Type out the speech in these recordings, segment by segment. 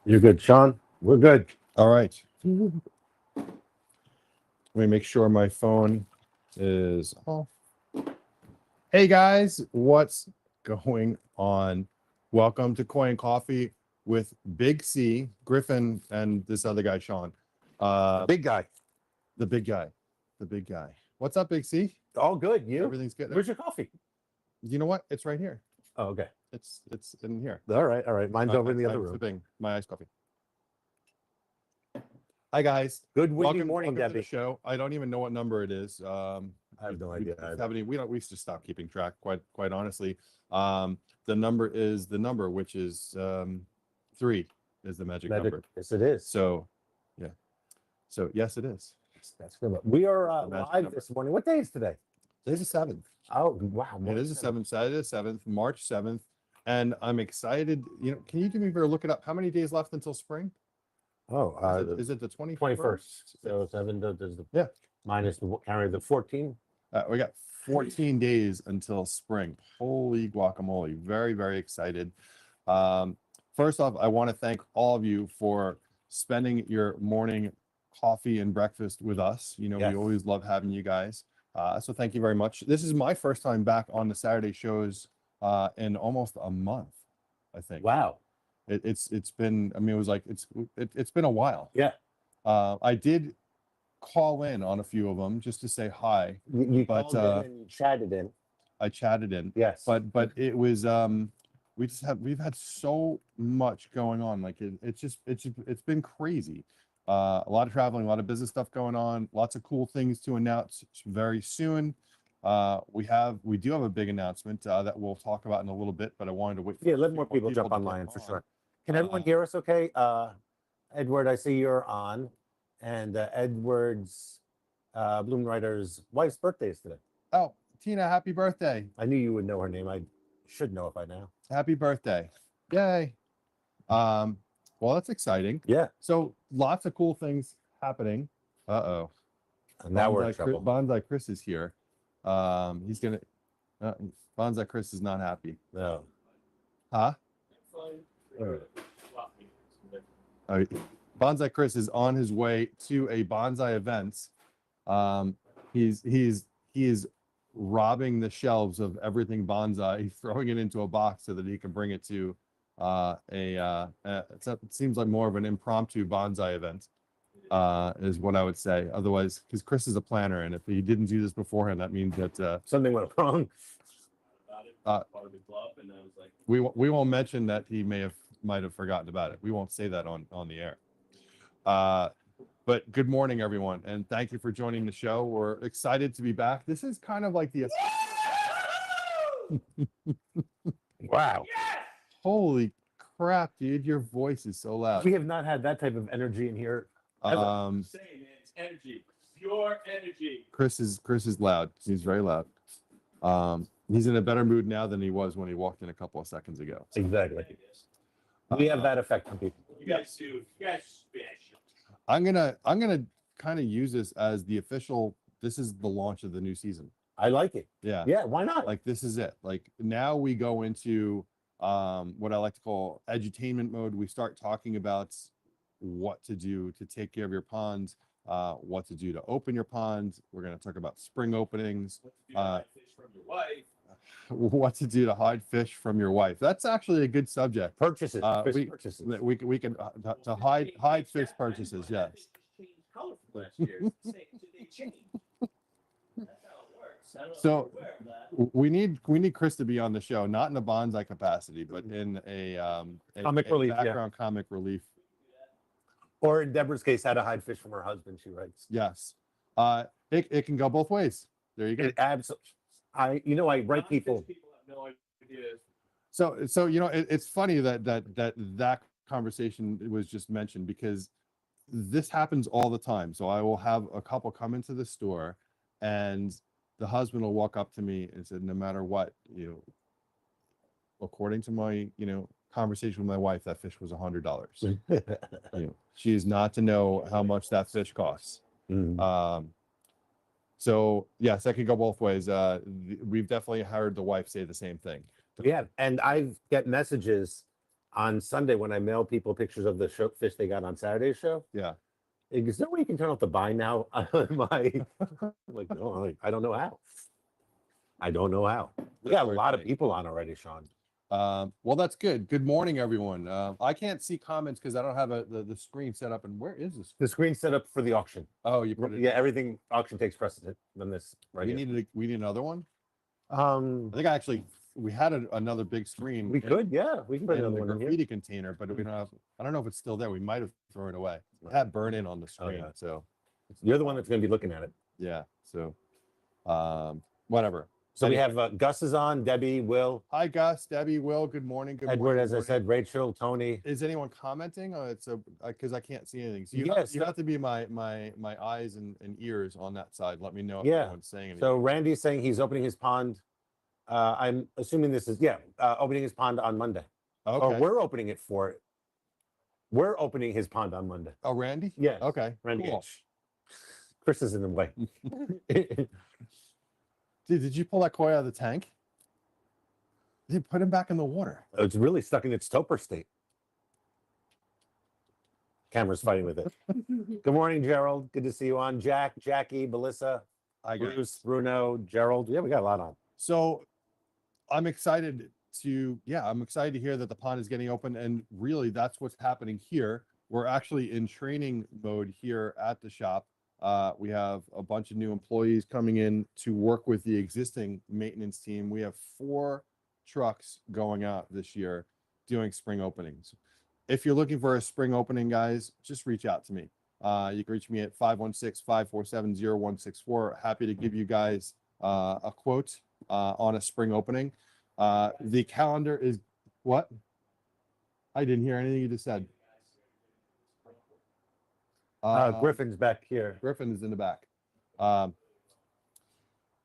You're good, Sean. We're good. All right. Let me make sure my phone is off. Hey guys, what's going on? Welcome to Coin Coffee with Big C, Griffin, and this other guy, Shawn. Big guy. The big guy. The big guy. What's up, Big C? All good. You? Everything's good. Where's your coffee? You know what? It's right here. Oh, okay. It's in here. All right. All right. Mine's over in the other I'm room. sipping my iced coffee. Hi guys. Good windy Welcome morning, to the Debbie. show. I don't even know what number it is. I have no idea. We used to stop keeping track, quite honestly. The number is the number, which is 3 is the magic number. Yes, it is. So yeah. So yes, it is. That's good. We are magic live number. this morning. What day is today? Today's the 7th. Oh, wow. It is the 7th, Saturday the 7th, March 7th. And I'm excited. You know, can you do me a favor, look it up? How many days left until spring? Oh, Is it the 21st? 21st. So 7 does the Yeah. minus the carry the 14. We got 14 days until spring. Holy guacamole. Very, very excited. First off, I want to thank all of you for spending your morning coffee and breakfast with us. You know, Yes. we always love having you guys. So thank you very much. This is my first time back on the Saturday shows in almost a month, I think. Wow. It's been, I mean, it was like, it's been a while. Yeah. I did call in on a few of them just to say hi. You But, called in and you chatted in. I chatted in. Yes. But it was we've had so much going on. Like it's been crazy. A lot of traveling, a lot of business stuff going on, lots of cool things to announce very soon. We do have a big announcement that we'll talk about in a little bit, but I wanted to wait. Yeah, let more people jump to online get for on. sure. Can everyone hear us okay? Edward, I see you're on. And Edward's Bloomwriter's wife's birthday is today. Oh, Tina, happy birthday. I knew you would know her name. I should know it by now. Happy birthday. Yay. Well, that's exciting. Yeah. So lots of cool things happening. Uh-oh. And now we're in trouble. Bonsai Chris is here. He's gonna Bonsai Chris is not happy. No. Huh? Bonsai Chris is on his way to a bonsai event. He is robbing the shelves of everything bonsai, throwing it into a box so that he can bring it to it seems like more of an impromptu bonsai event, is what I would say. Otherwise, because Chris is a planner, and if he didn't do this beforehand, that means that Something went wrong. We won't mention that he might have forgotten about it. We won't say that on the air. But good morning, everyone, and thank you for joining the show. We're excited to be back. This is kind of like the Wow. holy crap, dude! Your voice is so loud. We have not had that type of energy in here. Um, Saying it's energy, pure energy. Chris is loud. He's very loud. He's in a better mood now than he was when he walked in a couple of seconds ago. Exactly. We have that effect on people. You guys do. You guys special. I'm gonna kind of use this as the official. This is the launch of the new season. I like it. Yeah. Yeah, why not? Like this is it. Like now we go into what I like to call edutainment mode. We start talking about what to do to take care of your ponds, what to do to open your ponds. We're going to talk about spring openings, What to do to hide fish from your wife. what to do to hide fish from your wife. That's actually a good subject. Purchases. Fish purchases. We can to hide fish purchases. Yes. They changed color from last year. They changed. That's how it works. I don't know if So you're aware of that. we need Chris to be on the show, not in a bonsai capacity, but in a Comic relief, yeah. background comic relief. Or in Deborah's case, how to hide fish from her husband, she writes. Yes. It can go both ways. There you go. It absolutely. I write people. People have no idea. So you know, it's funny that conversation was just mentioned because this happens all the time. So I will have a couple come into the store, and the husband will walk up to me and said, no matter what, you know, according to my, you know, conversation with my wife, that fish was $100. You know, she is not to know how much that fish costs. Mhm. So yes, that can go both ways. We've definitely heard the wife say the same thing. Yeah, and I get messages. on Sunday when I mail people pictures of the fish they got on Saturday's show. Yeah. Is there a way you can turn off the buy now on my? Like, no, I don't know how. I don't know how. We got a Very lot of funny. people on already, Shawn. Well, that's good. Good morning, everyone. I can't see comments because I don't have the screen set up. And where is this? The screen's set up for the auction. Oh, you put it. Yeah, everything auction takes precedent than this right We here. we need another one. I Um, think we had another big screen. we could, yeah, we can put in another the one in here. graffiti container, but we don't have. I don't know if it's still there. We might have thrown it away. It had burn in on the screen, yeah. so You're the one that's going to be looking at it. yeah. So, whatever. So we Anyway. have Gus is on, Debbie, Will, Hi, Gus, Debbie, Will. Good morning. Good Edward, morning. as I said, Rachel, Tony. Is anyone commenting? Oh, it's because I can't see anything. So Yes, you have to be my eyes and ears on that side. Let me know if Yeah. anyone's saying anything. So Randy's saying he's opening his pond. I'm assuming this is opening his pond on Monday. Or okay. we're opening it for it. We're opening his pond on Monday. Oh, Randy? Yes. Okay. Randy Cool. H. Chris is in the way. Did you pull that koi out of the tank? They put him back in the water. It's really stuck in its torpor state. Camera's fighting with it. Good morning, Gerald. Good to see you on. Jack, Jackie, Melissa, Bruce, Bruno, Gerald. Yeah, we got a lot on. So I'm excited to hear that the pond is getting open, and really that's what's happening here. We're actually in training mode here at the shop. We have a bunch of new employees coming in to work with the existing maintenance team. We have 4 trucks going out this year doing spring openings. If you're looking for a spring opening, guys, just reach out to me. You can reach me at 516-547-0164. Happy to give you guys a quote on a spring opening. The calendar is what? I didn't hear anything you just said. Griffin's back here. Griffin is in the back.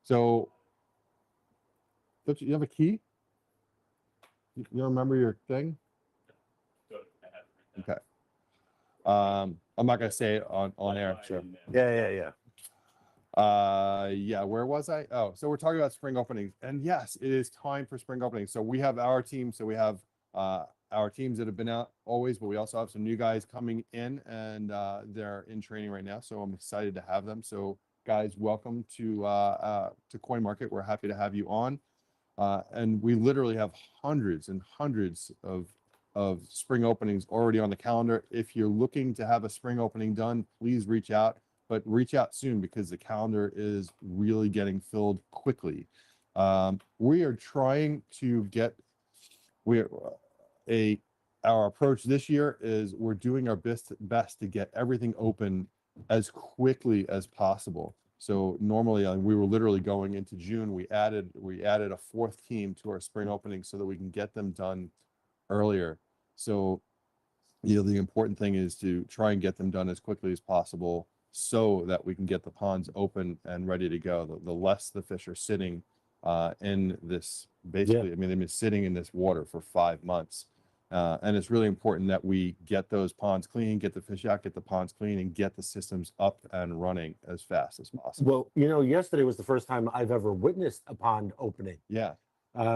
So, don't you have a key? You don't remember your thing? Okay. I'm not gonna say it on air. So. Yeah. Yeah, where was I? Oh, so we're talking about spring openings, and yes, it is time for spring openings. So we have our team. So we have our teams that have been out always, but we also have some new guys coming in, and they're in training right now. So I'm excited to have them. So guys, welcome to Coin Market. We're happy to have you on, and we literally have hundreds and hundreds of spring openings already on the calendar. If you're looking to have a spring opening done, please reach out. But reach out soon because the calendar is really getting filled quickly. We are trying to get our approach this year is we're doing our best to get everything open as quickly as possible. So normally we were literally going into June. We added a 4th team to our spring opening so that we can get them done earlier. So the important thing is to try and get them done as quickly as possible, so that we can get the ponds open and ready to go. The less the fish are sitting in this, basically, I mean, they've been sitting in this water for 5 months. And it's really important that we get those ponds clean, get the fish out, get the ponds clean, and get the systems up and running as fast as possible. Well, yesterday was the first time I've ever witnessed a pond opening. Yeah.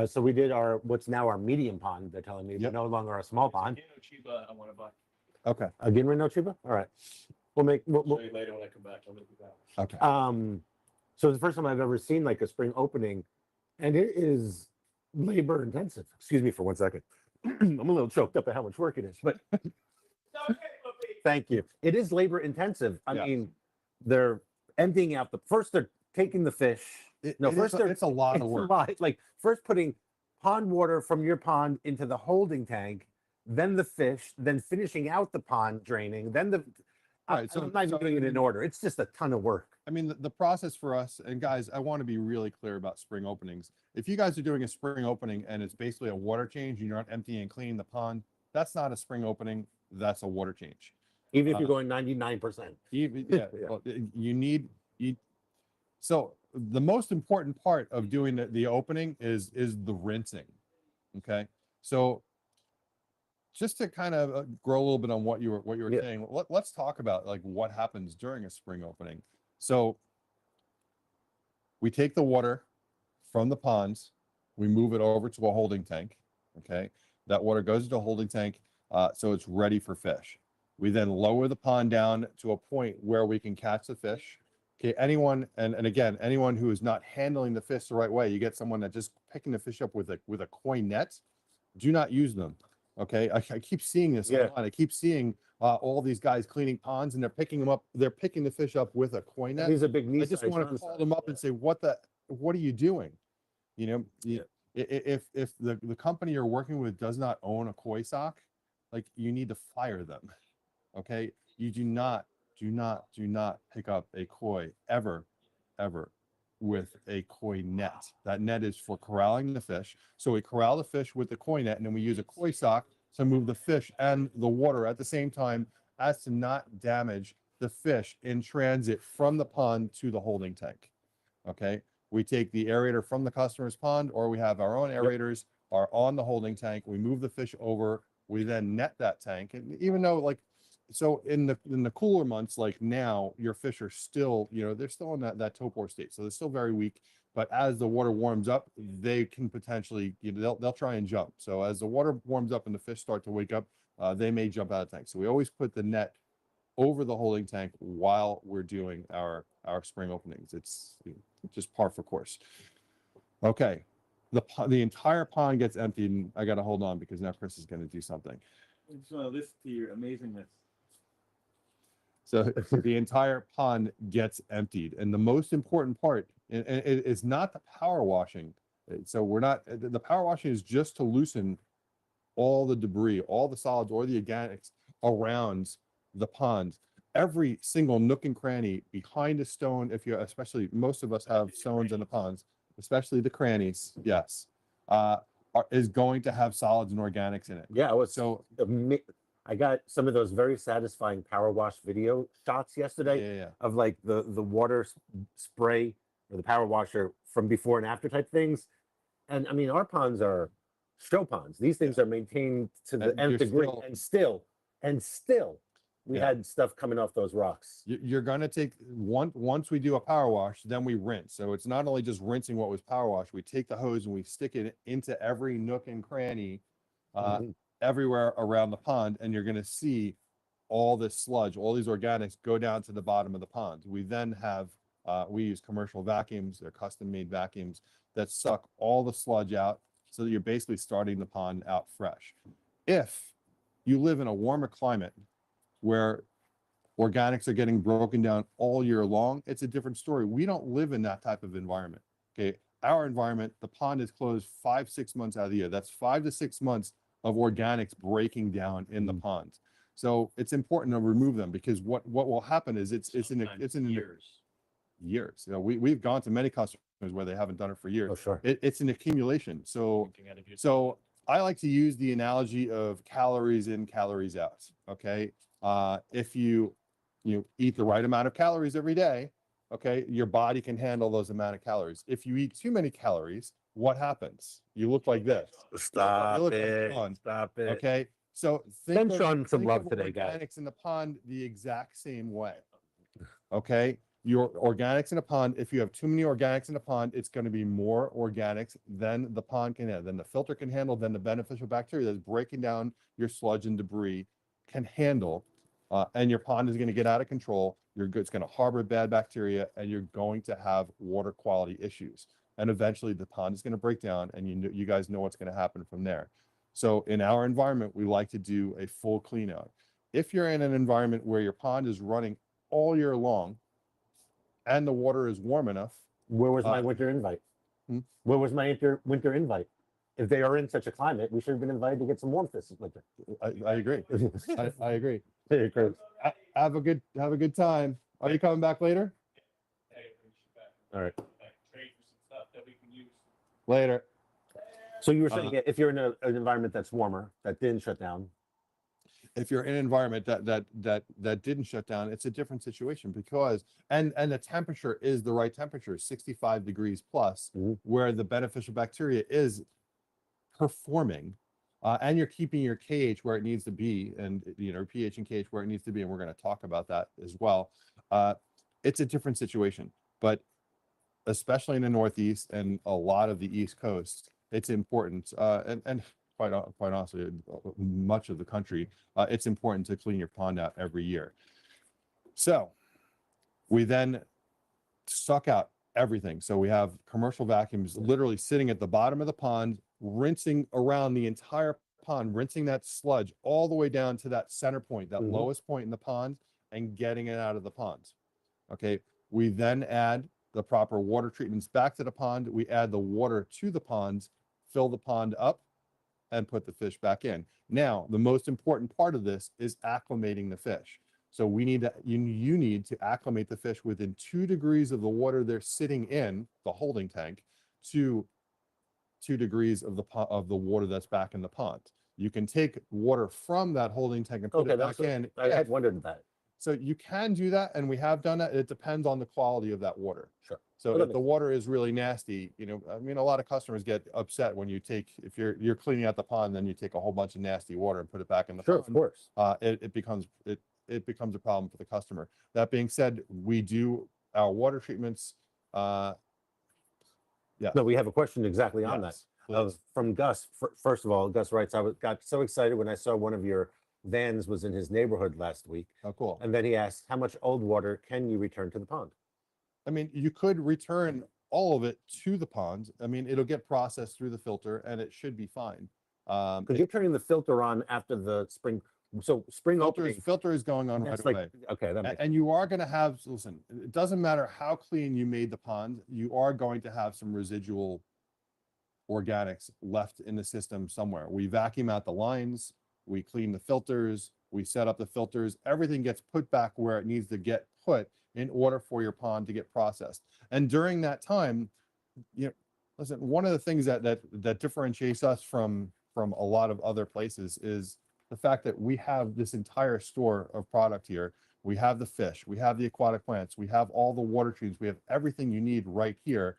So we did what's now our medium pond, they're telling me, but no longer our small pond. I want to buy. Okay. Again, no Chiba? All right. We'll Show you later when I come back. I'll make you back. Okay. So it's the first time I've ever seen like a spring opening, and it is labor intensive. Excuse me for 1 second. I'm a little choked up at how much work it is, but thank you. It is labor intensive. I mean, they're emptying out they're taking the fish. It's a lot of work. Like first putting pond water from your pond into the holding tank, then the fish, then finishing out the pond draining, then the. Right, so I'm not even doing it in order. It's just a ton of work. I mean, the process for us, and guys, I want to be really clear about spring openings. If you guys are doing a spring opening and it's basically a water change, and you're not emptying and cleaning the pond, that's not a spring opening. That's a water change. Even if you're going 99%. Well, so the most important part of doing the opening is the rinsing. Okay, so just to kind of grow a little bit on what you were saying, let's talk about like what happens during a spring opening. So we take the water from the ponds, we move it over to a holding tank. Okay, That water goes into a holding tank, so it's ready for fish. We then lower the pond down to a point where we can catch the fish. Okay, anyone, and again, anyone who is not handling the fish the right way, you get someone that just picking the fish up with a koi net, do not use them. Okay, I keep seeing this Yeah. online. I keep seeing all these guys cleaning ponds and they're picking them up. They're picking the fish up with a koi net. These are big knee I just size want to ponds, call though. them up and say, what are you doing? You know, Yeah. if the company you're working with does not own a koi sock, like you need to fire them. Okay, you do not pick up a koi ever with a koi net. That net is for corralling the fish. So we corral the fish with the koi net, and then we use a koi sock to move the fish and the water at the same time as to not damage the fish in transit from the pond to the holding tank. Okay, we take the aerator from the customer's pond, or we have our own aerators are on the holding tank. We move the fish over. We then net that tank, and even though like, so in the cooler months, like now, your fish are still, they're still in that torpor state, so they're still very weak. But as the water warms up, they can potentially, they'll try and jump. So as the water warms up and the fish start to wake up, they may jump out of the tank. So we always put the net over the holding tank while we're doing our spring openings. It's just par for course. Okay, the entire pond gets emptied, and I got to hold on because now Chris is going to do something. I just want to listen to your amazingness. So the entire pond gets emptied, and the most important part is not the power washing. So we're not, the power washing is just to loosen all the debris, all the solids or the organics around the pond. Every single nook and cranny behind a stone, especially most of us have stones in the ponds, especially the crannies, yes, is going to have solids and organics in it. Yeah, So I got some of those very satisfying power wash video shots yesterday yeah. of like the water spray or the power washer from before and after type things. And I mean, our ponds are show ponds. These things are maintained to the And nth you're degree, still- and still we Yeah. had stuff coming off those rocks. You're going to take once we do a power wash, then we rinse. So it's not only just rinsing what was power wash. We take the hose and we stick it into every nook and cranny, Mhm. everywhere around the pond, and you're going to see all this sludge, all these organics go down to the bottom of the pond. We then have we use commercial vacuums, they're custom made vacuums that suck all the sludge out, so that you're basically starting the pond out fresh. If you live in a warmer climate where organics are getting broken down all year long, it's a different story. We don't live in that type of environment. Okay, our environment, the pond is closed 5-6 months out of the year. That's 5 to 6 months of organics breaking down in the pond. So it's important to remove them, because what will happen is it's in years. We've gone to many customers where they haven't done it for years. Oh, sure. It's an accumulation. So I like to use the analogy of calories in, calories out. Okay, if you eat the right amount of calories every day, okay, your body can handle those amount of calories. If you eat too many calories, what happens? You look like this. Stop You look it. like Shawn. Stop it. Okay, so Send Shawn some think love of today, guys. organics in the pond the exact same way. Okay, your organics in a pond, if you have too many organics in a pond, it's going to be more organics than the pond can handle, than the filter can handle, than the beneficial bacteria that's breaking down your sludge and debris can handle. And your pond is going to get out of control. It's going to harbor bad bacteria, and you're going to have water quality issues. And eventually the pond is going to break down, and you guys know what's going to happen from there. So in our environment, we like to do a full clean out. If you're in an environment where your pond is running all year long and the water is warm enough. Where was my winter invite? Where was my winter invite? If they are in such a climate, we should have been invited to get some warmth this winter. I agree. I agree. Hey, Chris. Have a good time. Are you coming back later? All right. Trade for some stuff that we can use. Later. So you were saying if you're in an environment that's warmer, that didn't shut down. If you're in an environment that didn't shut down, it's a different situation, because and the temperature is the right temperature, 65 degrees plus, where the beneficial bacteria is performing, and you're keeping your KH where it needs to be, and pH and KH where it needs to be, and we're going to talk about that as well. It's a different situation, but especially in the Northeast and a lot of the East Coast, it's important. And quite honestly, much of the country, it's important to clean your pond out every year. So we then suck out everything. So we have commercial vacuums literally sitting at the bottom of the pond, rinsing around the entire pond, rinsing that sludge all the way down to that center point, that lowest point in the pond, and getting it out of the pond. Okay. We then add the proper water treatments back to the pond. We add the water to the pond, fill the pond up, and put the fish back in. Now, the most important part of this is acclimating the fish. So we need to, you need to acclimate the fish within 2 degrees of the water they're sitting in, the holding tank, to 2 degrees of the water that's back in the pond. You can take water from that holding tank and put it back in. I had wondered that. So you can do that, and we have done that. It depends on the quality of that water. Sure. So Well, if the water is really nasty, you know, I mean, a lot of customers get upset when you take, if you're cleaning out the pond, then you take a whole bunch of nasty water and put it back in the Sure, pond. of course. It becomes a problem for the customer. That being said, we do our water treatments. No, we have a question exactly on that. Please. From Gus. First of all, Gus writes, got so excited when I saw one of your vans was in his neighborhood last week. Oh, cool. And then he asked, how much old water can you return to the pond? I mean, you could return all of it to the pond. I mean, it'll get processed through the filter and it should be fine. Because you're turning the filter on after the spring. So spring opening. Filter is going on right That's away. Okay. That makes And you are going to have, listen, it doesn't matter how clean you made the pond, you are going to have some residual organics left in the system somewhere. We vacuum out the lines, we clean the filters, we set up the filters, everything gets put back where it needs to get put in order for your pond to get processed. And during that time, you know, listen, one of the things that differentiates us from a lot of other places is the fact that we have this entire store of product here. We have the fish, we have the aquatic plants, we have all the water treatments, we have everything you need right here.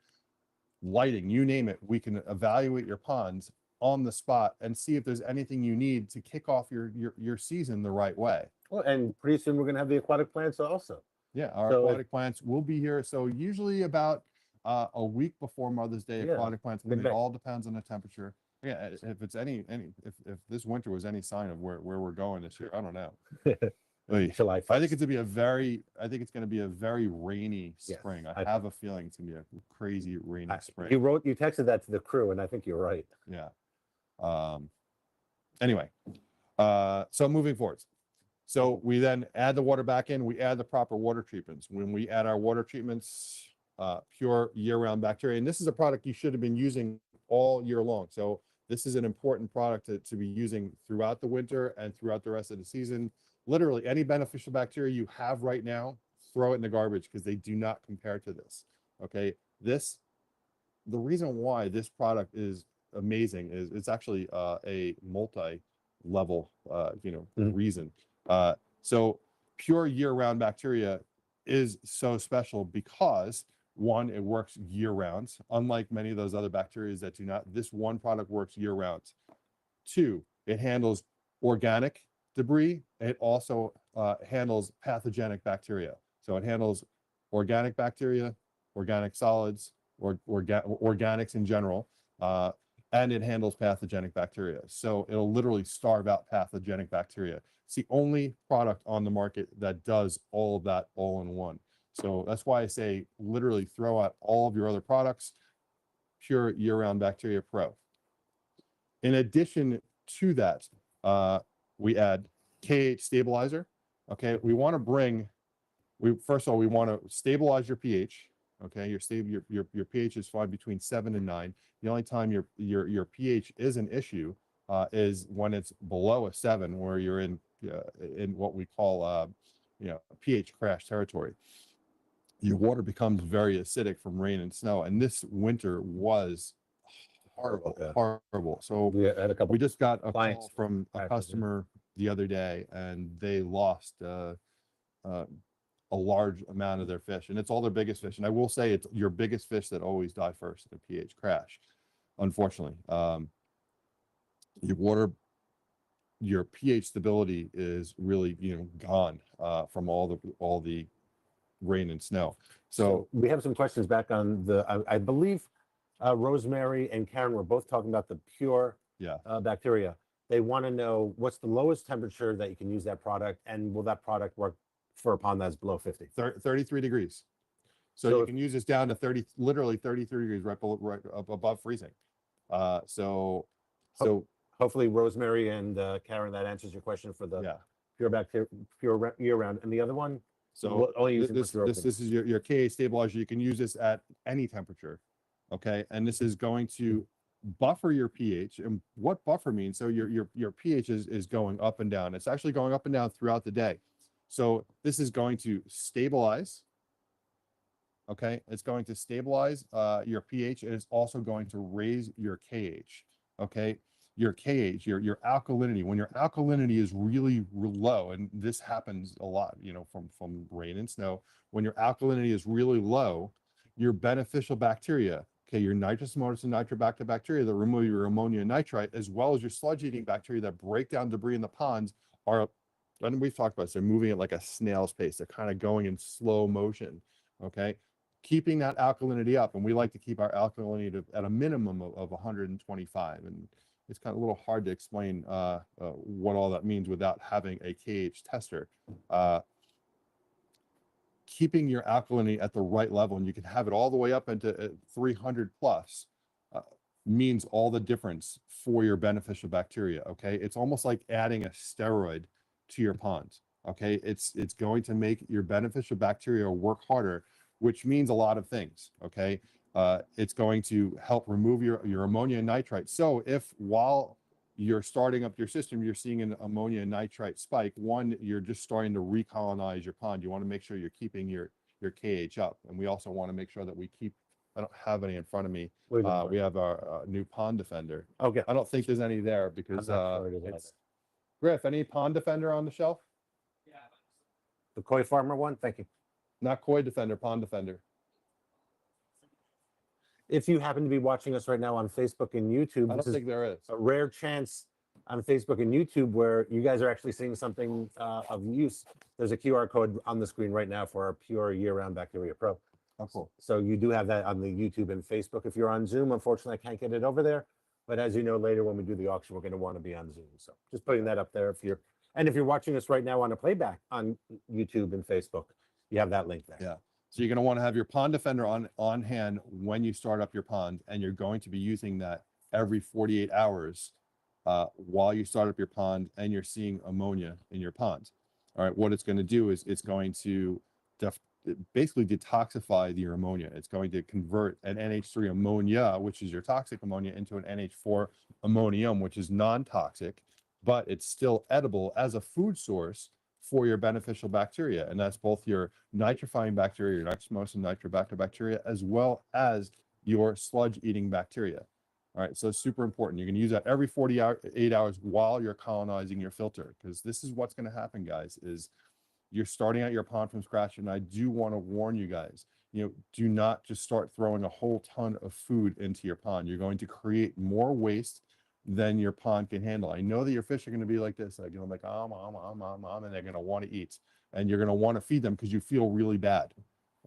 Lighting, you name it, we can evaluate your ponds on the spot and see if there's anything you need to kick off your season the right way. Well, and pretty soon we're going to have the aquatic plants also. Yeah, our aquatic plants will be here. So usually about a week before Mother's Day, aquatic plants. I mean, it all depends on the temperature. Yeah, if it's if this winter was any sign of where we're going this year, I don't know. July 1st. I think it's going to be a very rainy spring. I have a feeling it's going to be a crazy rainy spring. You texted that to the crew, and I think you're right. Yeah. Anyway, so moving forward. So we then add the water back in, we add the proper water treatments. When we add our water treatments, pure year-round bacteria, and this is a product you should have been using all year long. So this is an important product to be using throughout the winter and throughout the rest of the season. Literally any beneficial bacteria you have right now, throw it in the garbage because they do not compare to this. Okay. The reason why this product is amazing is it's actually a multi-level, reason. So pure year-round bacteria is so special because one, it works year-round, unlike many of those other bacteria that do not. This one product works year-round. Two, it handles organic debris. It also handles pathogenic bacteria. So it handles organic bacteria, organic solids, or organics in general, and it handles pathogenic bacteria. So it'll literally starve out pathogenic bacteria. It's the only product on the market that does all of that all in one. So that's why I say literally throw out all of your other products, pure year-round bacteria pro. In addition to that, we add KH stabilizer. Okay, we want to first of all, we want to stabilize your pH. Okay, your pH is fine between 7 and 9. The only time your pH is an issue is when it's below a 7, where you're in what we call pH crash territory. Your water becomes very acidic from rain and snow, and this winter was horrible. So we just got a call from a customer the other day, and they lost a large amount of their fish, and it's all their biggest fish. And I will say it's your biggest fish that always die first in a pH crash. Unfortunately, your pH stability is really gone from all the rain and snow. So we have some questions back on I believe Rosemary and Karen were both talking about the pure Yeah. bacteria. They want to know what's the lowest temperature that you can use that product, and will that product work for a pond that's below 50? 33 degrees. So, So you if- can use this down to 30, literally 33 degrees, right up above freezing. So Hopefully, Rosemary and Karen, that answers your question for the yeah. pure bacteria, pure year round. And the other one, So only using this for is your KA stabilizer. You can use this at any temperature. Okay. And this is going to buffer your pH. And what buffer means, so your pH is going up and down. It's actually going up and down throughout the day. So this is going to stabilize. Okay, it's going to stabilize your pH, and it's also going to raise your KH. Okay, your KH, your alkalinity. When your alkalinity is really low, and this happens a lot, you know, from rain and snow. When your alkalinity is really low, your beneficial bacteria, okay, your nitrous ammonium and nitrobacter bacteria that remove your ammonia and nitrite, as well as your sludge-eating bacteria that break down debris in the ponds, are, and we've talked about this, they're moving at like a snail's pace. They're kind of going in slow motion. Okay, keeping that alkalinity up, and we like to keep our alkalinity at a minimum of 125. And it's kind of a little hard to explain what all that means without having a KH tester. Keeping your alkalinity at the right level, and you can have it all the way up into 300 plus, means all the difference for your beneficial bacteria. Okay, it's almost like adding a steroid to your pond. Okay, it's going to make your beneficial bacteria work harder, which means a lot of things. Okay, it's going to help remove your ammonia and nitrite. So if while you're starting up your system, you're seeing an ammonia and nitrite spike, one, you're just starting to recolonize your pond. You want to make sure you're keeping your KH up. And we also want to make sure that we keep, I don't have any in front of me. We have our new pond defender. Okay. I don't think there's any there because Sure it is either. it's Griff, any pond defender on the shelf? Yeah. The koi farmer one. Thank you. Not koi defender, pond defender. If you happen to be watching us right now on Facebook and YouTube, I don't think there is. a rare chance on Facebook and YouTube where you guys are actually seeing something of use. There's a QR code on the screen right now for our Pure Year-Round Bacteria Pro. Oh, cool. So you do have that on the YouTube and Facebook. If you're on Zoom, unfortunately, I can't get it over there. But as you know, later when we do the auction, we're going to want to be on Zoom. So just putting that up there. If you're watching us right now on a playback on YouTube and Facebook, you have that link there. Yeah. So you're going to want to have your pond defender on hand when you start up your pond, and you're going to be using that every 48 hours while you start up your pond and you're seeing ammonia in your pond. All right, what it's going to do is it's going to basically detoxify your ammonia. It's going to convert an NH3 ammonia, which is your toxic ammonia, into an NH4 ammonium, which is non-toxic, but it's still edible as a food source for your beneficial bacteria. And that's both your nitrifying bacteria, your nitrous and nitrobacter bacteria, as well as your sludge-eating bacteria. All right, so it's super important. You can use that every 48 hours while you're colonizing your filter, because this is what's going to happen, guys, is you're starting out your pond from scratch. And I do want to warn you guys, do not just start throwing a whole ton of food into your pond. You're going to create more waste than your pond can handle. I know that your fish are going to be like this, like, and they're going to want to eat, and you're going to want to feed them because you feel really bad.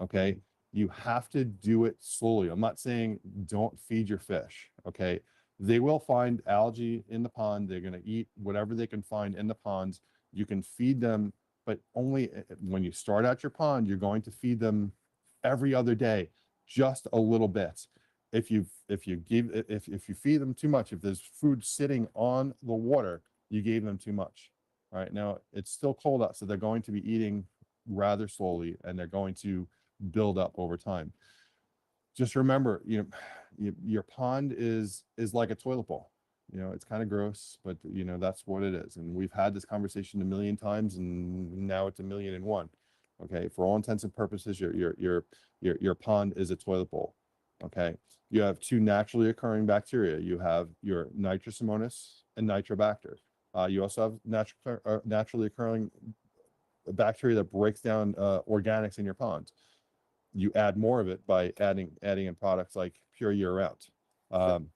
Okay. You have to do it slowly. I'm not saying don't feed your fish. Okay. They will find algae in the pond. They're going to eat whatever they can find in the ponds. You can feed them, but only when you start out your pond, you're going to feed them every other day, just a little bit. If you feed them too much, if there's food sitting on the water, you gave them too much. All right, now it's still cold out, so they're going to be eating rather slowly, and they're going to build up over time. Just remember, your pond is like a toilet bowl. It's kind of gross, but that's what it is. And we've had this conversation a million times, and now it's 1,000,001. Okay, for all intents and purposes, your pond is a toilet bowl. Okay, you have two naturally occurring bacteria. You have your nitrous ammonium and nitrobacter. You also have naturally occurring bacteria that breaks down organics in your pond. You add more of it by adding in products like Pure Year Round.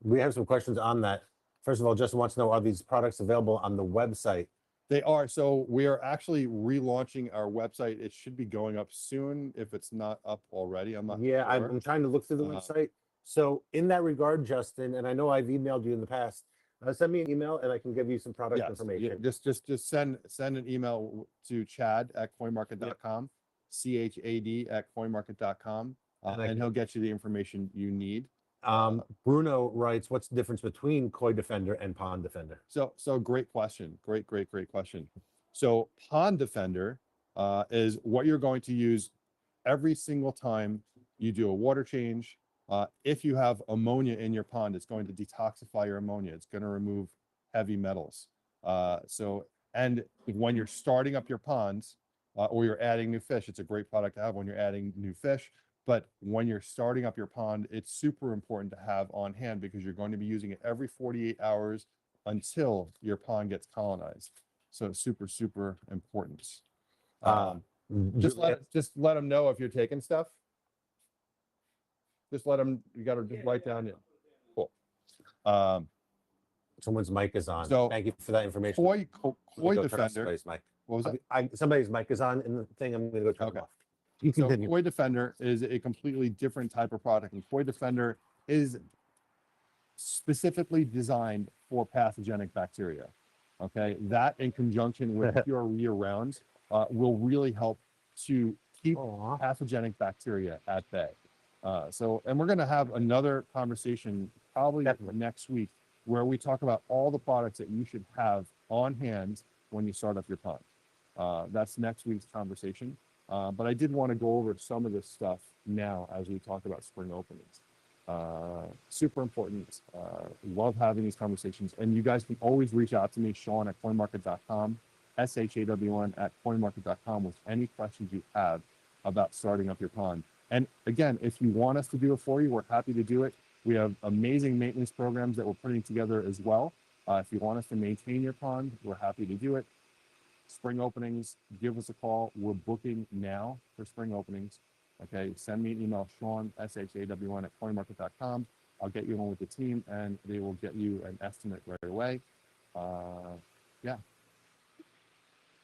We have some questions on that. First of all, Justin wants to know, are these products available on the website? They are. So we are actually relaunching our website. It should be going up soon if it's not up already. I'm not Yeah, sure. I'm trying to look through the website. So in that regard, Justin, and I know I've emailed you in the past, Send me an email and I can give you some product Yes, information. just send an email to chad@coinmarket.com, chad@coinmarket.com, And I and can- he'll get you the information you need. Bruno writes, what's the difference between Koi Defender and Pond Defender? So great question. Great question. So Pond Defender is what you're going to use every single time you do a water change. If you have ammonia in your pond, it's going to detoxify your ammonia. It's going to remove heavy metals. And when you're starting up your ponds or you're adding new fish, it's a great product to have when you're adding new fish. But when you're starting up your pond, it's super important to have on hand because you're going to be using it every 48 hours until your pond gets colonized. So it's super important. Just let them know if you're taking stuff. Just let them. You got to just write down it. Cool. Someone's mic is on. So, Thank you for that information. Koi Let me go turn off Defender. somebody's mic. What was that? Somebody's mic is on in the thing. I'm going to go turn Okay. it off. You So continue. Koi Defender is a completely different type of product, and Koi Defender is specifically designed for pathogenic bacteria. Okay, that in conjunction with pure year-round will really help to keep Aw. pathogenic bacteria at bay. And we're going to have another conversation probably Definitely. next week where we talk about all the products that you should have on hand when you start up your pond. That's next week's conversation. But I did want to go over some of this stuff now as we talk about spring openings. Super important. Love having these conversations. And you guys can always reach out to me, Shawn at coinmarket.com, SHAWN at coinmarket.com with any questions you have about starting up your pond. And again, if you want us to do it for you, we're happy to do it. We have amazing maintenance programs that we're putting together as well. If you want us to maintain your pond, we're happy to do it. Spring openings, give us a call. We're booking now for spring openings. Okay, send me an email, Shawn, SHAWN at coinmarket.com. I'll get you on with the team and they will get you an estimate right away. Yeah.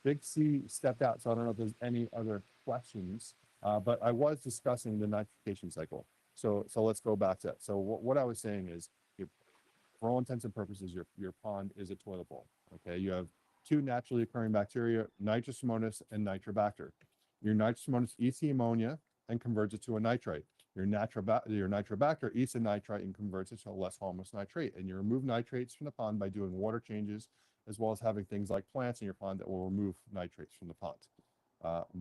Big C stepped out, so I don't know if there's any other questions, but I was discussing the nitrification cycle. So let's go back to that. So what I was saying is, for all intents and purposes, your pond is a toilet bowl. Okay, you have two naturally occurring bacteria, Nitrosomonas and Nitrobacter. Your Nitrosomonas eats the ammonia and converts it to a nitrite. Your Nitrobacter eats a nitrite and converts it to a less harmless nitrate. And you remove nitrates from the pond by doing water changes, as well as having things like plants in your pond that will remove nitrates from the pond.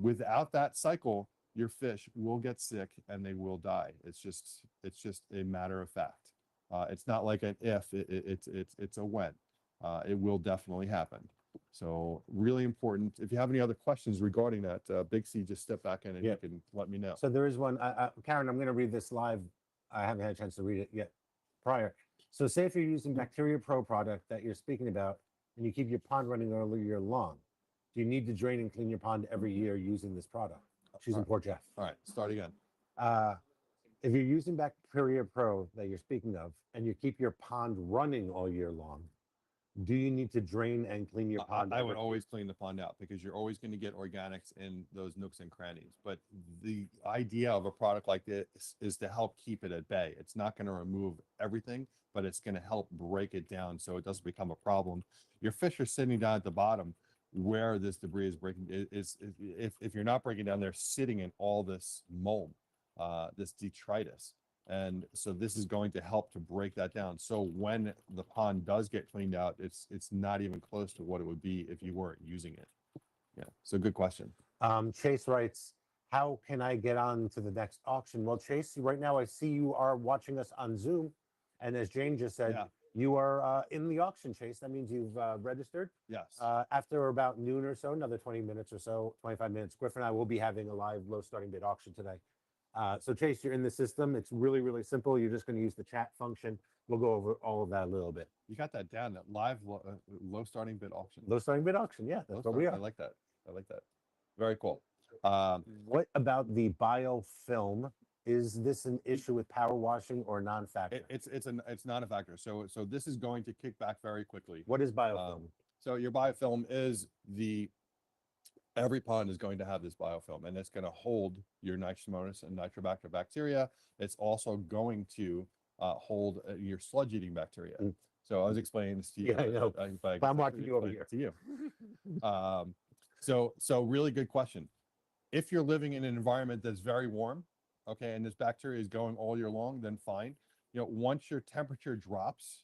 Without that cycle, your fish will get sick and they will die. It's just a matter of fact. It's not like an if, it's a when. It will definitely happen. So really important. If you have any other questions regarding that, Big C, just step back in and you can let me know. So there is one. Karen, I'm going to read this live. I haven't had a chance to read it yet prior. So say if you're using Bacteria Pro product that you're speaking about and you keep your pond running all year long, do you need to drain and clean your pond every year using this product? She's in Port Jeff. All right, start again. If you're using Bacteria Pro that you're speaking of and you keep your pond running all year long, do you need to drain and clean your pond? I would always clean the pond out because you're always going to get organics in those nooks and crannies. But the idea of a product like this is to help keep it at bay. It's not going to remove everything, but it's going to help break it down so it doesn't become a problem. Your fish are sitting down at the bottom where this debris is breaking. If you're not breaking down, they're sitting in all this mold, this detritus. And so this is going to help to break that down. So when the pond does get cleaned out, it's not even close to what it would be if you weren't using it. Yeah. So good question. Chase writes, how can I get on to the next auction? Well, Chase, right now I see you are watching us on Zoom. And as Jane just said, you are in the auction, Chase. That means you've registered. Yes. After about noon or so, another 20 minutes or so, 25 minutes, Griff and I will be having a live low starting bid auction today. So Chase, you're in the system. It's really, really simple. You're just going to use the chat function. We'll go over all of that a little bit. You got that down, that live low starting bid auction. Low starting bid auction. Yeah, that's what we are. I like that. I like that. Very cool. What about the biofilm? Is this an issue with power washing or non-factor? It's not a factor. So this is going to kick back very quickly. What is biofilm? So your biofilm is every pond is going to have this biofilm, and it's going to hold your Nitrosomonas and Nitrobacter bacteria. It's also going to hold your sludge eating bacteria. Mm. So I was explaining this to you. Yeah, I know. but But I'm watching you over explain it to you. So really good question. If you're living in an environment that's very warm, okay, and this bacteria is going all year long, then fine. Once your temperature drops,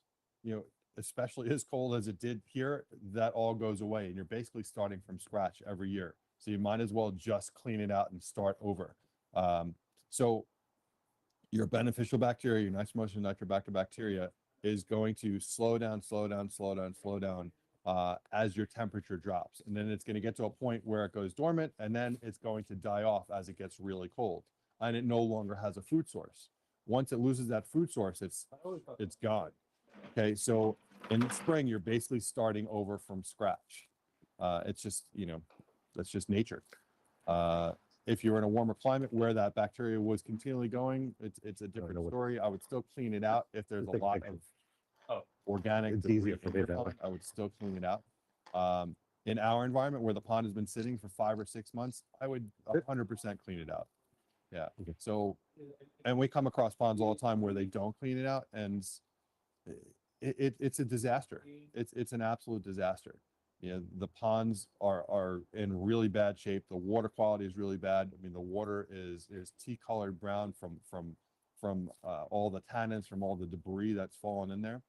especially as cold as it did here, that all goes away, and you're basically starting from scratch every year. So you might as well just clean it out and start over. So your beneficial bacteria, your nice motion nitrobacter bacteria, is going to slow down as your temperature drops. And then it's going to get to a point where it goes dormant, and then it's going to die off as it gets really cold. And it no longer has a food source. Once it loses that food source, it's gone. Okay, so in the spring, you're basically starting over from scratch. It's just, that's just nature. If you're in a warmer climate where that bacteria was continually going, it's a different story. I would still clean it out if there's a lot of organic It's debris easier for in me your that way. pond. I would still clean it out. In our environment where the pond has been sitting for 5 or 6 months, I would 100% clean it out. Yeah. Okay. So, and we come across ponds all the time where they don't clean it out, and it's a disaster. It's an absolute disaster. The ponds are in really bad shape. The water quality is really bad. I mean, the water is tea-colored brown from all the tannins, from all the debris that's fallen in there.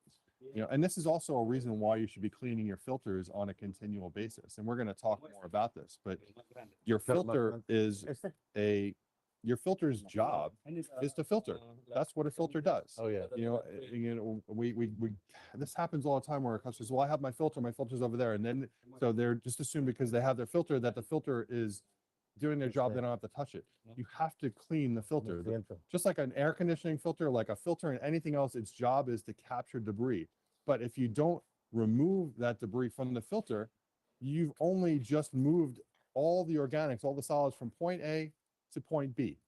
And this is also a reason why you should be cleaning your filters on a continual basis. And we're going to talk more about this, but your filter is your filter's job is to filter. That's what a filter does. Oh yeah. We this happens all the time where our customers, well, I have my filter's over there, and then so they're just assume because they have their filter that the filter is doing their job, they don't have to touch it. You have to clean the filter. Just like an air conditioning filter, like a filter and anything else, its job is to capture debris. But if you don't remove that debris from the filter, you've only just moved all the organics, all the solids from point A to point B,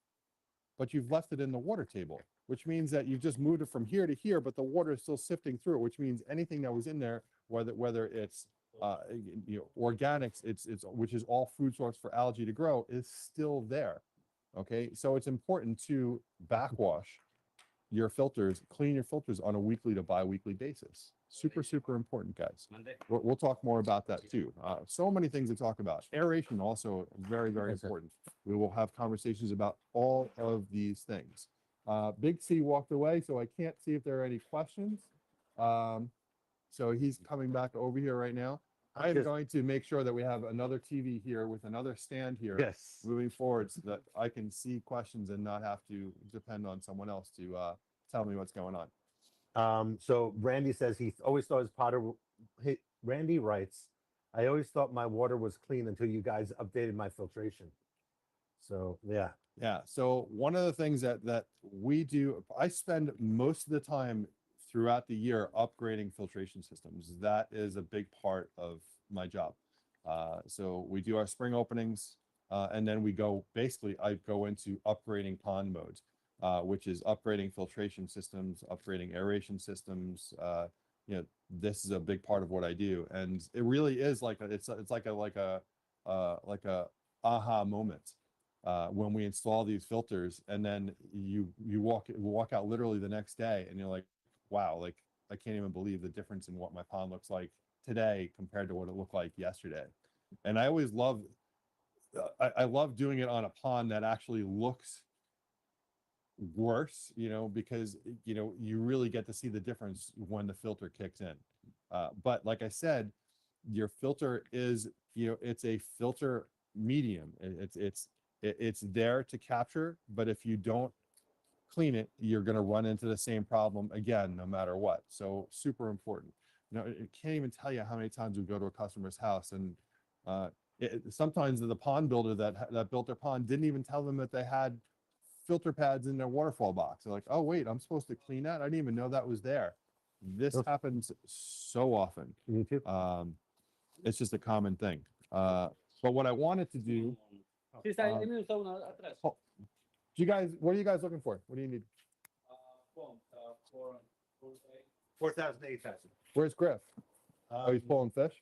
but you've left it in the water table, which means that you've just moved it from here to here, but the water is still sifting through it, which means anything that was in there, whether it's organics, it's which is all food source for algae to grow, is still there. Okay, so it's important to backwash your filters, clean your filters on a weekly to bi-weekly basis. Super important, guys. We'll talk more about that too. So many things to talk about. Aeration also very important. We will have conversations about all of these things. Big C walked away, so I can't see if there are any questions. So he's coming back over here right now. I am going to make sure that we have another TV here with another stand here. Yes. Moving forward, so that I can see questions and not have to depend on someone else to tell me what's going on. So Randy says he always thought his potter. Randy writes, I always thought my water was clean until you guys updated my filtration. So yeah. So one of the things that we do, I spend most of the time throughout the year upgrading filtration systems. That is a big part of my job. So we do our spring openings, and then I go into upgrading pond modes, which is upgrading filtration systems, upgrading aeration systems. This is a big part of what I do, and it really is it's like a aha moment when we install these filters, and then you walk out literally the next day, and you're like, wow, like I can't even believe the difference in what my pond looks like today compared to what it looked like yesterday. And I always love, I love doing it on a pond that actually looks worse, because, you really get to see the difference when the filter kicks in. But like I said, your filter is, it's a filter medium. It's there to capture, but if you don't clean it, you're going to run into the same problem again, no matter what. So super important. I can't even tell you how many times we go to a customer's house, and sometimes the pond builder that built their pond didn't even tell them that they had filter pads in their waterfall box. They're like, oh wait, I'm supposed to clean that? I didn't even know that was there. This happens so often. Me too. It's just a common thing. But what I wanted to do, what are you guys looking for? What do you need? 4,000, 8,000. Where's Griff? Oh, he's pulling fish?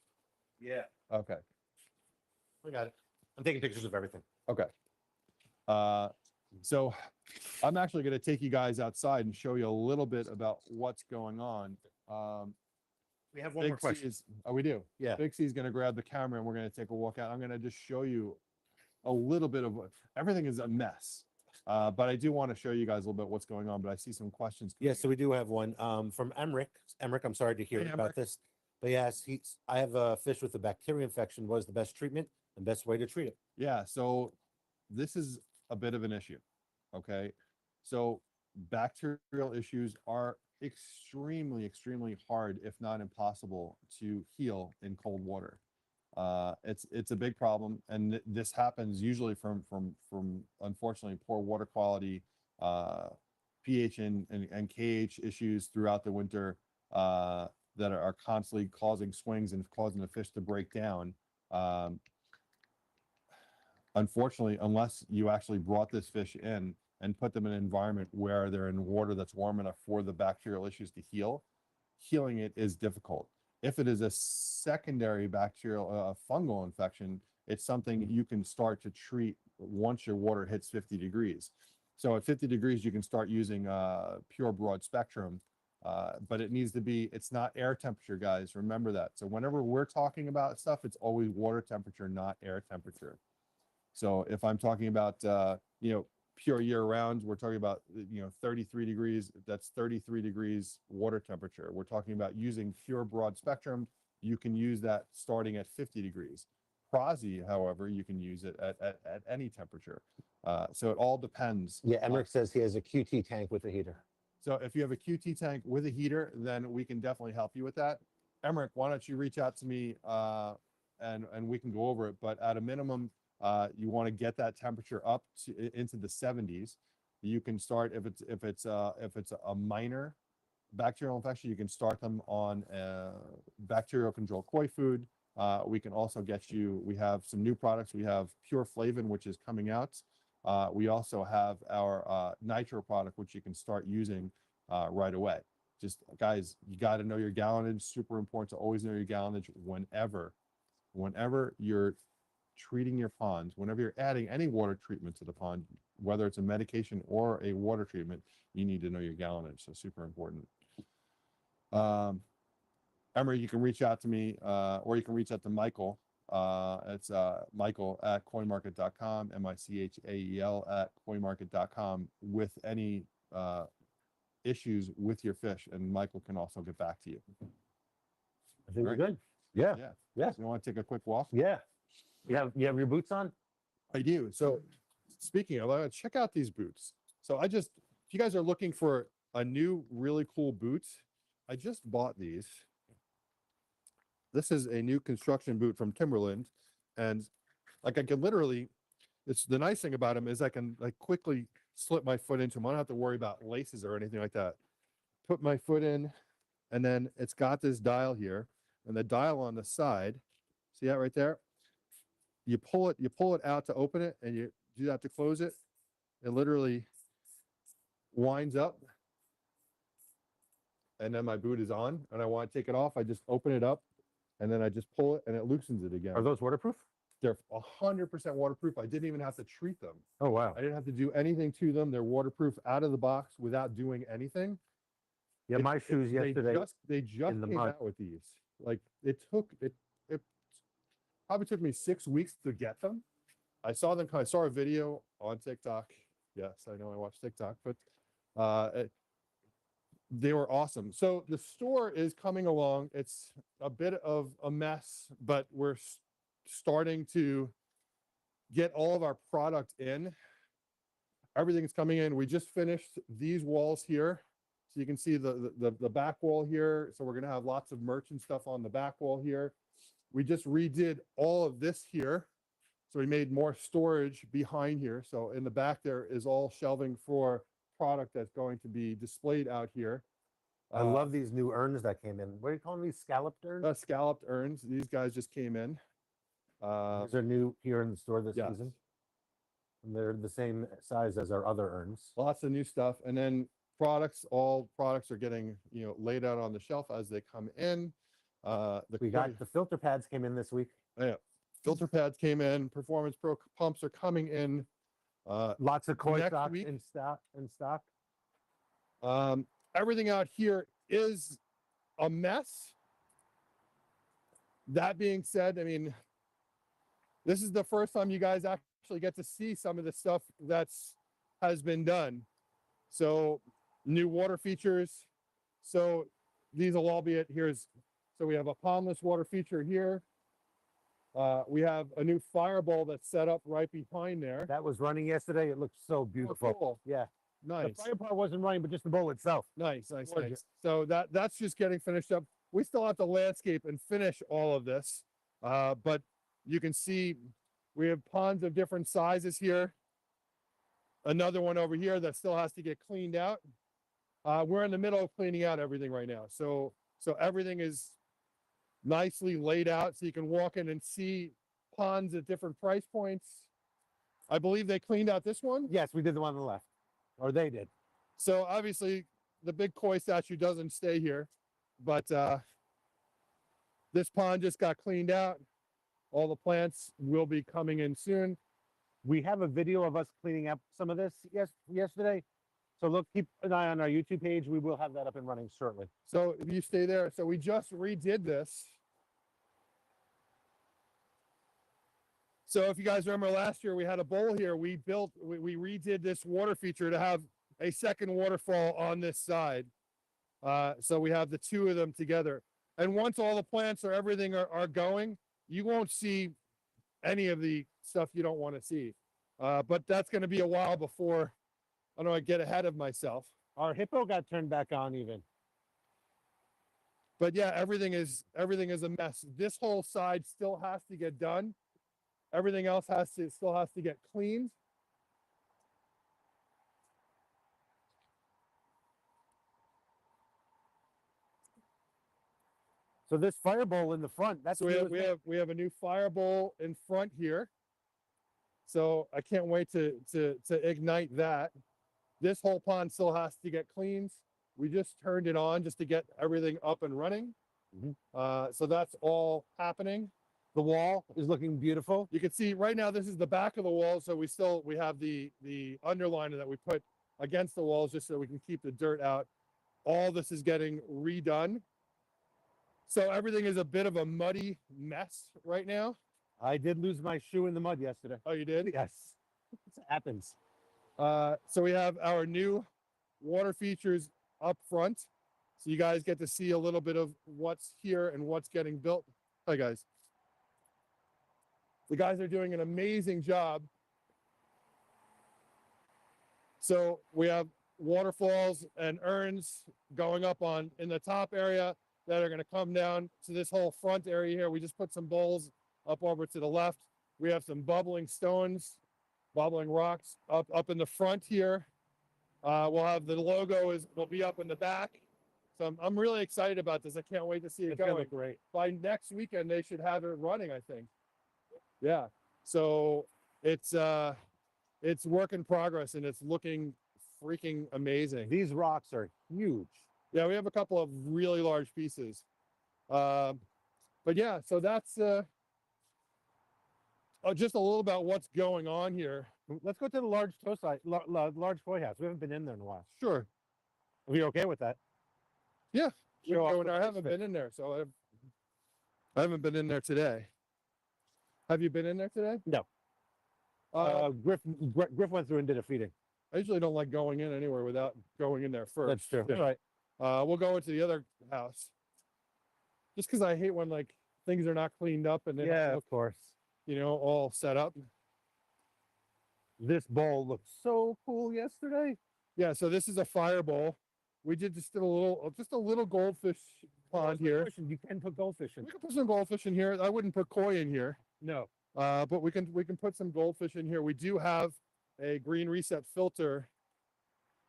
Yeah, Okay. I got it. I'm taking pictures of everything. Okay. So I'm actually going to take you guys outside and show you a little bit about what's going on. We have one more Big C question. is, oh, we do. Yeah. Big C is going to grab the camera and we're going to take a walk out. I'm going to just show you a little bit of what everything is a mess. But I do want to show you guys a little bit what's going on. But I see some questions. Yeah, so we do have one from Emmerich. Emmerich, I'm sorry to hear Hey, about Emmerich. this. But yes, I have a fish with a bacteria infection. What is the best treatment and best way to treat it? Yeah, so this is a bit of an issue. Okay. So bacterial issues are extremely, extremely hard, if not impossible, to heal in cold water. It's a big problem, and this happens usually from unfortunately poor water quality, pH and KH issues throughout the winter that are constantly causing swings and causing the fish to break down. Unfortunately, unless you actually brought this fish in and put them in an environment where they're in water that's warm enough for the bacterial issues to heal, healing it is difficult. If it is a secondary bacterial fungal infection, it's something you can start to treat once your water hits 50 degrees. So at 50 degrees, you can start using pure broad spectrum, but it needs to be, it's not air temperature, guys. Remember that. So whenever we're talking about stuff, it's always water temperature, not air temperature. So if I'm talking about, pure year round, we're talking about, 33 degrees, that's 33 degrees water temperature. We're talking about using pure broad spectrum. You can use that starting at 50 degrees. Prozzy, however, you can use it at any temperature. So it all depends. Yeah, Emmerich says he has a QT tank with a heater. So if you have a QT tank with a heater, then we can definitely help you with that. Emmerich, why don't you reach out to me and we can go over it. But at a minimum, you want to get that temperature up into the 70s. You can start if it's a minor bacterial infection, you can start them on bacterial control koi food. We can also get you. We have some new products. We have Pure Flavin, which is coming out. We also have our nitro product, which you can start using right away. Just guys, you got to know your gallonage. Super important to always know your gallonage whenever you're treating your ponds, whenever you're adding any water treatment to the pond, whether it's a medication or a water treatment, you need to know your gallonage. So super important. Emery, you can reach out to me or you can reach out to Michael. It's Michael at coinmarket.com, MICHAEL at coinmarket.com with any issues with your fish. And Michael can also get back to you. I think we're Right. good. Yeah. Yeah. Yeah. So you want to take a quick walk? Yeah. You have your boots on? I do. So speaking of, check out these boots. So if you guys are looking for a new, really cool boot, I just bought these. This is a new construction boot from Timberland. And like I can literally, it's the nice thing about them is I can like quickly slip my foot into them. I don't have to worry about laces or anything like that. Put my foot in, and then it's got this dial here, and the dial on the side. See that right there? You pull it out to open it, and you do that to close it. It literally winds up, and then my boot is on, and I want to take it off. I just open it up, and then I just pull it, and it loosens it again. Are those waterproof? They're 100% waterproof. I didn't even have to treat them. Oh, wow. I didn't have to do anything to them. They're waterproof out of the box without doing anything. Yeah, my shoes yesterday. They just in the came mud. out with these. Like it probably took me 6 weeks to get them. I saw a video on TikTok. Yes, I know I watch TikTok, but they were awesome. So the store is coming along. It's a bit of a mess, but we're starting to get all of our product in. Everything's coming in. We just finished these walls here. So you can see the back wall here. So we're going to have lots of merch and stuff on the back wall here. We just redid all of this here. So we made more storage behind here. So in the back there is all shelving for product that's going to be displayed out here. I love these new urns that came in. What are you calling these? Scalloped urns? Scalloped urns. These guys just came in. These are new here in the store this yes. season. And they're the same size as our other urns. Lots of new stuff. And then all products are getting, laid out on the shelf as they come in. We got the filter pads came in this week. Yeah. Filter pads came in. Performance Pro pumps are coming in. Lots of koi Next stock week- in stock. In stock. Everything out here is a mess. That being said, I mean, this is the first time you guys actually get to see some of the stuff that's has been done. So new water features. So these will all be it. So we have a pondless water feature here. We have a new fireball that's set up right behind there. That was running yesterday. It looked so beautiful. cool. Yeah. Nice. The fire part wasn't running, but just the bowl itself. Nice, nice, Gorgeous. nice. So that's just getting finished up. We still have to landscape and finish all of this, but you can see we have ponds of different sizes here. Another one over here that still has to get cleaned out. We're in the middle of cleaning out everything right now, so everything is nicely laid out, so you can walk in and see ponds at different price points. I believe they cleaned out this one. Yes, we did the one on the left, or they did. So obviously the big koi statue doesn't stay here, but this pond just got cleaned out. All the plants will be coming in soon. We have a video of us cleaning up some of this yesterday. So look, keep an eye on our YouTube page. We will have that up and running shortly. So if you stay there, so we just redid this. So if you guys remember last year, we had a bowl here. We redid this water feature to have a second waterfall on this side. So we have the two of them together. And once all the plants or everything are going, you won't see any of the stuff you don't want to see. But that's going to be a while before I don't know, I get ahead of myself. Our hippo got turned back on even. But yeah, everything is a mess. This whole side still has to get done. Everything else still has to get cleaned. So this fire bowl in the front, that's So we have a new fire bowl in front here. So I can't wait to ignite that. This whole pond still has to get cleaned. We just turned it on just to get everything up and running. So that's all happening. the wall is looking beautiful. You can see right now this is the back of the wall, so we have the underliner that we put against the walls just so we can keep the dirt out. All this is getting redone. So everything is a bit of a muddy mess right now. I did lose my shoe in the mud yesterday. Oh, you did? Yes, it happens. So we have our new water features up front. So you guys get to see a little bit of what's here and what's getting built. Hi, guys. The guys are doing an amazing job. So we have waterfalls and urns going up in the top area that are going to come down to this whole front area here. We just put some bowls up over to the left. We have some bubbling stones, bubbling rocks up in the front here. We'll have the logo will be up in the back. So I'm really excited about this. I can't wait to see it It's gonna going. look great. By next weekend, they should have it running, I think. Yeah. So it's work in progress and it's looking freaking amazing. These rocks are huge. Yeah, we have a couple of really large pieces. But yeah, so that's just a little about what's going on here. Let's go to the large tow site, large koi house. We haven't been in there in a while. Sure. Are we okay with that? Yeah. Show off Go in the there. I fish haven't fit. been in there, so I haven't been in there today. Have you been in there today? No. Griff went through and did a feeding. I usually don't like going in anywhere without going in there first. That's true. Yeah. All right. We'll go into the other house. Just because I hate when like things are not cleaned up and they don't Yeah, look, of course. all set up. This bowl looked so cool yesterday. Yeah, so this is a fire bowl. We just did a little goldfish pond here. You can put goldfish in. We can put some goldfish in here. I wouldn't put koi in here. No. But we can put some goldfish in here. We do have a green reset filter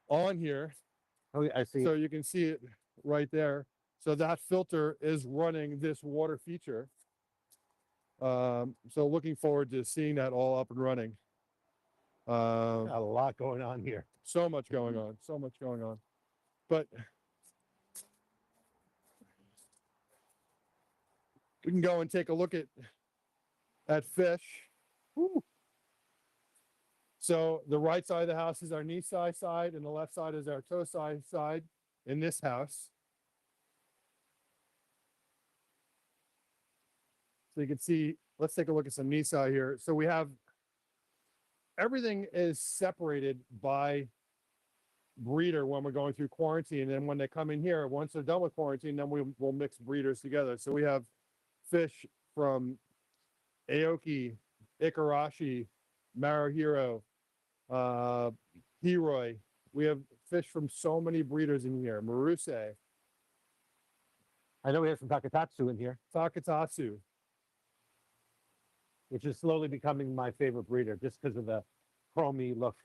on here. Oh, yeah, I see. So you can see it right there. So that filter is running this water feature. So looking forward to seeing that all up and running. A lot going on here. So much going on. So much going on. But we can go and take a look at fish. Woo. So the right side of the house is our knee side, and the left side is our toe side in this house. So you can see, let's take a look at some knee side here. So we have, everything is separated by breeder when we're going through quarantine. And when they come in here, once they're done with quarantine, then we'll mix breeders together. So we have fish from Aoki, Ikarashi, Maruhiro, Hiroi. We have fish from so many breeders in here. Maruse, I know we have some Takatatsu in here, Takatatsu. which is slowly becoming my favorite breeder just because of the chromey look.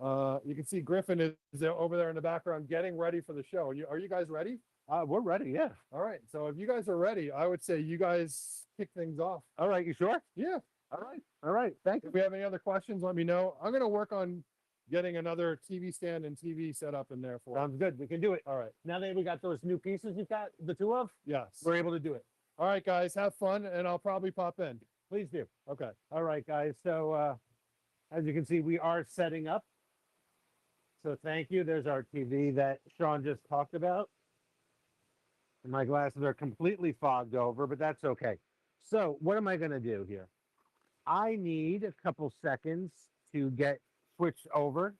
You can see Griffin is over there in the background getting ready for the show. Are you guys ready? We're ready, yeah. All right. So if you guys are ready, I would say you guys kick things off. All right, you sure? Yeah. All right. Thank you. If we have any other questions, let me know. I'm going to work on getting another TV stand and TV set up in there for. Sounds good. We can do it. All right. Now that we got those new pieces you've got the two of, Yes. we're able to do it. All right, guys. Have fun, and I'll probably pop in. Please do. Okay. All right, guys. So as you can see, we are setting up. So thank you. There's our TV that Shawn just talked about. And my glasses are completely fogged over, but that's okay. So what am I going to do here? I need a couple seconds to get switched over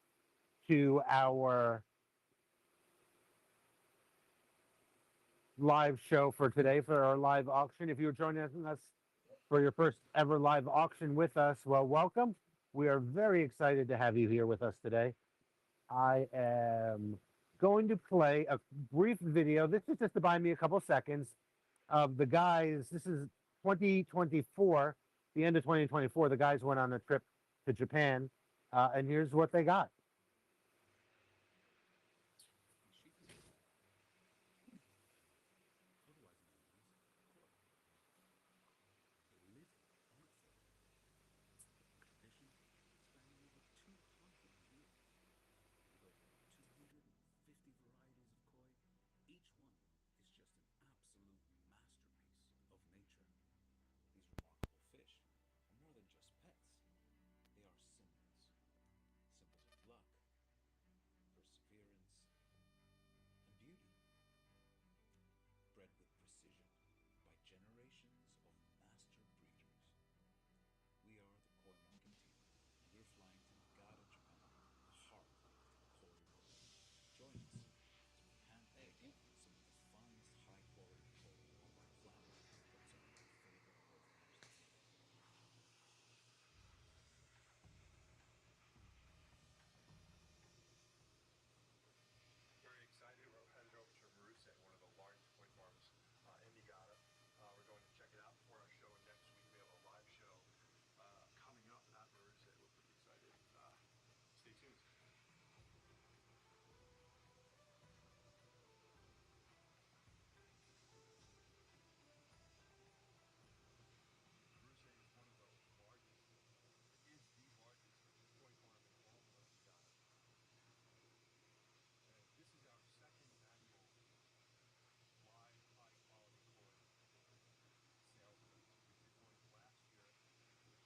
to our live show for today, for our live auction. If you're joining us for your first ever live auction with us, well, welcome. We are very excited to have you here with us today. I am going to play a brief video. This is just to buy me a couple seconds of the guys. This is 2024, the end of 2024. The guys went on a trip to Japan, and here's what they got.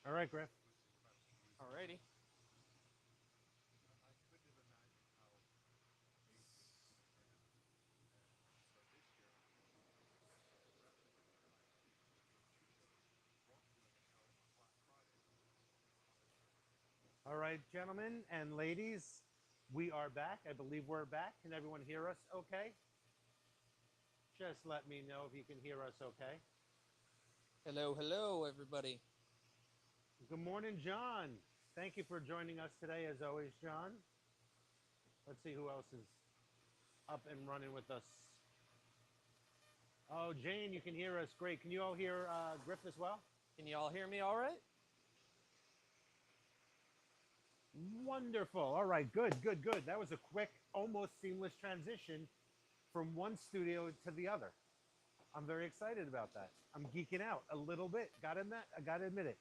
All right, Griff. Alrighty. All right, gentlemen and ladies, we are back. I believe we're back. Can everyone hear us okay? Just let me know if you can hear us okay. Hello, hello, everybody. Good morning, John. Thank you for joining us today, as always, John. Let's see who else is up and running with us. Oh, Jane, you can hear us. Great. Can you all hear Griff as well? Can you all hear me all right? Wonderful. All right, good. That was a quick, almost seamless transition from one studio to the other. I'm very excited about that. I'm geeking out a little bit. I gotta admit it.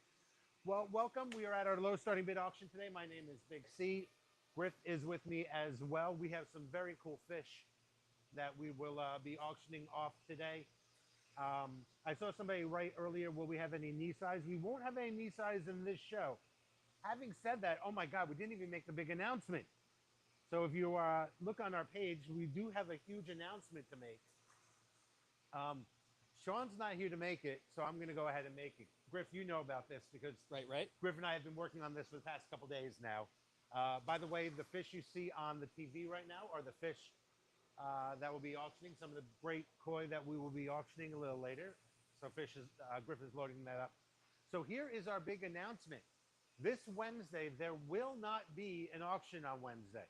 Well, welcome. We are at our low starting bid auction today. My name is Big C. Griff is with me as well. We have some very cool fish that we will be auctioning off today. I saw somebody write earlier, will we have any knee size? We won't have any knee size in this show. Having said that, oh my God, we didn't even make the big announcement. So if you look on our page, we do have a huge announcement to make. Shawn's not here to make it, so I'm going to go ahead and make it. Griff, you know about this because Right. Griff and I have been working on this for the past couple days now. By the way, the fish you see on the TV right now are the fish that will be auctioning. Some of the great koi that we will be auctioning a little later. So Griff is loading that up. So here is our big announcement. This Wednesday, there will not be an auction on Wednesday.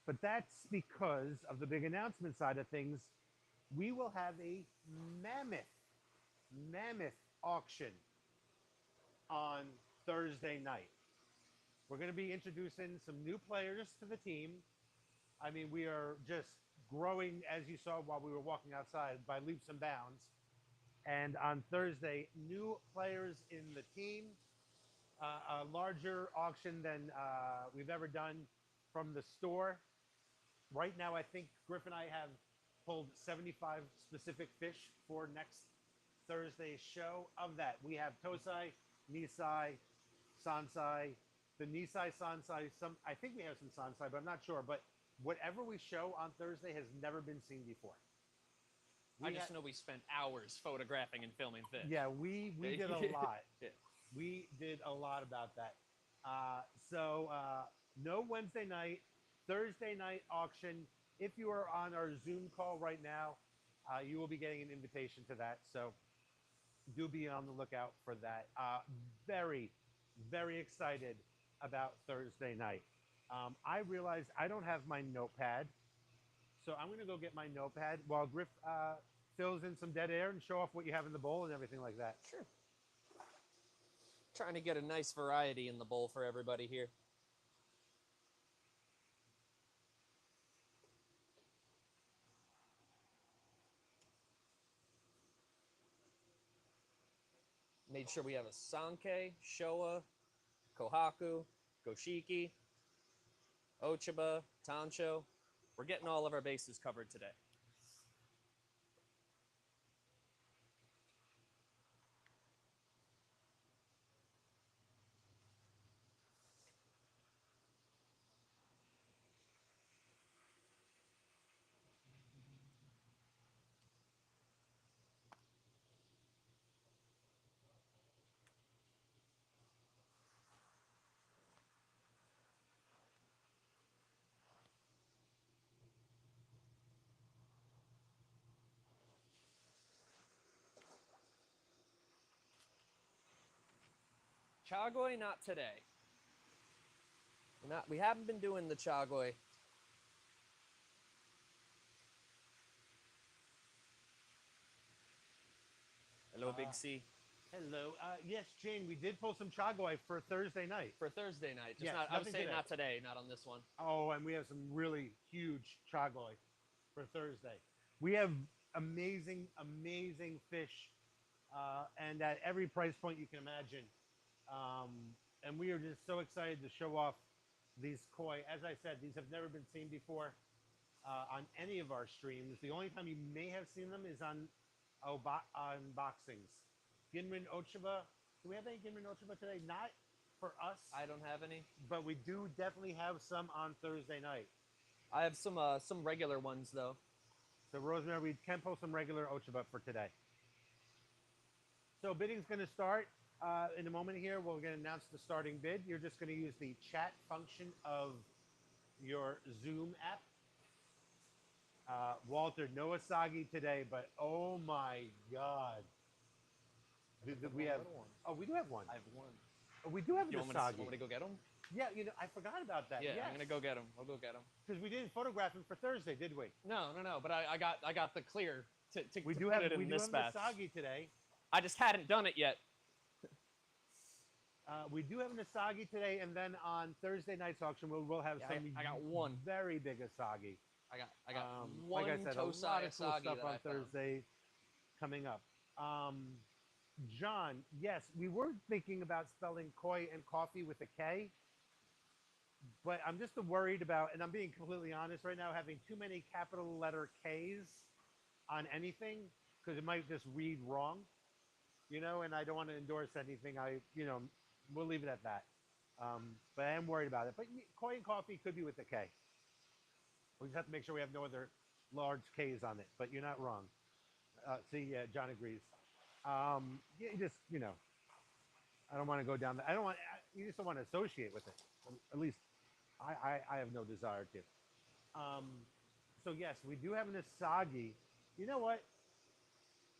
But that's because of the big announcement side of things. We will have a mammoth auction on Thursday night. We're going to be introducing some new players to the team. I mean, we are just growing, as you saw while we were walking outside, by leaps and bounds. And on Thursday, new players in the team, a larger auction than we've ever done from the store. Right now, I think Griff and I have pulled 75 specific fish for next Thursday's show. Of that, we have Tosai, Nisai, Sansai. The Nisai, Sansai, I think we have some Sansai, but I'm not sure. But whatever we show on Thursday has never been seen before. I just know we spent hours photographing and filming fish. Yeah, we did a lot. Yeah. We did a lot about that. So no Wednesday night, Thursday night auction. If you are on our Zoom call right now, you will be getting an invitation to that. So do be on the lookout for that. Very, very excited about Thursday night. I realized I don't have my notepad. So I'm going to go get my notepad while Griff fills in some dead air and show off what you have in the bowl and everything like that. Sure. Trying to get a nice variety in the bowl for everybody here. Made sure we have a Sankei, Showa, Kohaku, Goshiki, Ochiba, Tancho. We're getting all of our bases covered today. Chagoi, not today. We haven't been doing the Chagoi. Hello, Big C. Hello. Yes, Jane, we did pull some Chagoi for Thursday night. For Thursday night. Just Yes, not, I was nothing saying today. not today, not on this one. Oh, and we have some really huge Chagoi for Thursday. We have amazing fish, and at every price point you can imagine. And we are just so excited to show off these koi. As I said, these have never been seen before on any of our streams. The only time you may have seen them is on unboxings. Ginrin Ochiba. Do we have any Ginrin Ochiba today? Not for us. I don't have any. But we do definitely have some on Thursday night. I have some regular ones though. So Rosemary, we can post some regular Ochiba for today. So bidding's going to start in a moment here. We're going to announce the starting bid. You're just going to use the chat function of your Zoom app. Walter, no Asagi today, but oh my God. We have, oh, we do have one. I have one. Oh, we do have an You want Asagi. me to go get them? Yeah, you know, I forgot about that. Yeah, Yes. I'm gonna go get them. I'll go get them. Because we didn't photograph him for Thursday, did we? No. But I got the clear to We to do put have it in we do this have batch. an Asagi today. I just hadn't done it yet. We do have an Asagi today, and then on Thursday night's auction, we'll have Yeah, some. I got one. Very big Asagi. I got Like one I said, a lot Tosai of cool Asagi stuff that on I found. Thursday coming up. John, yes, we were thinking about spelling koi and coffee with a K, but I'm just worried about, and I'm being completely honest right now, having too many capital letter Ks on anything because it might just read wrong, and I don't want to endorse anything. We'll leave it at that. But I am worried about it. But Koi and Coffee could be with the K. We just have to make sure we have no other large K's on it. But you're not wrong. See, yeah, John agrees. You just, I don't want to go down that. I don't want. You just don't want to associate with it. At least, I have no desire to. So yes, we do have an Asagi. You know what?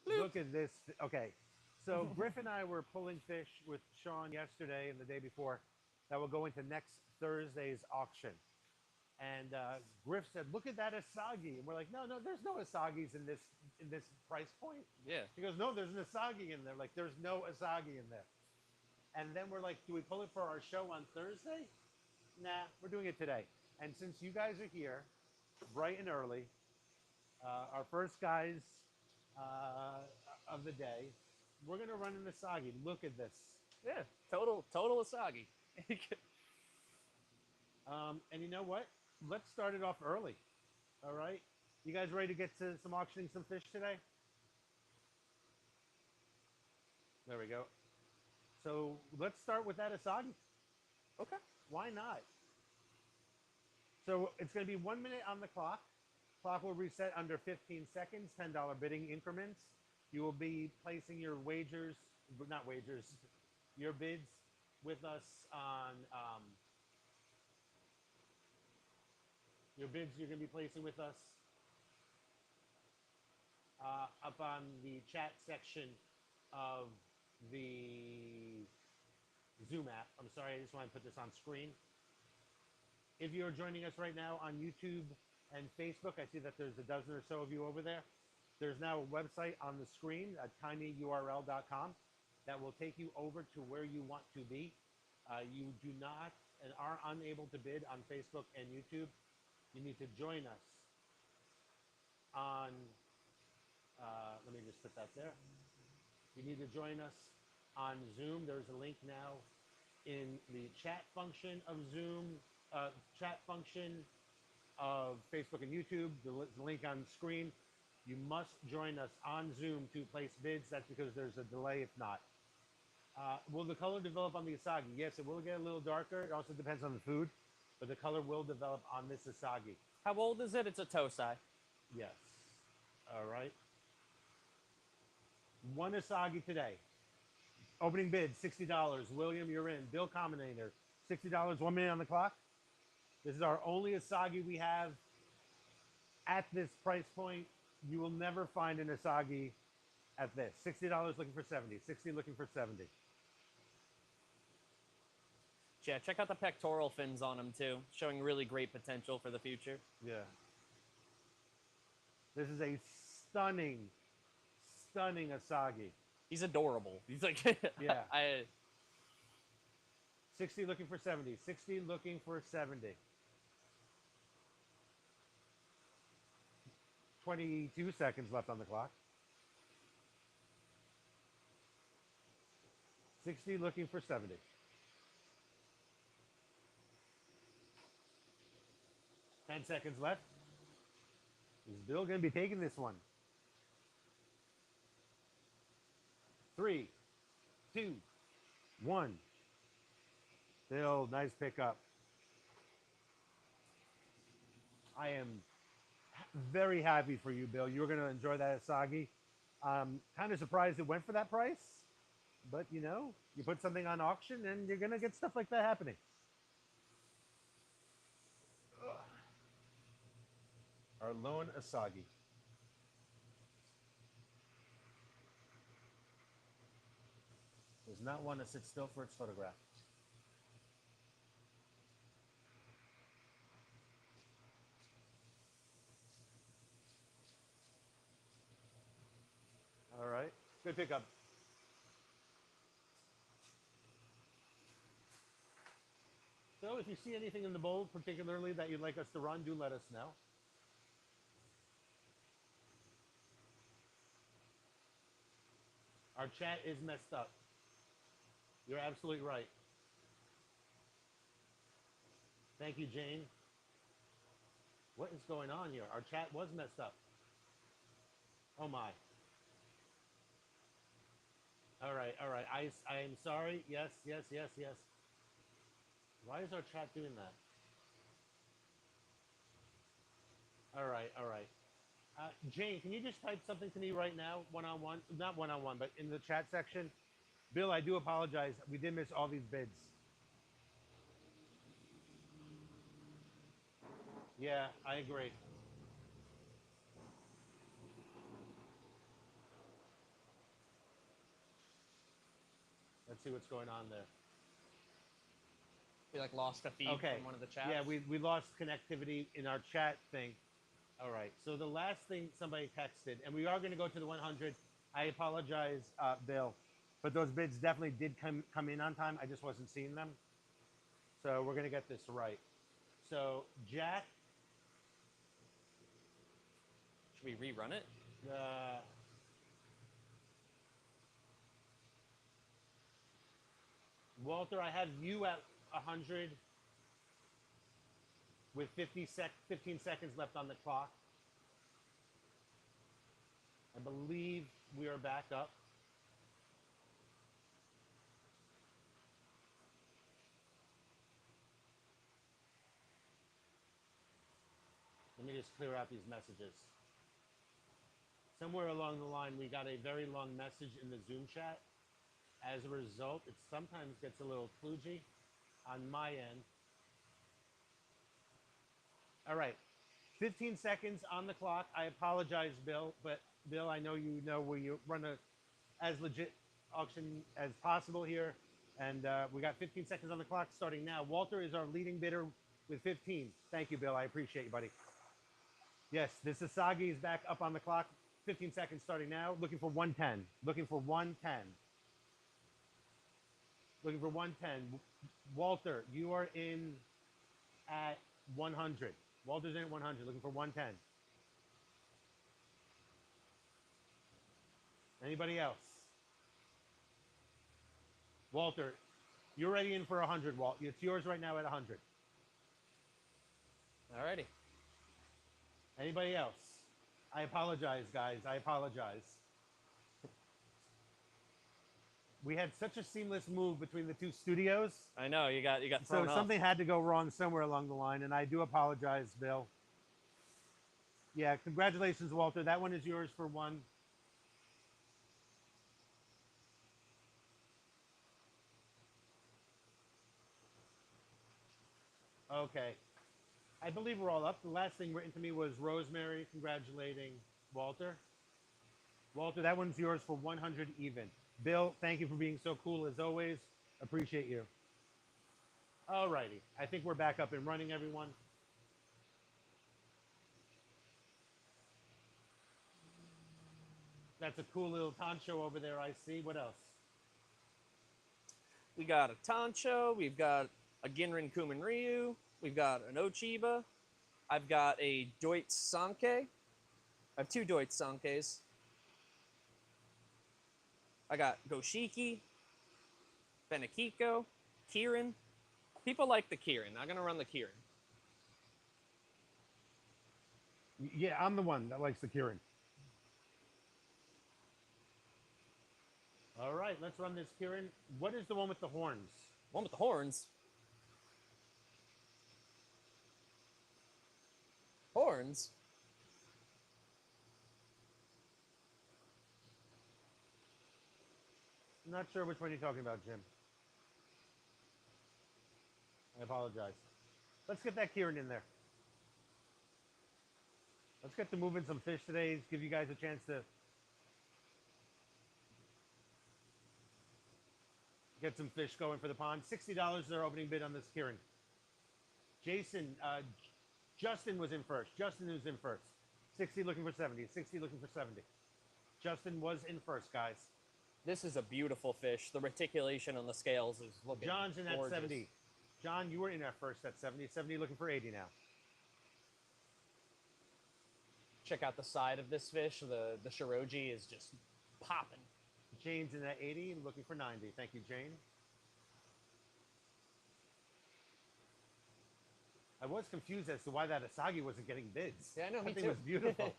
Look at this. Okay, so Griff and I were pulling fish with Shawn yesterday and the day before that will go into next Thursday's auction. And Griff said, "Look at that Asagi," and we're like, "No, there's no Asagis in this price point." Yeah. He goes, "No, there's an Asagi in there. Like, there's no Asagi in there." And then we're like, "Do we pull it for our show on Thursday?" Nah, we're doing it today. And since you guys are here, bright and early, our first guys of the day, we're gonna run an Asagi. Look at this. Yeah. Total Asagi. And you know what? Let's start it off early. All right. You guys ready to get to some auctioning some fish today? There we go. So let's start with that Asagi. Okay. Why not? So it's going to be 1 minute on the clock. Clock will reset under 15 seconds, $10 bidding increments. You will be placing your wagers, not wagers, your bids with us on your bids you're going to be placing with us up on the chat section of the Zoom app. I'm sorry, I just want to put this on screen. If you're joining us right now on YouTube and Facebook, I see that there's a dozen or so of you over there. There's now a website on the screen, tinyurl.com, that will take you over to where you want to be. You do not and are unable to bid on Facebook and YouTube. You need to join us on, let me just put that there. You need to join us on Zoom. There's a link now in the chat function of Zoom, chat function of Facebook and YouTube, the link on screen. You must join us on Zoom to place bids. That's because there's a delay if not. Will the color develop on the Asagi? Yes, it will get a little darker. It also depends on the food, but the color will develop on this Asagi. How old is it? It's a Tosai. Yes. All right. One Asagi today. Opening bid, $60. William, you're in. Bill Combinator, $60, 1 minute on the clock. This is our only Asagi we have at this price point. You will never find an Asagi at this. $60 looking for 70. 60 looking for 70. Yeah, check out the pectoral fins on him too, showing really great potential for the future. Yeah. This is a stunning, stunning Asagi. He's adorable. He's like, Yeah. 60 looking for 70. 60 looking for 70. 22 seconds left on the clock. 60 looking for 70. Ten seconds left. Is Bill going to be taking this one? 3, 2, 1. Bill, nice pickup. I am very happy for you, Bill. You're going to enjoy that Asagi. Kind of surprised it went for that price, but you put something on auction and you're going to get stuff like that happening. Our lone Asagi. Does not want to sit still for its photograph. All right. Good pickup. So if you see anything in the bowl particularly that you'd like us to run, do let us know. Our chat is messed up. You're absolutely right. Thank you, Jane. What is going on here? Our chat was messed up. Oh my. All right, all right. I am sorry. Yes, yes, yes, yes. Why is our chat doing that? All right, all right. Jane, can you just type something to me right now, one on one? Not one on one, but in the chat section. Bill, I do apologize. We did miss all these bids. Yeah, I agree. Let's see what's going on there. We like lost a feed Okay. from one of the chats. Yeah, we lost connectivity in our chat thing. All right. So the last thing somebody texted, and we are going to go to the 100. I apologize, Bill, but those bids definitely did come in on time. I just wasn't seeing them. So we're going to get this right. So Jack, Should we rerun it? Walter, I have you at 100 with 15 seconds left on the clock. I believe we are back up. Let me just clear out these messages. Somewhere along the line, we got a very long message in the Zoom chat. As a result, it sometimes gets a little kludgy on my end. All right, 15 seconds on the clock. I apologize, Bill, but Bill, I know you know we run a as legit auction as possible here, and we got 15 seconds on the clock starting now. Walter is our leading bidder with 15. Thank you, Bill. I appreciate you, buddy. Yes, this Asagi is back up on the clock. 15 seconds starting now. Looking for 110. Looking for 110. Looking for 110. Walter, you are in at 100. Walter's in at 100. Looking for 110. Anybody else? Walter, you're ready in for 100, Walt. It's yours right now at 100. Alrighty. Anybody else? I apologize, guys. I apologize. We had such a seamless move between the two studios. I know you got So thrown off. something had to go wrong somewhere along the line, and I do apologize, Bill. Yeah, congratulations, Walter. That one is yours for one. Okay. I believe we're all up. The last thing written to me was Rosemary congratulating Walter. Walter, that one's yours for 100 even. Bill, thank you for being so cool as always. Appreciate you. All righty. I think we're back up and running, everyone. That's a cool little poncho over there, I see. What else? We got a Tancho. We've got a Ginrin Kumen Ryu. We've got an Ochiba. I've got a Deutz Sankei. I have two Deutz Sankeis. I got Goshiki, Benekiko, Kirin. People like the Kirin. I'm going to run the Kirin. Yeah, I'm the one that likes the Kirin. All right, let's run this Kirin. What is the one with the horns? One with the horns. Horns? I'm not sure which one you're talking about, Jim. I apologize. Let's get that Kirin in there. Let's get to moving some fish today. Give you guys a chance to get some fish going for the pond. $60 is their opening bid on this Kirin. Jason, Justin was in first. Justin was in first. 60 looking for 70. 60 looking for 70. Justin was in first, guys. This is a beautiful fish. The reticulation on the scales is looking John's in at gorgeous. 70. John, you were in at first at 70. 70 looking for 80 now. Check out the side of this fish. The Shiroji is just popping. Jane's in at 80, looking for 90. Thank you, Jane. I was confused as to why that Asagi wasn't getting bids. Yeah, I know, me That thing too. was beautiful.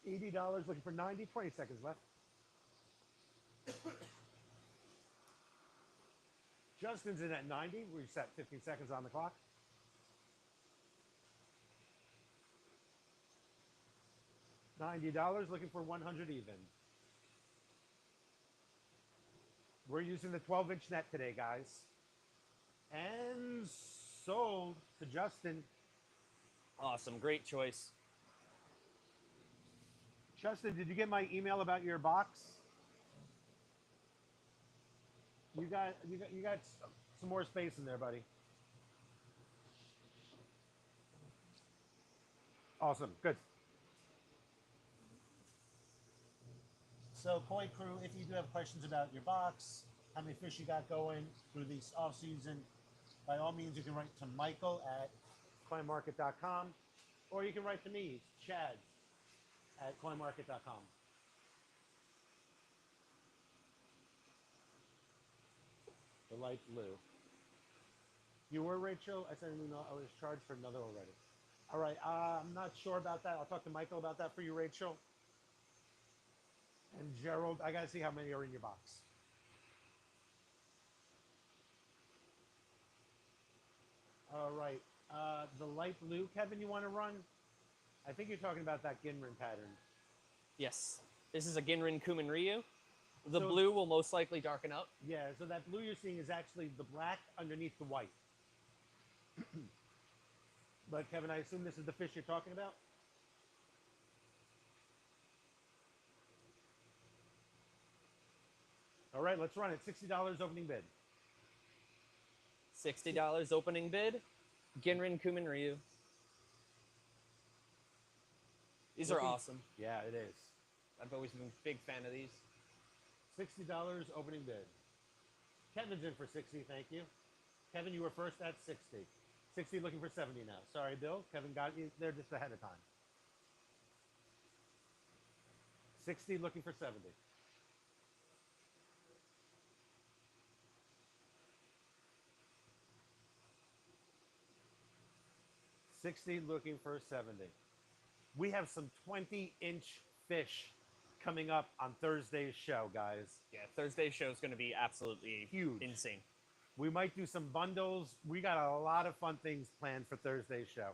$80 looking for 90. 20 seconds left. Justin's in at 90. We set 15 seconds on the clock. $90 looking for 100 even. We're using the 12-inch net today, guys. And sold to Justin. Awesome. Great choice. Justin, did you get my email about your box? You got some more space in there, buddy. Awesome. Good. So, Koi Crew, if you do have questions about your box, how many fish you got going through this off season, by all means, you can write to Michael at coinmarket.com, or you can write to me, Chad, at coinmarket.com. The light blue. You were, Rachel? I sent an email. I was charged for another already. All right. I'm not sure about that. I'll talk to Michael about that for you, Rachel. And Gerald, I got to see how many are in your box. All right. The light blue, Kevin, you want to run? I think you're talking about that Ginrin pattern. Yes. This is a Ginrin Kumin Ryu. The So- blue will most likely darken out. Yeah, so that blue you're seeing is actually the black underneath the white. But Kevin, I assume this is the fish you're talking about? All right, let's run it. $60 opening bid. $60 opening bid. Ginrin Kumin Ryu. These are Looking- awesome. Yeah, it is. I've always been a big fan of these. $60 opening bid. Kevin's in for 60, thank you. Kevin, you were first at 60. 60 looking for 70 now. Sorry, Bill. Kevin got you there just ahead of time. 60 looking for 70. $60 looking for 70. We have some 20-inch fish coming up on Thursday's show, guys. Yeah, Thursday's show is going to be absolutely Huge. insane. We might do some bundles. We got a lot of fun things planned for Thursday's show.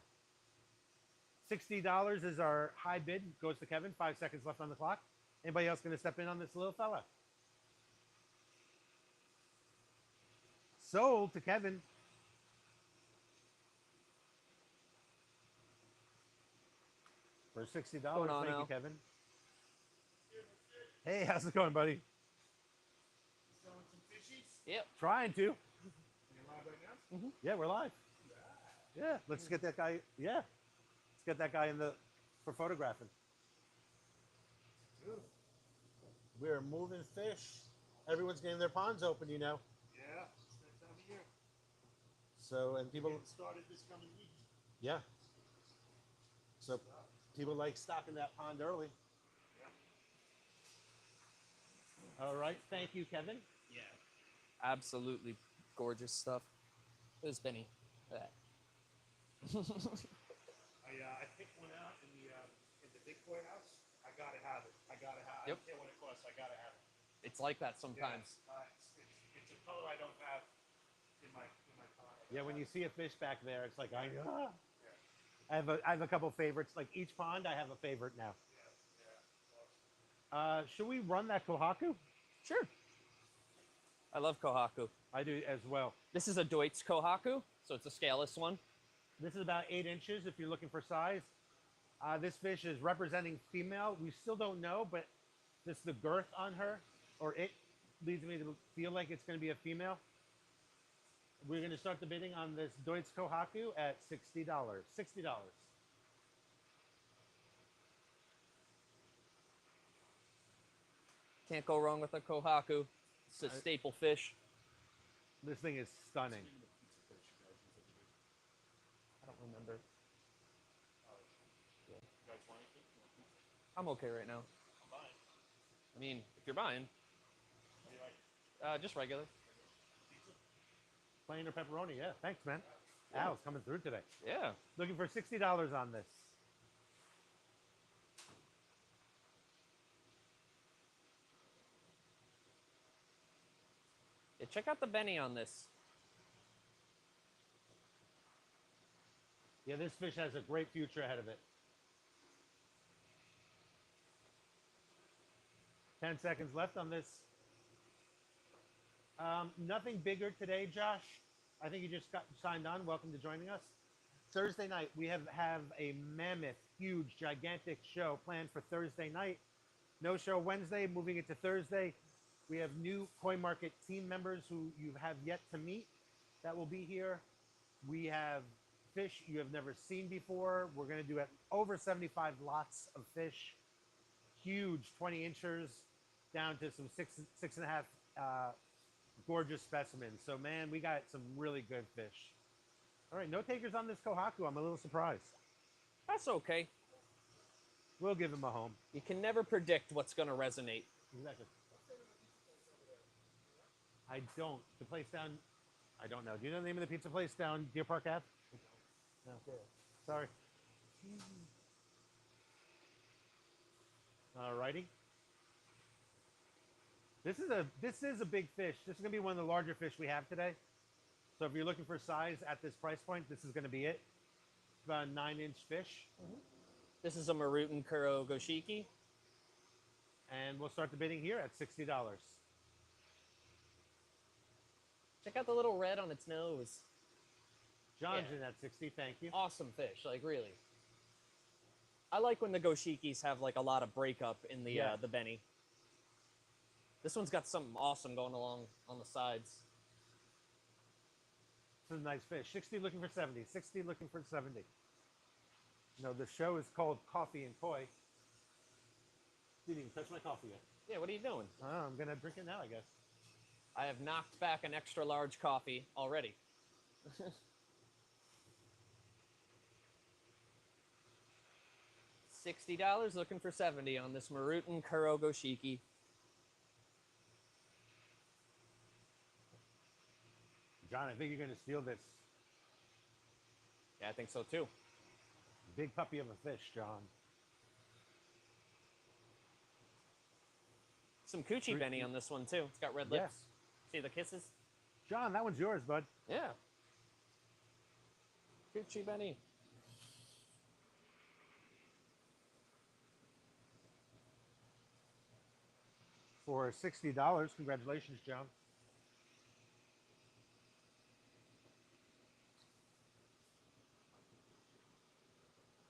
$60 is our high bid. Goes to Kevin. 5 seconds left on the clock. Anybody else going to step in on this little fella? Sold to Kevin. For $60. Going on Thank you, now. Kevin. Hey, how's it going, buddy? Selling some fishies? Yep. Trying to. You're live right now? Yeah, we're live. Yeah, let's get that guy. Yeah, let's get that guy in the for photographing. Good. We're moving fish. Everyone's getting their ponds open, you know. Yeah, it's that time of year. So and people, Getting started this coming week. yeah. So people like stocking that pond early. All right, thank you, Kevin. Yeah. Absolutely gorgeous stuff. There's Benny. Look at that. I picked one out in the big boy house. I gotta have it. I gotta have it. Yep. I don't care what it costs. I gotta have it. It's like that Yeah, sometimes. it's a color I don't have in my car. Yeah, when you see a fish back there, it's like I I have a couple favorites. Like each pond, I have a favorite now. Should we run that Kohaku? Sure. I love Kohaku. I do as well. This is a Deutz Kohaku, so it's a scaleless one. This is about 8 inches if you're looking for size. This fish is representing female. We still don't know, but just the girth on her, or it, leads me to feel like it's going to be a female. We're going to start the bidding on this Deutz Kohaku at $60. $60. Can't go wrong with a Kohaku. It's a staple fish. This thing is stunning. I don't remember. I'm okay right now. I mean, if you're buying, just regular. Plain or pepperoni? Yeah, thanks, man. Al's coming through today. Yeah. Looking for $60 on this. Yeah, check out the Benny on this. Yeah, this fish has a great future ahead of it. 10 seconds left on this. Nothing bigger today, Josh. I think you just got signed on. Welcome to joining us. Thursday night, we have a mammoth, huge, gigantic show planned for Thursday night. No show Wednesday, moving it to Thursday. We have new Koi Market team members who you have yet to meet that will be here. We have fish you have never seen before. We're going to do over 75 lots of fish, huge 20 inchers down to some six and a half gorgeous specimens. So man, we got some really good fish. All right, no takers on this Kohaku. I'm a little surprised. That's okay. We'll give him a home. You can never predict what's going to resonate. Exactly. I don't. The place down, I don't know. Do you know the name of the pizza place down Deer Park Ave? No. Sorry. All righty. This is a big fish. This is going to be one of the larger fish we have today. So if you're looking for size at this price point, this is going to be it. It's about a 9-inch fish. This is a Marutan Kuro Goshiki. And we'll start the bidding here at $60. Check out the little red on its nose. John's Yeah. in at 60. Thank you. Awesome fish, like really. I like when the Goshikis have like a lot of breakup in the Yeah. the Benny. This one's got something awesome going along on the sides. This is a nice fish. 60 looking for 70. 60 looking for 70. No, the show is called Coffee and Koi. You didn't even touch my coffee yet. Yeah, what are you doing? Oh, I'm going to drink it now, I guess. I have knocked back an extra large coffee already. $60 looking for 70 on this Marutan Kuro Goshiki. John, I think you're going to steal this Yeah, I think so too. big puppy of a fish, John. Some coochie Benny on this one too. It's got red lips. See the kisses? John, that one's yours, bud. Yeah. Coochie Benny. For $60. Congratulations, John.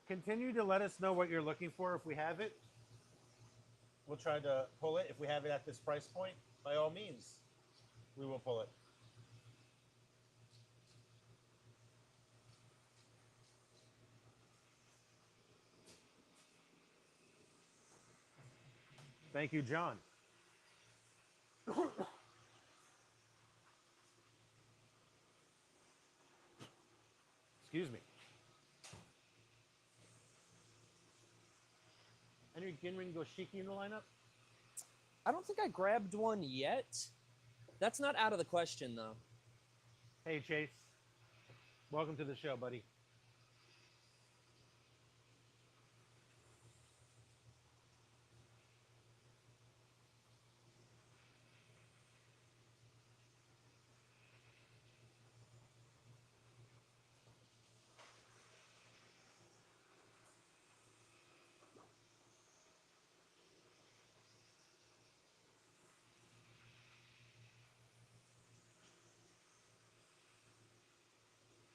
Continue to let us know what you're looking for if we have it. We'll try to pull it. If we have it at this price point, by all means, we will pull it. Thank you, John. Excuse me. Any Ginrin Goshiki in the lineup? I don't think I grabbed one yet. That's not out of the question though. Hey, Chase. Welcome to the show, buddy.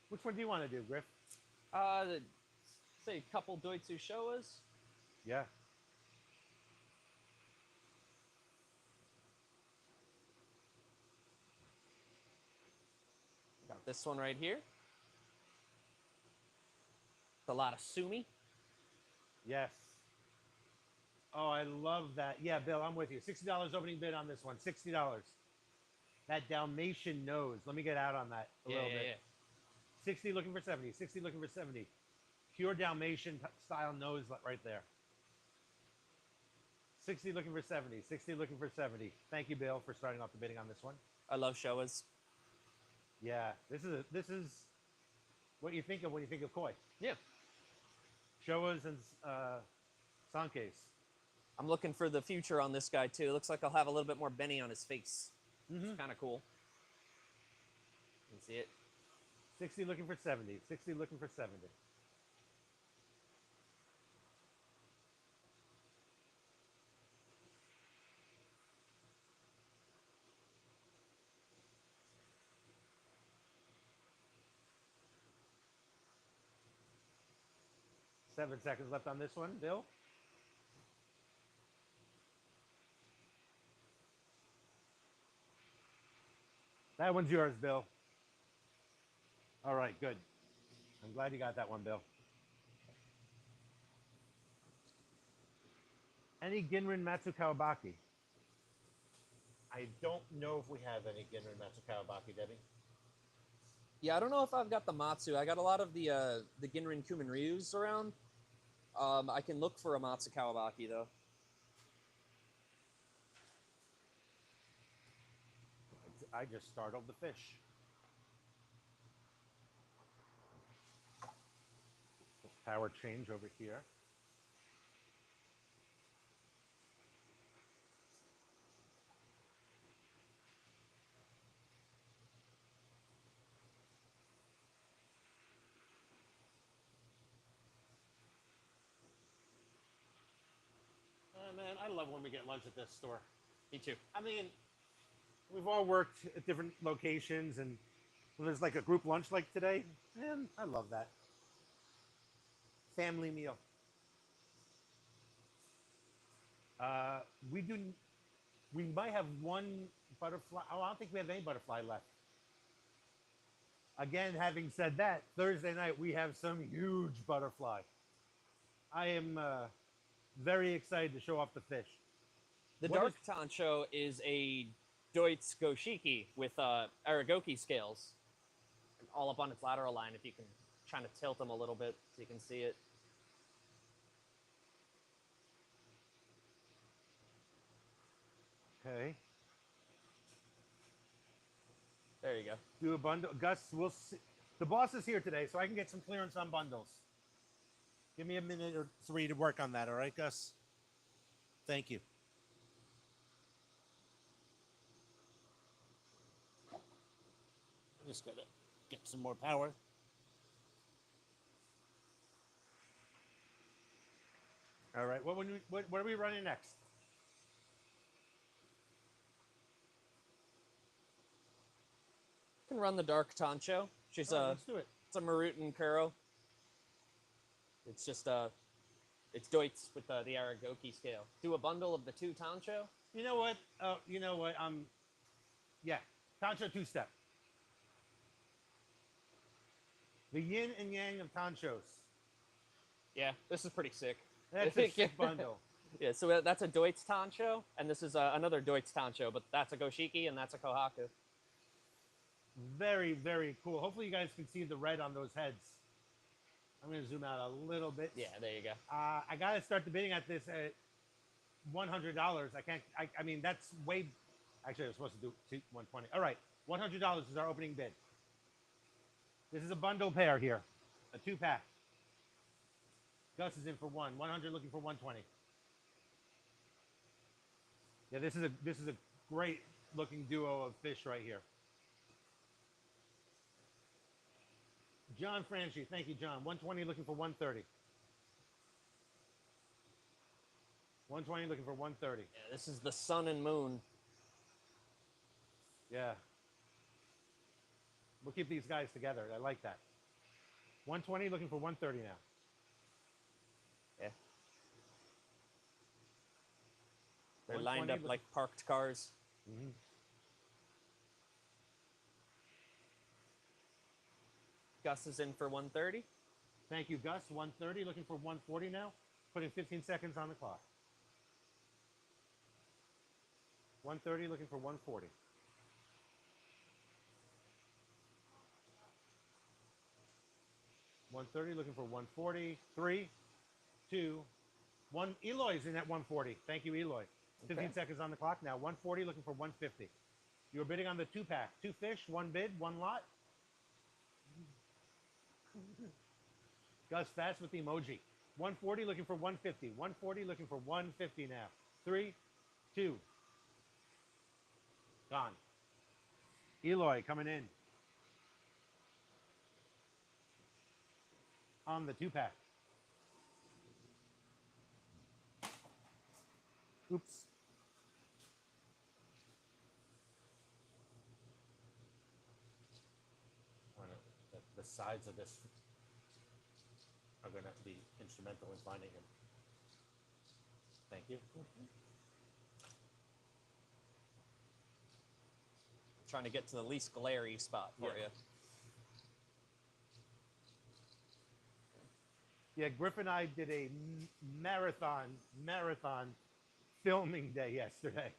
Which one do you want to do, Griff? Say a couple Doitsu Showas. Yeah. Got this one right here. It's a lot of Sumi. Yes. Oh, I love that. Yeah, Bill, I'm with you. $60 opening bid on this one. $60. That Dalmatian nose. Let me get out on that a little bit. 60 looking for 70. 60 looking for 70. Pure Dalmatian style nose right there. 60 looking for 70. 60 looking for 70. Thank you, Bill, for starting off the bidding on this one. I love Showas. Yeah, this is what you think of when you think of koi. Yeah. Showas and sankes. I'm looking for the future on this guy too. It looks like I'll have a little bit more Benny on his face. Mm-hmm. It's kind of cool. You can see it. 60 looking for 70. 60 looking for 70. Seven seconds left on this one, Bill. That one's yours, Bill. All right, good. I'm glad you got that one, Bill. Any Ginrin Matsu Kawabaki? I don't know if we have any Ginrin Matsu Kawabaki, Debbie. Yeah, I don't know if I've got the Matsu. I got a lot of the Ginrin Kumin Ryus around. I can look for a Matsu Kawabaki though. I just startled the fish. Power change over here. Man, I love when we get lunch at this store. Me too. I mean, we've all worked at different locations, and when there's like a group lunch like today, man, I love that. Family meal. We do. We might have one butterfly. Oh, I don't think we have any butterfly left. Again, having said that, Thursday night we have some huge butterfly. I am very excited to show off the fish. The What dark tancho is a Deutz Goshiki with Aragoki scales, all up on its lateral line. If you can, trying to tilt them a little bit so you can see it. Okay. There you go. Do a bundle. Gus, we'll see. The boss is here today, so I can get some clearance on bundles. Give me a minute or three to work on that, all right, Gus? Thank you. Just gotta get some more power. All right, what are we running next? You can run the dark tancho. She's All right, a let's do it. it's a Marutan Kuro. It's just it's Deutz with the Aragoki scale. Do a bundle of the two tancho. You know what? You know what? Yeah, Tancho two-step. The yin and yang of Tanchos. Yeah, this is pretty sick. That's a sick bundle. Yeah, so that's a Deutz tancho, and this is another Deutz tancho, but that's a Goshiki and that's a Kohaku. Very, very cool. Hopefully you guys can see the red on those heads. I'm going to zoom out a little bit. Yeah, there you go. I got to start the bidding at this at $100. I can't, I mean, that's way, actually I was supposed to do 120. All right, $100 is our opening bid. This is a bundle pair here, a two-pack. Gus is in for 100 looking for 120. Yeah, this is a great looking duo of fish right here. John Franchi, thank you, John. 120 looking for 130. 120 looking for 130. Yeah, this is the sun and moon. Yeah. We'll keep these guys together. I like that. 120 looking for 130 now. Yeah. They're lined up like parked cars. Mm-hmm. Gus is in for 130. Thank you, Gus. 130 looking for 140 now. Putting 15 seconds on the clock. 130 looking for 140. $130 looking for 140. 3, 2, 1. Eloy's in at 140. Thank you, Eloy. 15 Okay. seconds on the clock now. 140 looking for 150. You were bidding on the two-pack. Two fish, one bid, one lot. Gus fast with the emoji. 140 looking for 150. 140 looking for 150 now. 3, 2. Gone. Eloy coming in. on the 2-pack. Oops. The sides of this are going to be instrumental in finding him. Thank you. Trying to get to the least glary spot for Yeah. you. Yeah, Griff and I did a marathon filming day yesterday.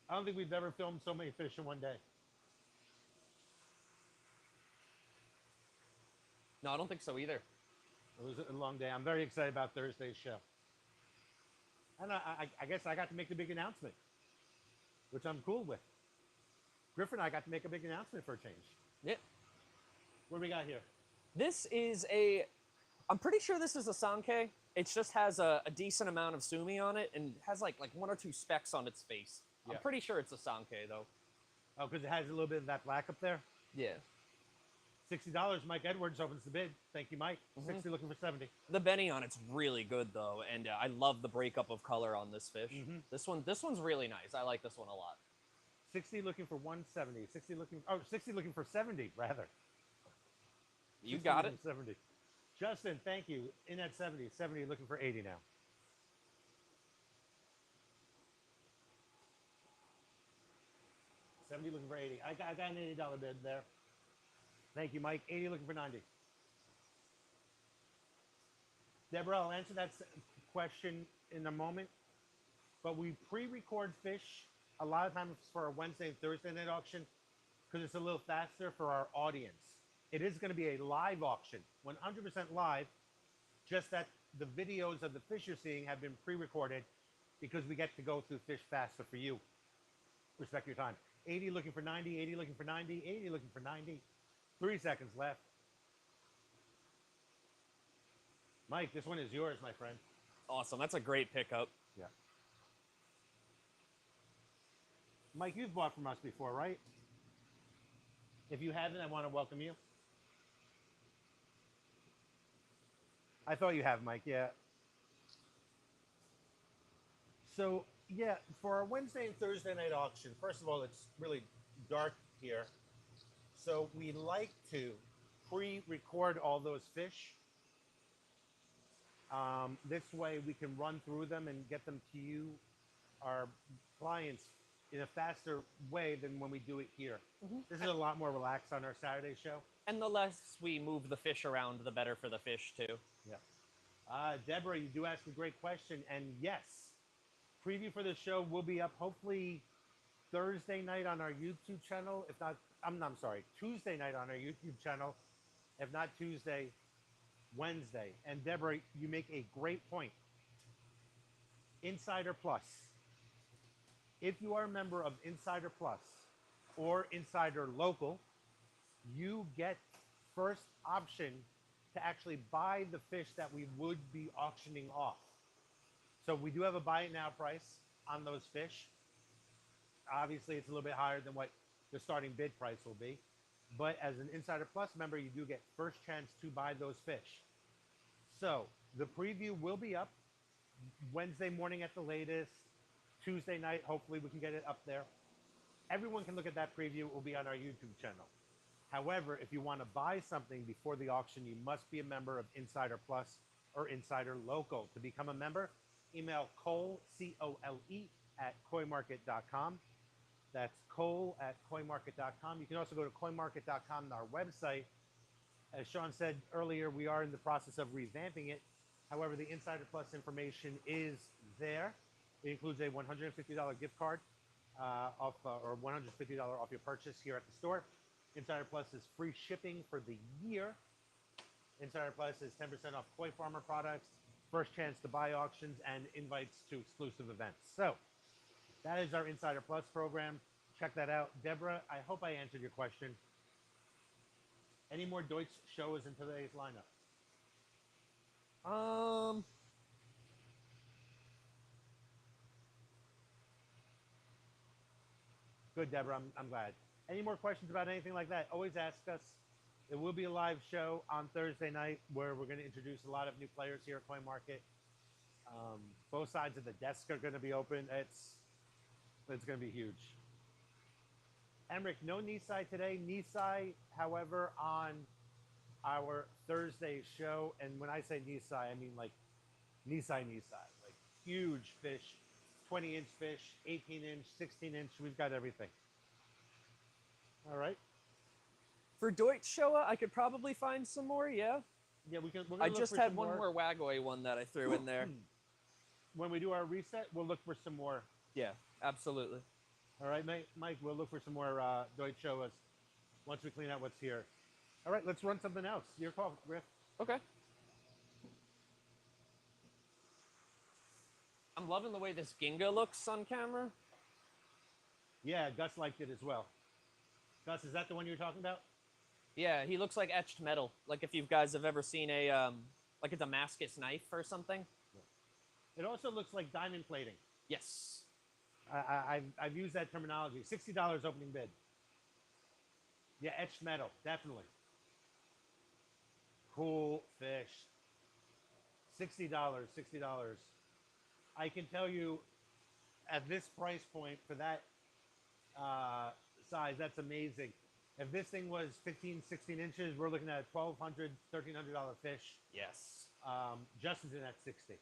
I don't think we've ever filmed so many fish in one day. No, I don't think so either. It was a long day. I'm very excited about Thursday's show. And I guess I got to make the big announcement, which I'm cool with. Griff and I got to make a big announcement for a change. Yeah. What do we got here? This is a, I'm pretty sure this is a Sankei. It just has a decent amount of sumi on it and has like 1 or 2 specks on its face. Yeah. I'm pretty sure it's a Sankei though. Oh, because it has a little bit of that black up there. Yeah. $60. Mike Edwards opens the bid. Thank you, Mike. 60 looking for 70. The Benny on it's really good though, and I love the breakup of color on this fish. This one's really nice. I like this one a lot. 60 looking for 170. 60 looking for 70 rather. You 60 got it. looking for 70. Justin, thank you. In at 70. 70 looking for 80 now. $70 looking for 80. I got an $80 bid there. Thank you, Mike. 80 looking for 90. Deborah, I'll answer that question in a moment. But we pre-record fish a lot of times for our Wednesday and Thursday night auction because it's a little faster for our audience. It is going to be a live auction, 100% live, just that the videos of the fish you're seeing have been pre-recorded because we get to go through fish faster for you. Respect your time. 80 looking for 90, 80 looking for 90, 80 looking for 90. 3 seconds left. Mike, this one is yours, my friend. Awesome. That's a great pickup. Yeah. Mike, you've bought from us before, right? If you haven't, I want to welcome you. I thought you have, Mike, yeah. So, yeah, for our Wednesday and Thursday night auction, first of all, it's really dark here. So we like to pre-record all those fish. This way we can run through them and get them to you, our clients, in a faster way than when we do it here. This is a lot more relaxed on our Saturday show. And the less we move the fish around, the better for the fish too. Yeah. Deborah, you do ask a great question. And yes, preview for the show will be up hopefully Thursday night on our YouTube channel. If not, I'm sorry, Tuesday night on our YouTube channel. If not Tuesday, Wednesday. And Deborah, you make a great point. Insider Plus. If you are a member of Insider Plus or Insider Local, you get first option to actually buy the fish that we would be auctioning off. So we do have a buy it now price on those fish. Obviously, it's a little bit higher than what the starting bid price will be. But as an Insider Plus member, you do get first chance to buy those fish. So the preview will be up Wednesday morning at the latest. Tuesday night, hopefully we can get it up there. Everyone can look at that preview. It will be on our YouTube channel. However, if you want to buy something before the auction, you must be a member of Insider Plus or Insider Local. To become a member, email Cole, C-O-L-E, at coinmarket.com. That's Cole at coinmarket.com. You can also go to coinmarket.com, our website. As Shawn said earlier, we are in the process of revamping it. However, the Insider Plus information is there. It includes a $150 gift card or $150 off your purchase here at the store. Insider Plus is free shipping for the year. Insider Plus is 10% off Koi Farmer products, first chance to buy auctions, and invites to exclusive events. So that is our Insider Plus program. Check that out. Deborah, I hope I answered your question. Any more Deutsch shows in today's lineup? Good, Deborah. I'm glad. Any more questions about anything like that? Always ask us. It will be a live show on Thursday night where we're going to introduce a lot of new players here at Coin Market. Both sides of the desk are going to be open. It's going to be huge. Emmerich, no Nisai today. Nisai, however, on our Thursday show. And when I say Nisai, I mean like Nisai, like huge fish, 20-inch fish, 18-inch, 16-inch. We've got everything. All right. For Deutsch Showa, I could probably find some more. Yeah. Yeah, we're gonna I look just for had some one more Wagoi one that I threw in there. When we do our reset, we'll look for some more. Yeah, absolutely. All right, Mike, we'll look for some more Deutsch Showas once we clean out what's here. All right, let's run something else. Your call, Griff. Okay. I'm loving the way this Ginga looks on camera. Yeah, Gus liked it as well. Gus, is that the one you were talking about? Yeah, he looks like etched metal. Like if you guys have ever seen a like a Damascus knife or something. It also looks like diamond plating. Yes. I've used that terminology. $60 opening bid. Yeah, etched metal, definitely. Cool fish. $60. I can tell you, at this price point for that size, that's amazing. If this thing was 15, 16 inches, we're looking at a $1,200, $1,300 fish. Yes. Justin's in at 60.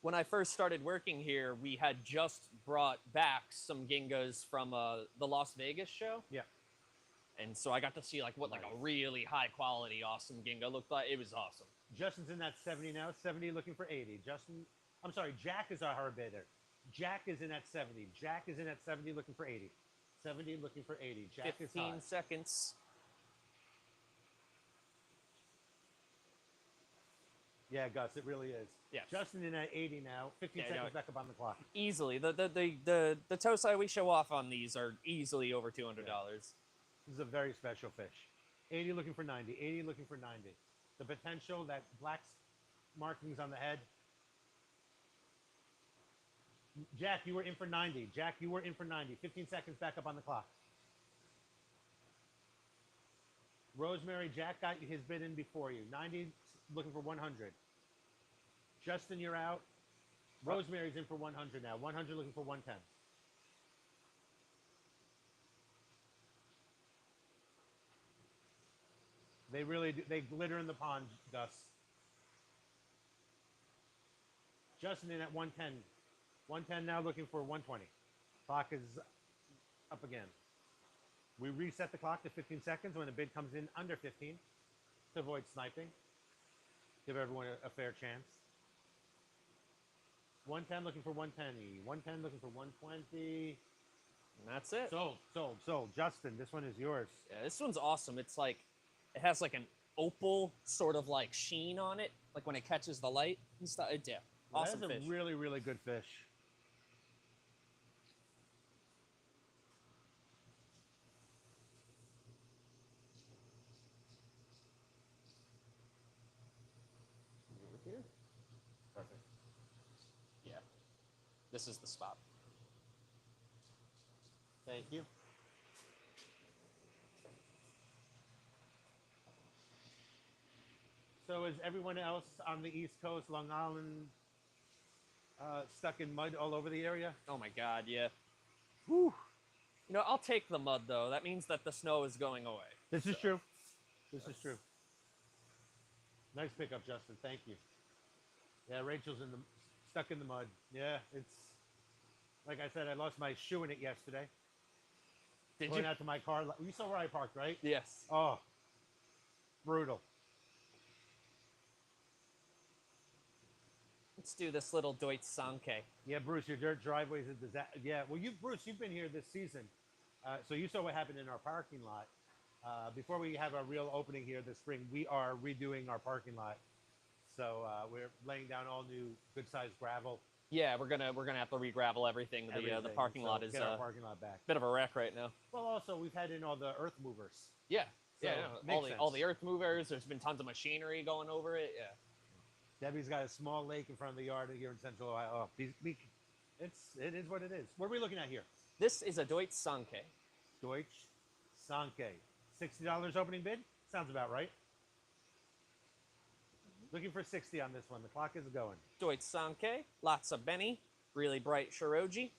When I first started working here, we had just brought back some Gingas from the Las Vegas show. Yeah. And so I got to see like what like a really high quality, awesome Ginga looked like. It was awesome. Justin's in that 70 now. 70 looking for 80. I'm sorry, Jack is our bidder. Jack is in at 70. Jack is in at 70 looking for 80. 70 looking for 80. Jack 15 is high. seconds. Yeah, Gus, it really is. Yes. Justin in at 80 now. 15 Yeah, seconds no. back up on the clock. Easily. The Tosai we show off on these are easily over $200. This is a very special fish. 80 looking for 90. 80 looking for 90. The potential, that black markings on the head. Jack, you were in for 90. Jack, you were in for 90. 15 seconds back up on the clock. Rosemary, Jack got his bid in before you. 90 looking for 100. Justin, you're out. Rosemary's in for 100 now. 100 looking for 110. They really do. They glitter in the pond, Gus. Justin in at 110. 110 now looking for 120. Clock is up again. We reset the clock to 15 seconds when the bid comes in under 15 to avoid sniping. Give everyone a fair chance. 110 looking for 110. 110 looking for 120. And that's it. Sold. Justin, this one is yours. Yeah, this one's awesome. It's like, it has like an opal sort of like sheen on it, like when it catches the light and stuff. Yeah, awesome That's a fish. really, really good fish. Over here. Perfect. Yeah, this is the spot. Thank you. So is everyone else on the East Coast, Long Island, stuck in mud all over the area? Oh my God, yeah. Whew. You know, I'll take the mud though. That means that the snow is going away. This is true. This is true. Nice pickup, Justin. Thank you. Yeah, Rachel's stuck in the mud. Yeah, it's like I said. I lost my shoe in it yesterday. Did Going you? out to my car. You saw where I parked, right? Yes. Oh, brutal. Let's do this little Deutsch Sanke. Yeah, Bruce, your dirt driveway is a disaster. Yeah, well, Bruce, you've been here this season, so you saw what happened in our parking lot. Before we have a real opening here this spring, we are redoing our parking lot. So we're laying down all new, good-sized gravel. Yeah, we're gonna have to re-gravel everything. The everything. parking So lot is get our a parking lot back. bit of a wreck right now. Well, also we've had in all the earth movers. Yeah. So, Yeah, makes all sense. the earth movers. There's been tons of machinery going over it. Yeah. Debbie's got a small lake in front of the yard here in Central Ohio. Oh, it is what it is. What are we looking at here? This is a Deutsch Sanke. Deutsch Sanke. $60 opening bid? Sounds about right. Looking for 60 on this one. The clock is going. Deutsch Sanke, lots of Benny, really bright Shiroji,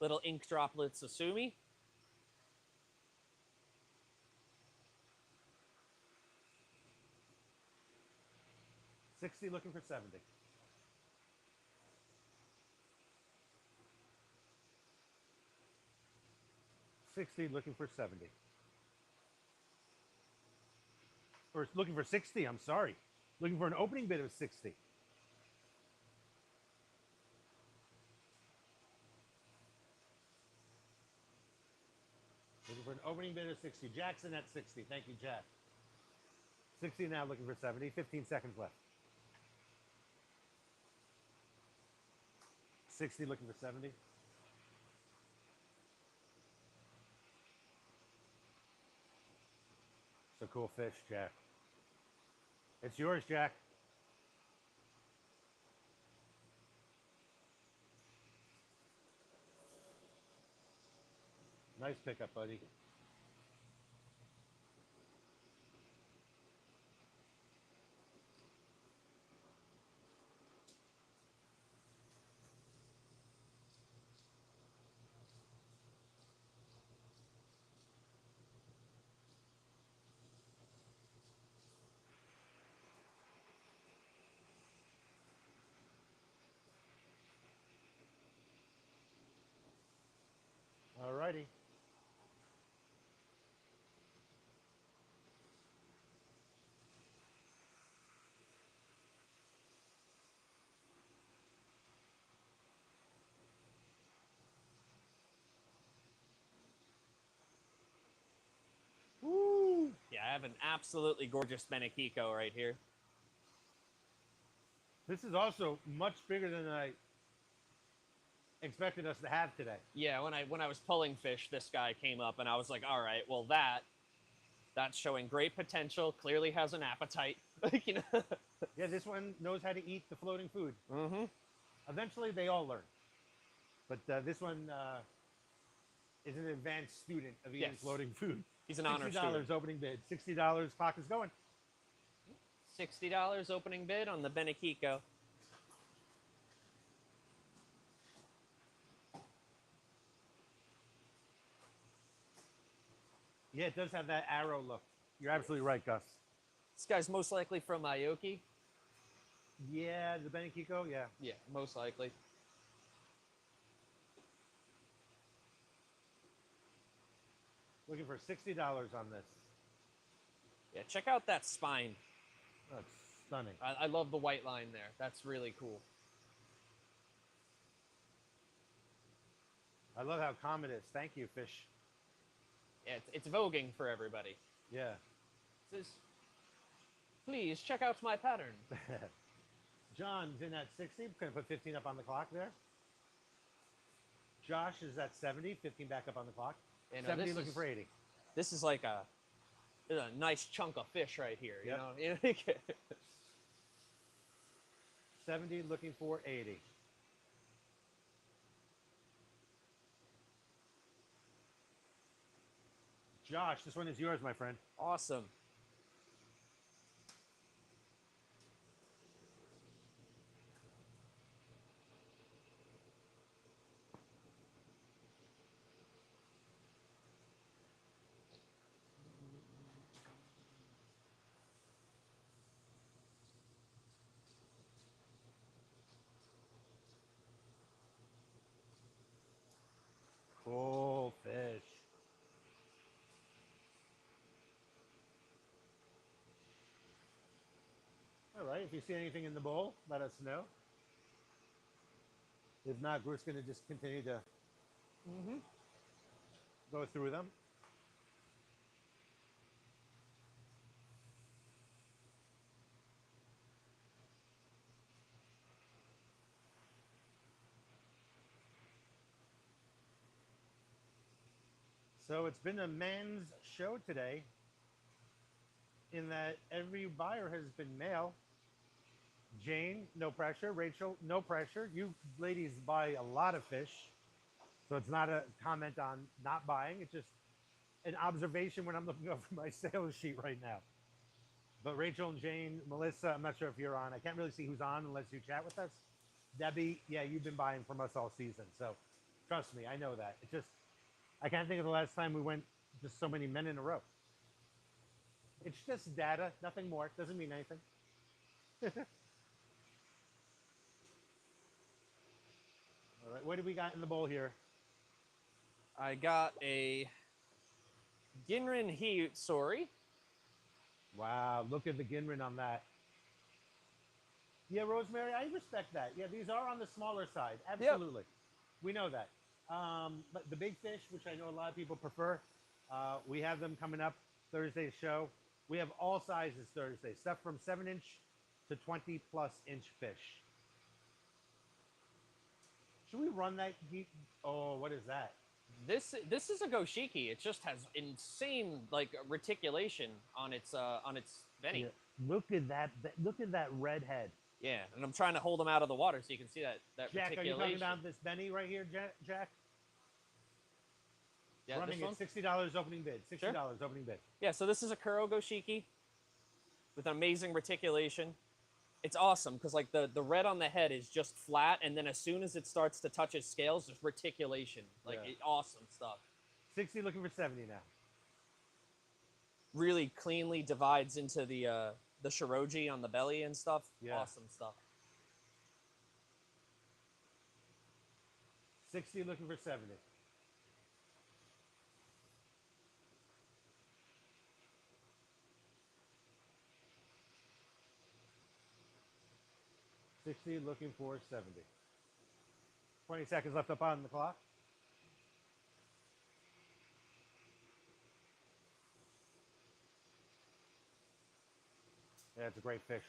little ink droplets of Sumi. $60 looking for $70. $60 looking for $70. Or looking for 60, I'm sorry. Looking for an opening bid of 60. Looking for an opening bid of 60. Jackson at 60. Thank you, Jack. 60 now, looking for 70. 15 seconds left. 60 looking for 70. It's a cool fish, Jack. It's yours, Jack. Nice pickup, buddy. All righty. Woo! Yeah, I have an absolutely gorgeous Benekiko right here. This is also much bigger than I expected us to have today. Yeah, when I was pulling fish, this guy came up, and I was like, all right, well that's showing great potential. Clearly has an appetite. Like, you know. Yeah, this one knows how to eat the floating food. Mm-hmm. Eventually, they all learn. But this one is an advanced student of eating Yes. floating food. He's an honor student. $60 opening bid. $60. Clock is going. $60 opening bid on the Benekiko. Yeah, it does have that arrow look. You're absolutely right, Gus. This guy's most likely from Aoki. Yeah, the Benekiko, yeah. Yeah, most likely. Looking for $60 on this. Yeah, check out that spine. That's stunning. I love the white line there. That's really cool. I love how calm it is. Thank you, fish. Yeah, it's voguing for everybody. Yeah. It says, please check out my pattern. John's in at 60. Gonna put 15 up on the clock there. Josh is at 70. 15 back up on the clock. You know, 70 looking for 80. This is like a nice chunk of fish right here. Yep. You know. 70 looking for 80. Josh, this one is yours, my friend. Awesome. Cool fish. All right, if you see anything in the bowl, let us know. If not, we're just going to just continue to go through them. So it's been a man's show today in that every buyer has been male. Jane, no pressure. Rachel, no pressure. You ladies buy a lot of fish. So it's not a comment on not buying. It's just an observation when I'm looking over my sales sheet right now. But Rachel and Jane, Melissa, I'm not sure if you're on. I can't really see who's on unless you chat with us. Debbie, yeah, you've been buying from us all season. So trust me, I know that. It just, I can't think of the last time we went just so many men in a row. It's just data, nothing more. It doesn't mean anything. All right, what do we got in the bowl here? I got a Ginrin Hiut, sorry. Wow, look at the Ginrin on that. Yeah, Rosemary, I respect that. Yeah, these are on the smaller side. Absolutely. We know that. But the big fish, which I know a lot of people prefer, we have them coming up Thursday's show. We have all sizes Thursday, stuff from 7-inch to 20-plus-inch fish. Should we run that? Oh, what is that? This is a Goshiki. It just has insane like reticulation on its Benny. Yeah. Look at that! Look at that red head. Yeah, and I'm trying to hold them out of the water so you can see that Jack, reticulation. are you talking about this Benny right here, Jack? Yeah, Running this at one? $60 opening bid. $60 opening bid. Yeah, so this is a Kuro Goshiki with an amazing reticulation. It's awesome because like the red on the head is just flat, and then as soon as it starts to touch its scales, there's reticulation. Like awesome stuff. 60 looking for 70 now. Really cleanly divides into the shiroji on the belly and stuff. Yeah. Awesome stuff. 60 looking for 70. $60 looking for 70. 20 seconds left up on the clock. Yeah, it's a great fish.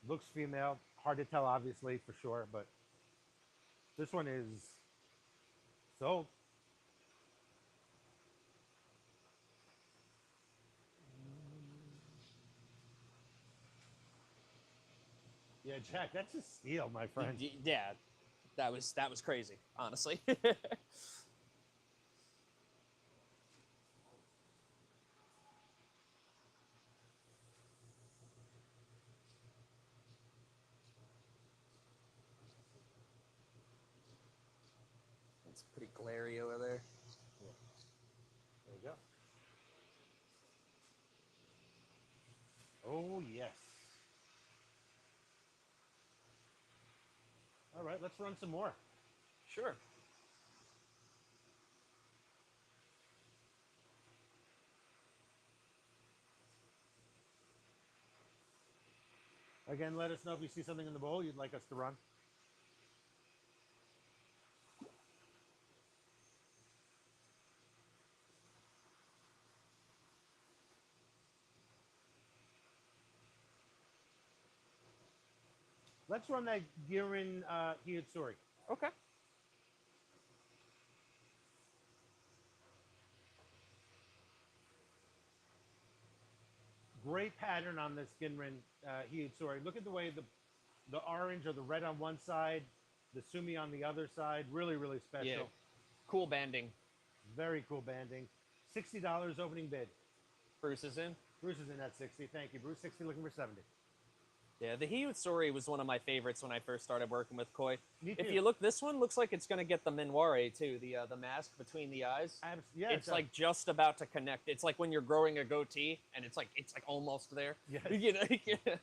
Looks female. Hard to tell, obviously, for sure, but this one is sold. Yeah, Jack, that's a steal, my friend. Yeah, that was crazy, honestly. It's pretty glary over there. There you go. Oh, yes. All right, let's run some more. Sure. Again, let us know if you see something in the bowl you'd like us to run. Let's run that Girin Hiyatsuri. Okay. Great pattern on this Ginrin Hiyatsuri. Look at the way the orange or the red on one side, the sumi on the other side. Really, really special. Yeah. Cool banding. Very cool banding. $60 opening bid. Bruce is in. Bruce is in at 60. Thank you, Bruce. 60 looking for 70. Yeah, the Hiutsuri was one of my favorites when I first started working with koi. Me If too. you look, this one looks like it's gonna get the minware too, the mask between the eyes. Yeah, It's like just about to connect. It's like when you're growing a goatee and it's like almost there. Yes. You know, yeah.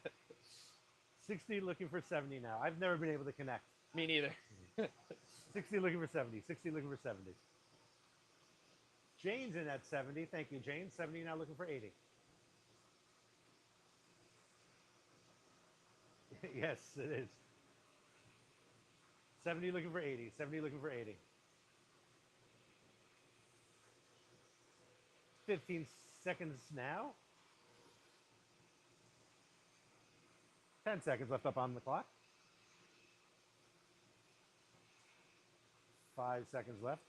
60 looking for 70 now. I've never been able to connect. Me neither. 60 looking for 70. 60 looking for 70. Jane's in at 70. Thank you, Jane. 70 now looking for 80. Yes, it is. 70 looking for 80. 70 looking for 80. 15 seconds now. 10 seconds left up on the clock. 5 seconds left.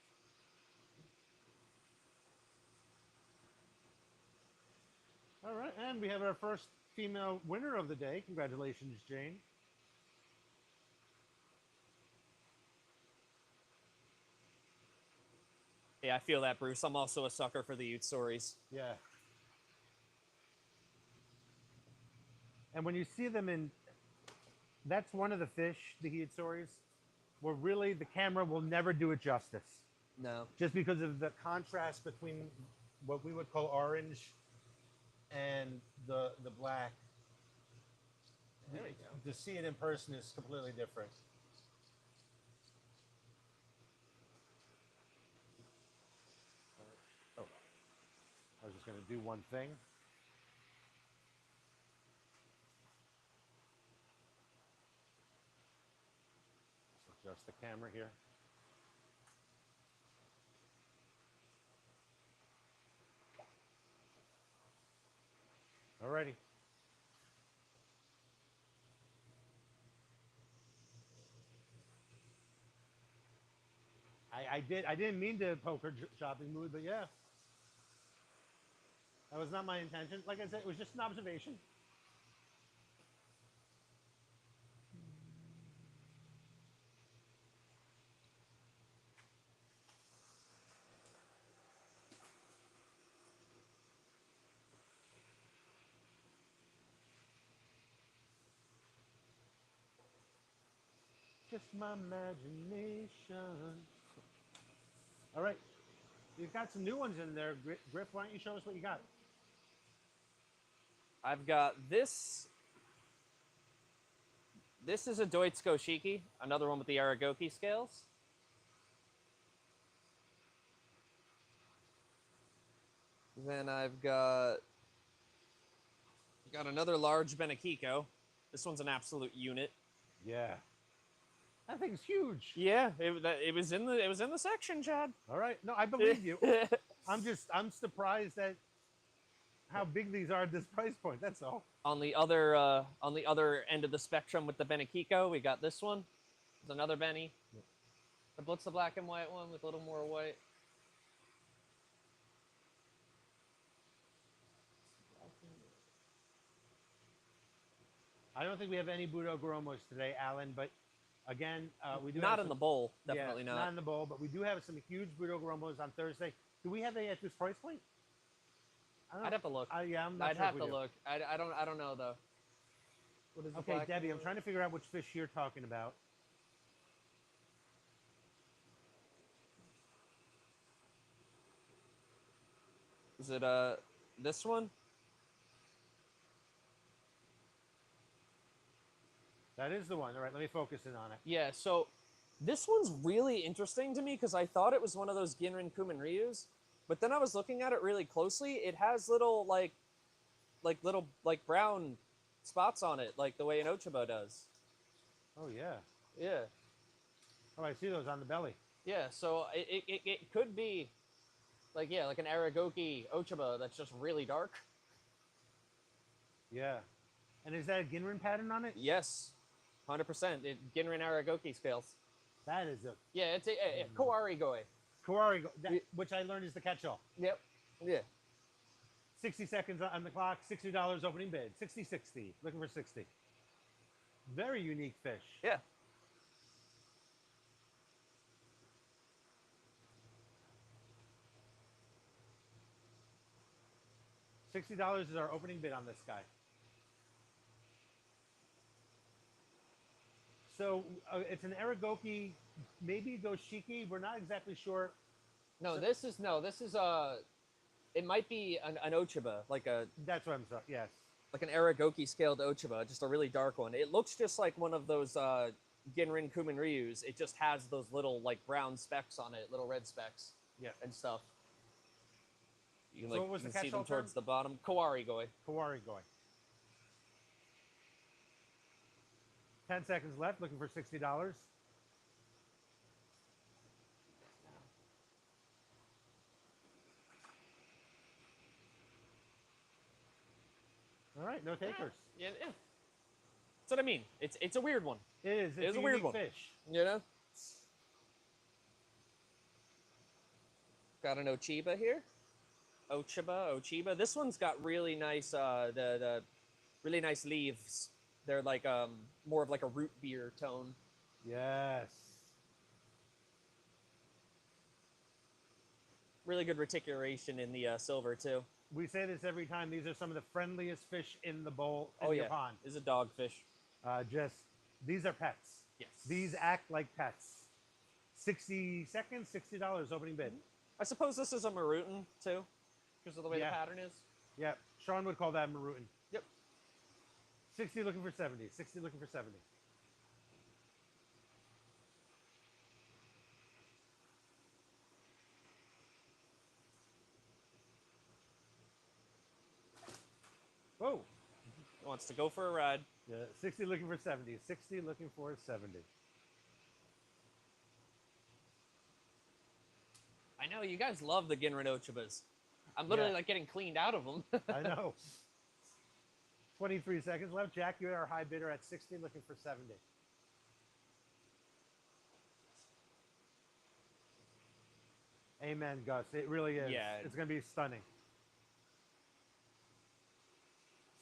All right, and we have our first female winner of the day. Congratulations, Jane. Yeah, I feel that, Bruce. I'm also a sucker for the Ute stories. Yeah. And when you see them in, that's one of the fish, the heat stories, where really the camera will never do it justice. No. Just because of the contrast between what we would call orange and the black. There we go. To see it in person is completely different. Oh, I was just going to do one thing. Let's adjust the camera here. Alrighty. I didn't mean to poker shopping mood, but yeah. That was not my intention. Like I said, it was just an observation. Just my imagination. All right. You've got some new ones in there. Griff, why don't you show us what you got? I've got this. This is a Deutz Goshiki, another one with the Aragoki scales. Then I've got another large Benekiko. This one's an absolute unit. Yeah. That thing's huge. Yeah, it was in the section, Chad. All right. No, I believe you. I'm surprised at how big these are at this price point. That's all. On the other end of the spectrum with the Benekiko, we got this one. There's another Benny. What's the black and white one with a little more white? I don't think we have any Budo Gromos today, Alan, but again, we do Not have in some, the bowl, yeah, definitely not not. in the bowl, but we do have some huge Budo Gromos on Thursday. Do we have any at this price point? I'd have to look. Yeah, I'm not I'd sure have if to we do. look. I don't know though. What is the Okay, black Debbie, I'm one? trying to figure out which fish you're talking about. Is it this one? That is the one. All right, let me focus in on it. Yeah, so this one's really interesting to me because I thought it was one of those Ginrin Kumen Ryus, but then I was looking at it really closely. It has little little brown spots on it, like the way an Ochiba does. Oh yeah. Yeah. Oh, I see those on the belly. Yeah, so it could be like an Aragoki Ochiba that's just really dark. Yeah. And is that a Ginrin pattern on it? Yes. 100%. Ginrin Aragoki scales. That is a Yeah, it's a Koari Goe. Kawari, which I learned is the catch-all. Yep. Yeah. 60 seconds on the clock, $60 opening bid. 60-60. Looking for 60. Very unique fish. Yeah. $60 is our opening bid on this guy. So it's an Aragoki, maybe Goshiki. We're not exactly sure. No, So- this is it might be an Ochiba, like That's what I'm saying. Yes. an Aragoki scaled Ochiba, just a really dark one. It looks just like one of those Ginrin Kumen Ryus. It just has those little brown specks on it, little red specks. Yeah. And stuff. You can, So what was you the can see them catch-all towards term? the bottom. Koari Goe. Kawari going. 10 seconds left. Looking for $60. All right, no takers. Yeah. That's what I mean. It's a weird one. It is. It's a weird unique one. fish. You know? Got an Ochiba here. Ochiba. This one's got really nice the really nice leaves. They're like more of like a root beer tone. Yes. Really good reticulation in the silver too. We say this every time. These are some of the friendliest fish in the bowl, in Oh your yeah, pond. is a dogfish. These are pets. Yes. These act like pets. 60 seconds, $60 opening bid. I suppose this is a marutin too, because of the way Yeah. the pattern is. Yeah, Shawn would call that marutin. Yep. 60 looking for 70. 60 looking for 70. Whoa. Wants to go for a ride. Yeah, 60 looking for 70. 60 looking for 70. I know you guys love the Ginrinochibas. I'm literally Yeah. like getting cleaned out of them. I know. 23 seconds left. Jack, you're our high bidder at 60 looking for 70. Amen, Gus. It really is. Yeah. It's going to be stunning.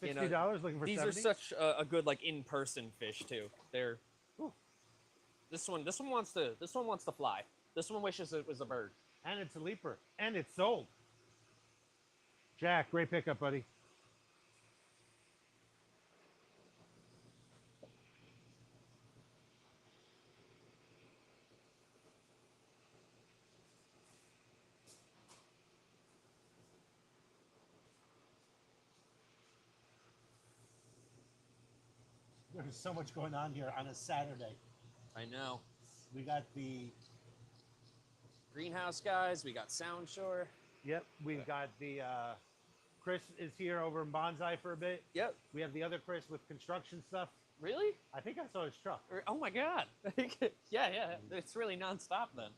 You $60 know, looking for These 70. are such a good like in-person fish too. They're Ooh. this one wants to fly. This one wishes it was a bird. And it's a leaper. And it's sold. Jack, great pickup, buddy. There's so much going on here on a Saturday. I know. We got the Greenhouse guys, we got Sound Shore. Yep, we've got the Chris is here over in Bonsai for a bit. Yep. We have the other Chris with construction stuff. Really? I think I saw his truck. Oh my god. yeah. It's really nonstop then.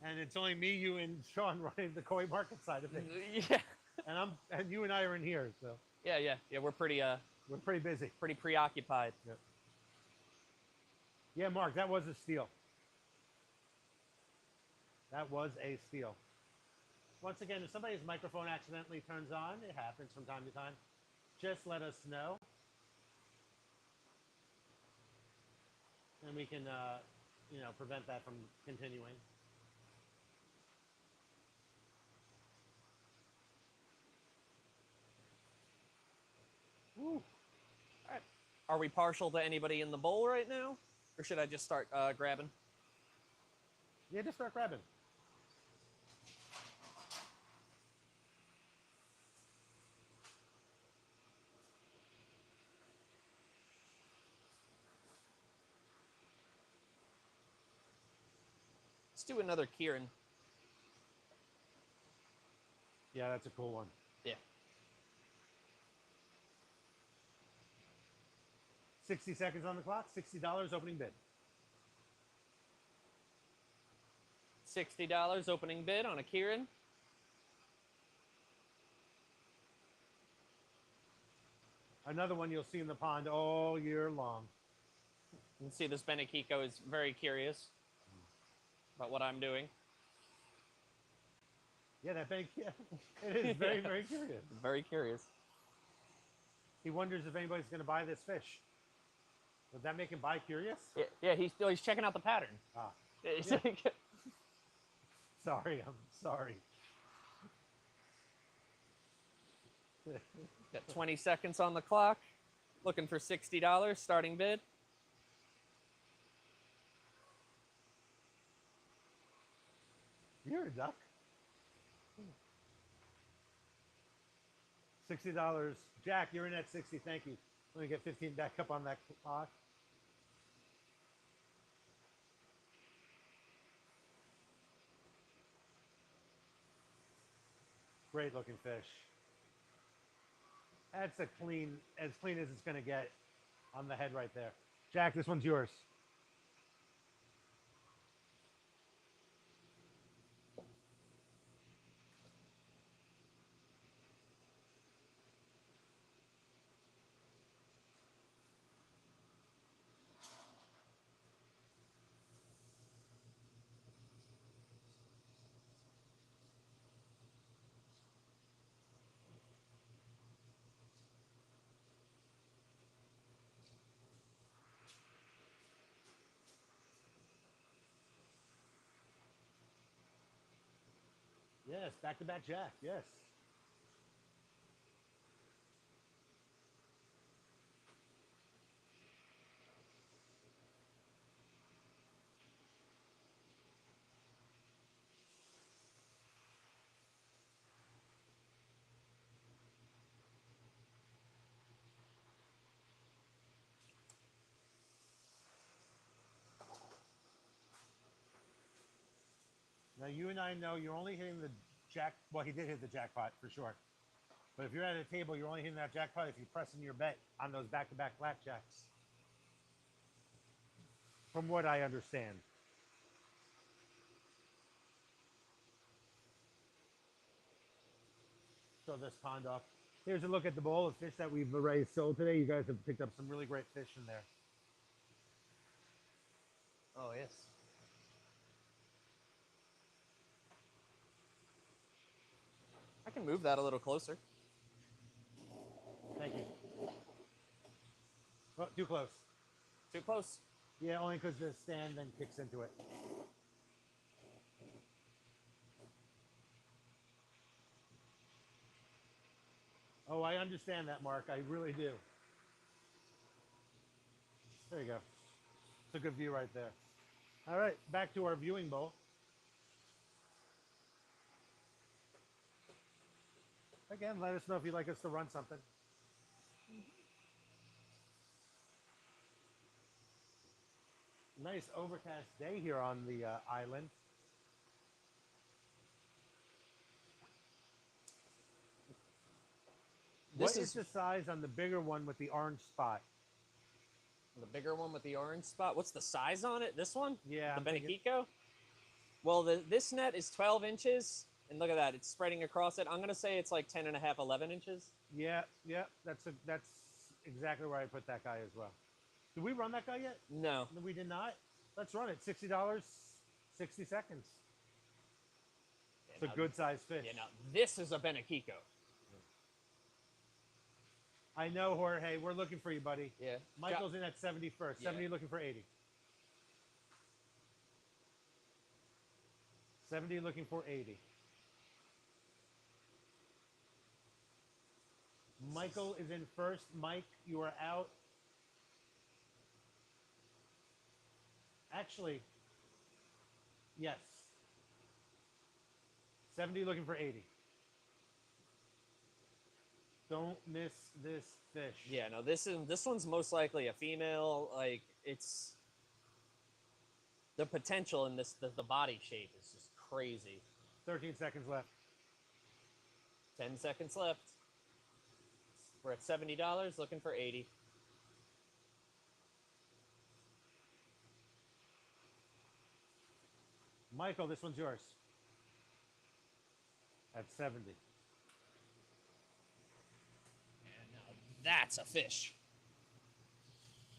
And it's only me, you, and Shawn running the koi market side of things. Yeah. And you and I are in here, so Yeah. We're pretty busy. pretty preoccupied. Yep. Yeah, Mark, that was a steal. That was a steal. Once again, if somebody's microphone accidentally turns on, it happens from time to time. Just let us know. And we can, prevent that from continuing. Woo. Are we partial to anybody in the bowl right now? Or should I just start grabbing? Yeah, just start grabbing. Let's do another Kieran. Yeah, that's a cool one. Yeah. 60 seconds on the clock, $60 opening bid. $60 opening bid on a Kieran. Another one you'll see in the pond all year long. You can see this Benekiko is very curious about what I'm doing. Yeah, that bank, yeah, it is very, very curious. Very curious. He wonders if anybody's going to buy this fish. Would that make him buy curious? Yeah, he's checking out the pattern. Ah, It's Yeah. like- sorry, I'm sorry. Got 20 seconds on the clock. Looking for $60 starting bid. You're a duck. $60. Jack, you're in at 60. Thank you. Let me get 15 back up on that clock. Great looking fish. That's as clean as it's going to get on the head right there. Jack, this one's yours. Yes, back-to-back jack. Yes. Now you and I know you're only hitting the jack. Well, he did hit the jackpot for sure. But if you're at a table, you're only hitting that jackpot if you're pressing your bet on those back-to-back blackjacks. From what I understand. Show this pond off. Here's a look at the bowl of fish that we've already sold today. You guys have picked up some really great fish in there. Oh yes. I can move that a little closer. Thank you. Oh, too close. Too close. Yeah, only because the stand then kicks into it. Oh, I understand that, Mark. I really do. There you go. It's a good view right there. All right, back to our viewing bowl. Again, let us know if you'd like us to run something. Nice overcast day here on the island. What is the size on the bigger one with the orange spot? The bigger one with the orange spot. What's the size on it? This one? Yeah, The I'm thinking- Benequico? Well, this net is 12 inches. And look at that. It's spreading across it. I'm going to say it's like 10 and a half, 11 inches. Yeah, that's exactly where I put that guy as well. Did we run that guy yet? No. No, we did not. Let's run it. $60, 60 seconds. It's a good sized fish. Yeah, now this is a Benequico. I know, Jorge. We're looking for you, buddy. Yeah. Michael's in at 71st. Yeah. 70 looking for 80. 70 looking for 80. Michael is in first. Mike, you are out. Actually, yes. 70 looking for 80. Don't miss this fish. Yeah, no, this one's most likely a female. Like, it's the potential in this, the body shape is just crazy. 13 seconds left. 10 seconds left. We're at $70, looking for 80. Michael, this one's yours. At 70. And now that's a fish.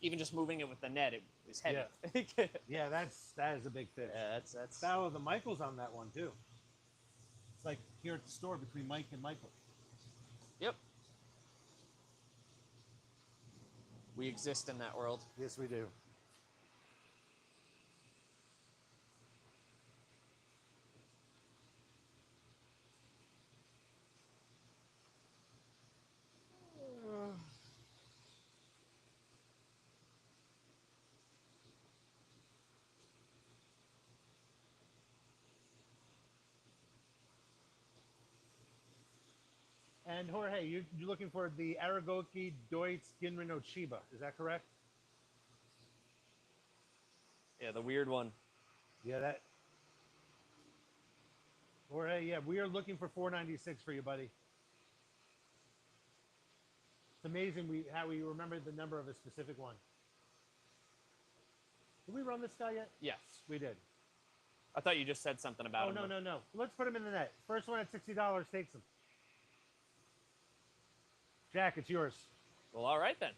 Even just moving it with the net, it was heavy. Yeah, that is a big fish. Yeah, that's. Battle of the Michaels on that one too. It's like here at the store between Mike and Michael. Yep. We exist in that world. Yes, we do. And Jorge, you're looking for the Aragoki Deutz Ginrin Chiba. Is that correct? Yeah, the weird one. Yeah, that. Jorge, yeah, we are looking for 496 for you, buddy. It's amazing how we remembered the number of a specific one. Did we run this guy yet? Yes. We did. I thought you just said something about him. Oh, no. Let's put him in the net. First one at $60 takes him. Jack, it's yours. Well, all right then.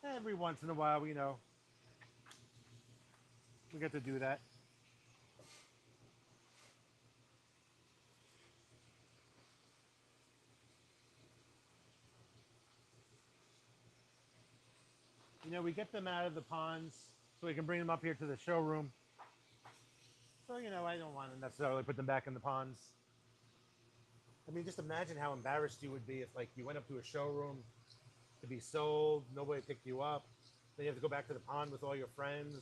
Every once in a while, we get to do that. We get them out of the ponds so we can bring them up here to the showroom. So, I don't want to necessarily put them back in the ponds. I mean, just imagine how embarrassed you would be if, like, you went up to a showroom to be sold, nobody picked you up, then you have to go back to the pond with all your friends,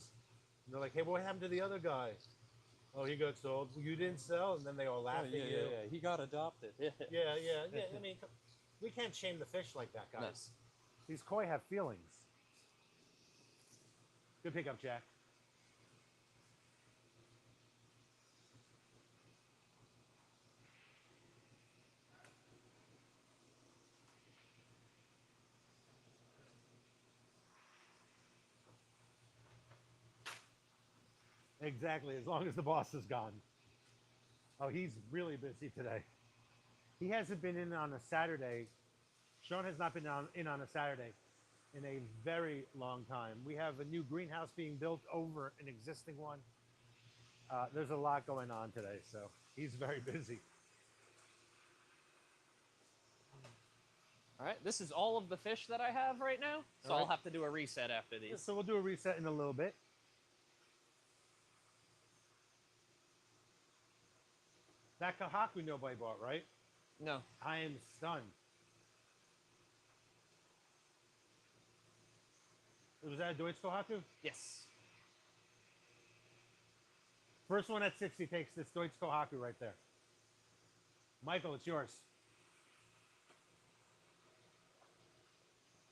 and they're like, "Hey, what happened to the other guy?" "Oh, he got sold." "Well, you didn't sell," and then they all laugh Oh, at yeah, you. yeah. He got adopted. Yeah, yeah, yeah. I mean, we can't shame the fish like that, guys. No. These koi have feelings. Good pickup, Jack. Exactly, as long as the boss is gone. Oh, he's really busy today. He hasn't been in on a Saturday. Shawn has not been in on a Saturday in a very long time. We have a new greenhouse being built over an existing one. There's a lot going on today, so he's very busy. All right, this is all of the fish that I have right now, so All right. I'll have to do a reset after these. So we'll do a reset in a little bit. That Kahaku nobody bought, right? No. I am stunned. Was that a Deutsch Kohaku? Yes. First one at 60 takes this Deutsch Kohaku right there. Michael, it's yours.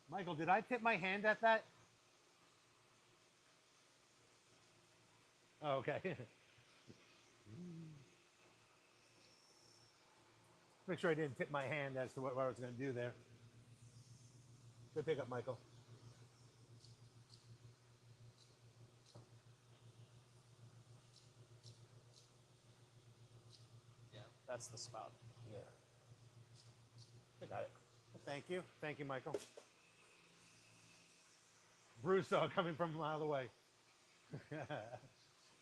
Michael, did I tip my hand at that? Oh, okay. Make sure I didn't tip my hand as to what I was going to do there. Good pickup, Michael. Yeah, that's the spot. Yeah. I got it. Thank you. Thank you, Michael. Bruce coming from a mile away.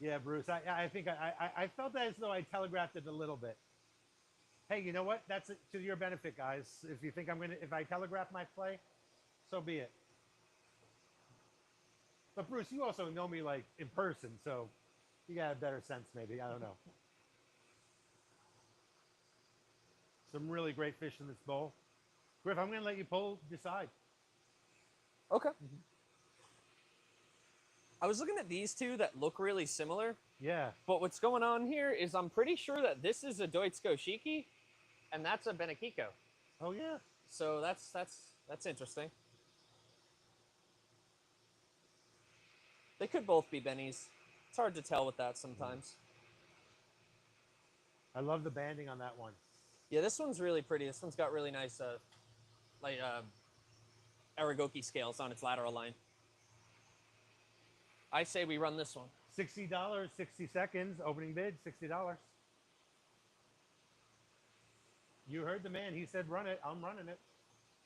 Yeah, Bruce. I think I felt as though I telegraphed it a little bit. Hey, you know what? That's to your benefit, guys. If you think if I telegraph my play, so be it. But Bruce, you also know me like in person, so you got a better sense, maybe. I don't know. Some really great fish in this bowl. Griff, I'm going to let you decide. Okay. I was looking at these two that look really similar, Yeah. but what's going on here is I'm pretty sure that this is a Deutsch Shiki, and that's a Benakiko. Oh yeah. So that's interesting. They could both be bennies. It's hard to tell with that sometimes. I love the banding on that one. Yeah, this one's really pretty. This one's got really nice, Aragoki scales on its lateral line. I say we run this one. $60, 60 seconds, opening bid, $60. You heard the man. He said run it. I'm running it.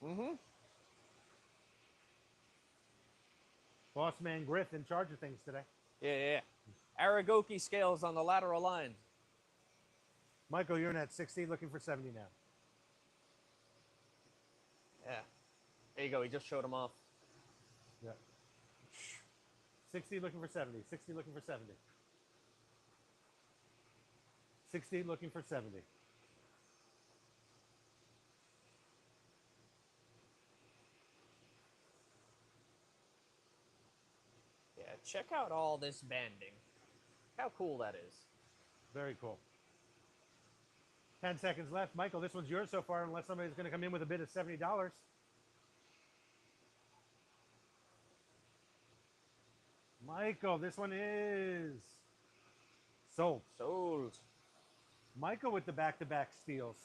Mm-hmm. Boss man Griff in charge of things today. Yeah. Aragoki scales on the lateral line. Michael, you're in at 60, looking for 70 now. Yeah. There you go. He just showed him off. Yeah. 60 looking for 70. 60 looking for 70. 60 looking for 70. Yeah, check out all this banding. How cool that is. Very cool. 10 seconds left. Michael, this one's yours so far, unless somebody's going to come in with a bid of $70. Michael, this one is sold. Sold. Michael with the back-to-back steals.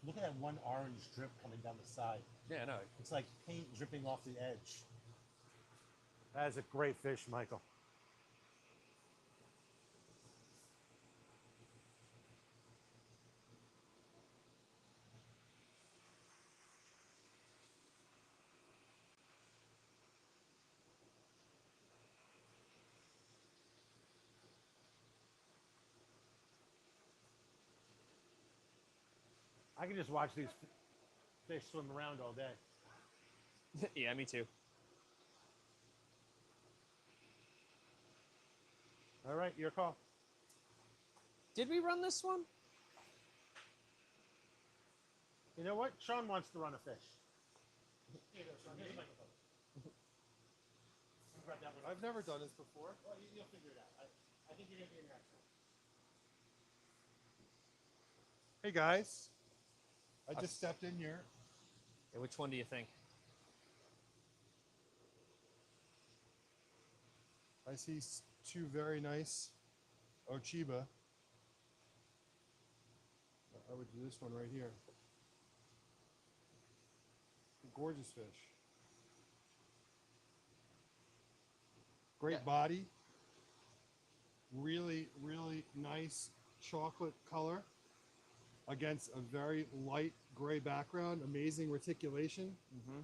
Look at that one orange drip coming down the side. Yeah, no. It's like paint dripping off the edge. That is a great fish, Michael. I can just watch these fish swim around all day. Yeah, me too. All right, your call. Did we run this one? You know what? Shawn wants to run a fish. Here you go, Shawn. Here's the microphone. Grab that one. I've never done this before. Well, you'll figure it out. I think you're going to be an expert. Hey guys, I just stepped in here. Yeah, which one do you think? I see two very nice Ochiba. I would do this one right here. Gorgeous fish. Great body. Really, really nice chocolate color against a very light gray background. Amazing reticulation. Mm-hmm.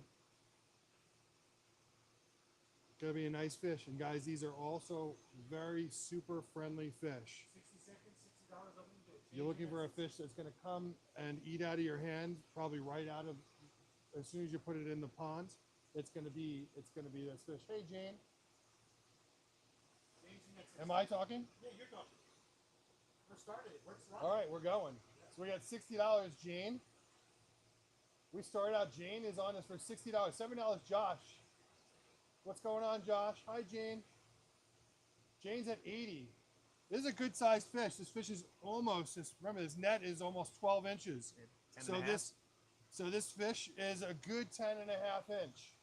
Gonna be a nice fish. And guys, these are also very super friendly fish. 60 seconds, $60 open to it. You're looking for a fish that's gonna come and eat out of your hand, probably right out of, as soon as you put it in the pond. It's gonna be this fish. Hey Jane, am I talking? Yeah, you're talking. We're started. We're All right, we're going. So we got $60, Jane. We started out, Jane is on us for $60. $7, Josh. What's going on, Josh? Hi, Jane. Jane's at 80. This is a good sized fish. This fish is almost, remember this net is almost 12 inches. 10 So and a half? this fish is a good 10 and a half inch.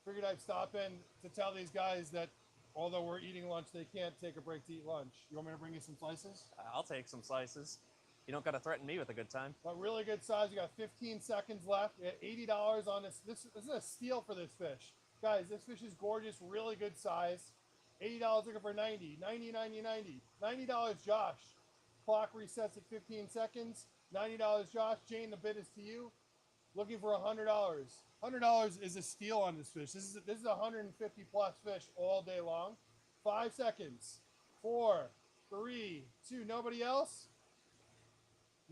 Figured I'd stop in to tell these guys that although we're eating lunch, they can't take a break to eat lunch. You want me to bring you some slices? I'll take some slices. You don't got to threaten me with a good time. But really good size. You got 15 seconds left. You got $80 on this. This is a steal for this fish. Guys, this fish is gorgeous, really good size. $80 looking for 90. 90, 90, 90. $90, Josh. Clock resets at 15 seconds. $90, Josh. Jane, the bid is to you. Looking for $100. $100 is a steal on this fish. This is a 150 plus fish all day long. 5 seconds. 4, 3, 2. Nobody else?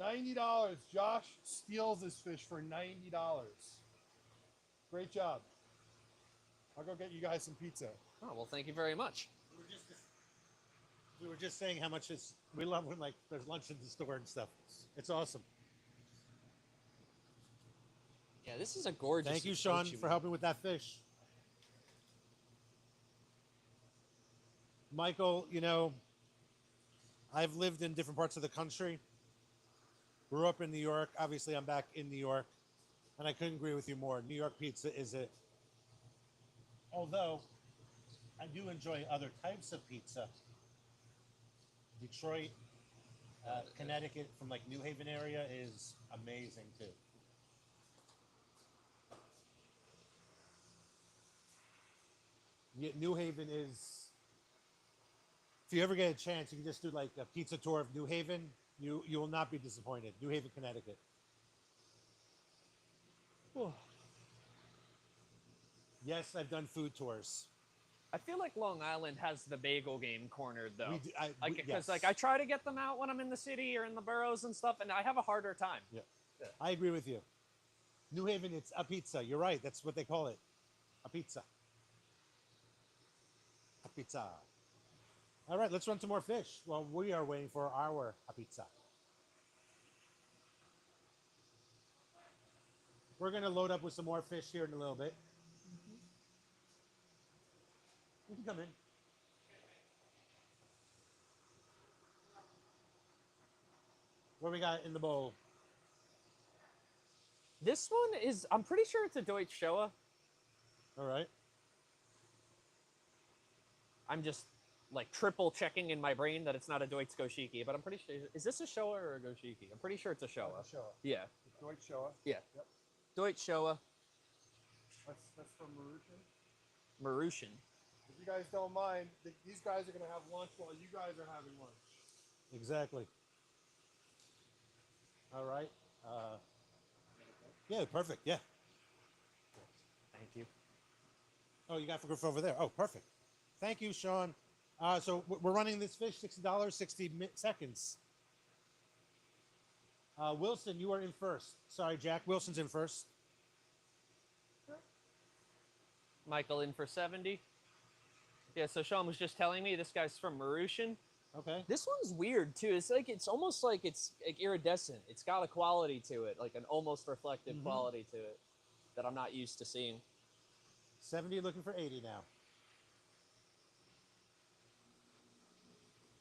$90. Josh steals this fish for $90. Great job. I'll go get you guys some pizza. Oh, well, thank you very much. We were just saying how much we love when like there's lunch in the store and stuff. It's awesome. Yeah, this is a gorgeous. Thank you, Shawn, Ochiba. for helping with that fish. Michael, you know, I've lived in different parts of the country. Grew up in New York. Obviously, I'm back in New York. And I couldn't agree with you more. New York pizza is it. Although, I do enjoy other types of pizza. Detroit, Connecticut, from like New Haven area is amazing too. Yeah, New Haven is, if you ever get a chance, you can just do like a pizza tour of New Haven. You will not be disappointed. New Haven, Connecticut. Whew. Yes, I've done food tours. I feel like Long Island has the bagel game cornered though. We do- I- Like, we- because yes. like I try to get them out when I'm in the city or in the boroughs and stuff, and I have a harder time. Yeah, I agree with you. New Haven, it's a pizza. You're right. That's what they call it. A pizza. A pizza. All right, let's run some more fish while we are waiting for our a pizza. We're going to load up with some more fish here in a little bit. You can come in. What we got in the bowl? This one is, I'm pretty sure it's a Deutsch Showa. All right. I'm just like triple checking in my brain that it's not a Deutsch Goshiki, but I'm pretty sure, is this a Showa or a Goshiki? I'm pretty sure it's a Showa. Showa. Yeah. Deutsch Showa. Yeah. Yep. Deutsch Showa, That's from Marushan. Marushan. If you guys don't mind, these guys are going to have lunch while you guys are having lunch. Exactly. All right. Yeah, perfect. Yeah. Thank you. Oh, you got for over there. Oh, perfect. Thank you, Shawn. So we're running this fish, $60, 60 seconds. Wilson, you are in first. Sorry, Jack. Wilson's in first. Michael in for 70. Yeah, so Shawn was just telling me this guy's from Marushan. Okay. This one's weird too. It's almost like it's like iridescent. It's got a quality to it, like an almost reflective quality to it that I'm not used to seeing. 70 looking for 80 now.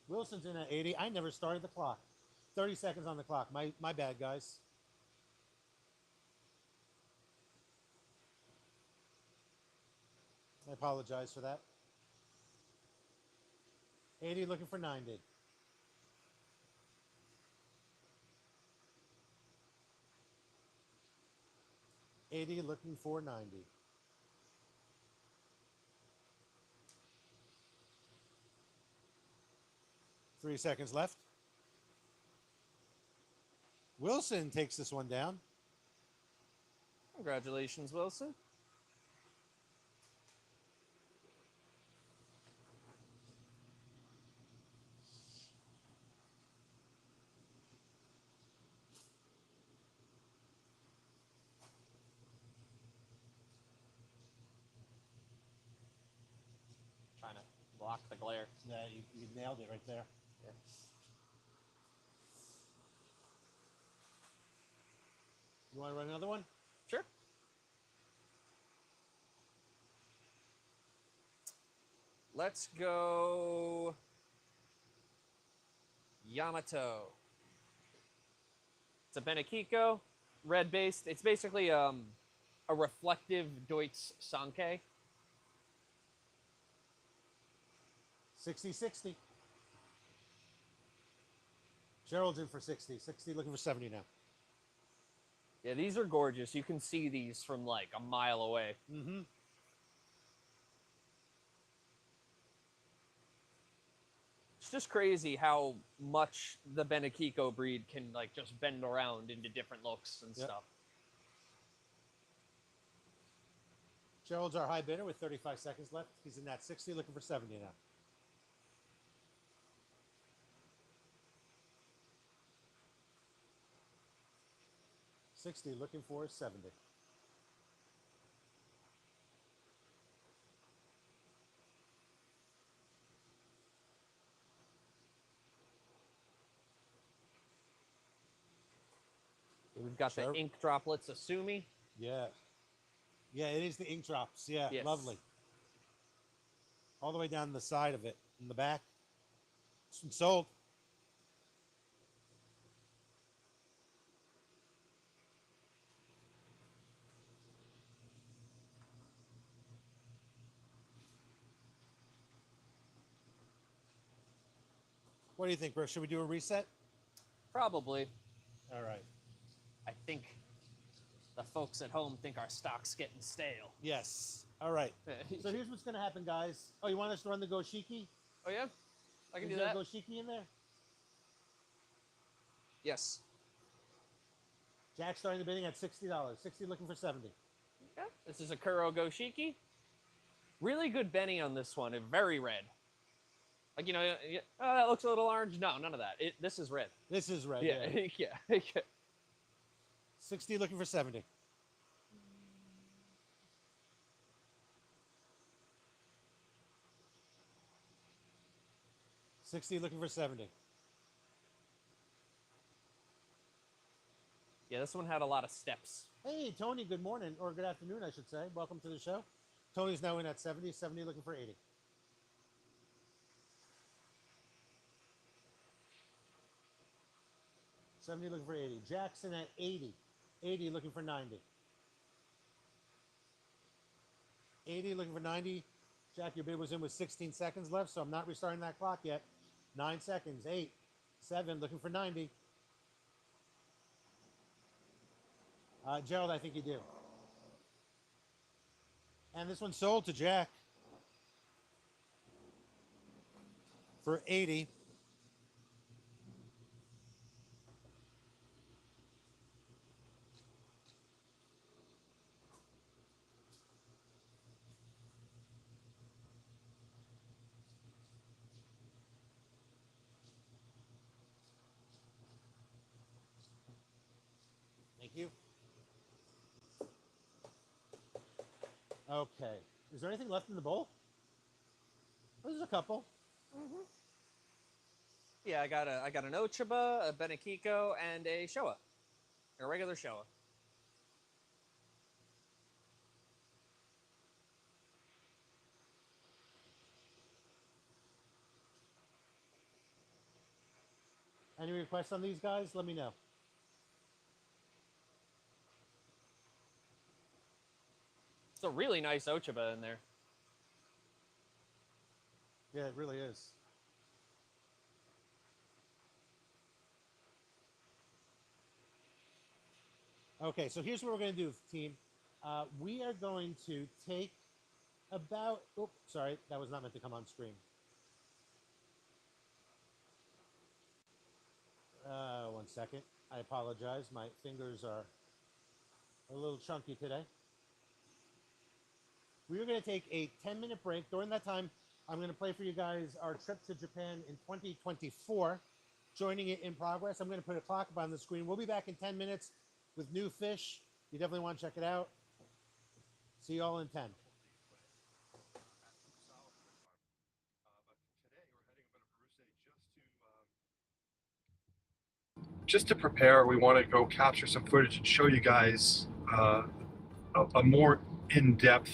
Wilson's in at 80. I never started the clock. 30 seconds on the clock. My bad, guys. I apologize for that. 80 looking for 90. $80 looking for 90. Three seconds left. Wilson takes this one down. Congratulations, Wilson. Trying to block the glare. Yeah, you nailed it right there. Yeah. You want to run another one? Sure. Let's go Yamato. It's a Benekiko, red based. It's basically a reflective Deutz Sankei. 60-60. Gerald's in for 60. 60 looking for 70 now. Yeah, these are gorgeous. You can see these from like a mile away. Mm-hmm. It's just crazy how much the Benekiko breed can like just bend around into different looks and Yep. stuff. Gerald's our high bidder with 35 seconds left. He's in that 60 looking for 70 now. $60 looking for 70. We've got Sure. the ink droplets Asumi. Yeah. Yeah, it is the ink drops. Yeah, Yes. lovely. All the way down the side of it, in the back. It's sold. What do you think, bro? Should we do a reset? Probably. All right. I think the folks at home think our stock's getting stale. Yes. All right. So here's what's going to happen, guys. Oh, you want us to run the Goshiki? Oh yeah, I can Is do there that. a Goshiki in there? Yes. Jack starting the bidding at $60. 60 looking for 70. Yeah. This is a Kuro Goshiki. Really good Benny on this one. Very red. Like, you know, oh, that looks a little orange. No, none of that. This is red. This is red. Yeah. Yeah. Yeah. 60 looking for 70. $60 looking for 70. Yeah, this one had a lot of steps. Hey, Tony, good morning, or good afternoon, I should say. Welcome to the show. Tony's now in at 70. 70 looking for 80. $70 looking for 80. Jackson at 80. 80 looking for 90. 80 looking for 90. Jack, your bid was in with 16 seconds left, so I'm not restarting that clock yet. 9 seconds. 8. 7 looking for 90. Gerald, I think you do. And this one sold to Jack for 80. Okay. Is there anything left in the bowl? There's a couple. Yeah, I got an Ochiba, a Benekiko, and a Showa. A regular Showa. Any requests on these guys? Let me know. It's a really nice Ochiba in there. Yeah, it really is. Okay, so here's what we're going to do, team. We are going to take about... Oh, sorry, that was not meant to come on screen. One second. I apologize. My fingers are a little chunky today. We are going to take a 10-minute break. During that time, I'm going to play for you guys our trip to Japan in 2024, joining it in progress. I'm going to put a clock up on the screen. We'll be back in 10 minutes with new fish. You definitely want to check it out. See you all in 10. Just to prepare, we want to go capture some footage and show you guys a more in-depth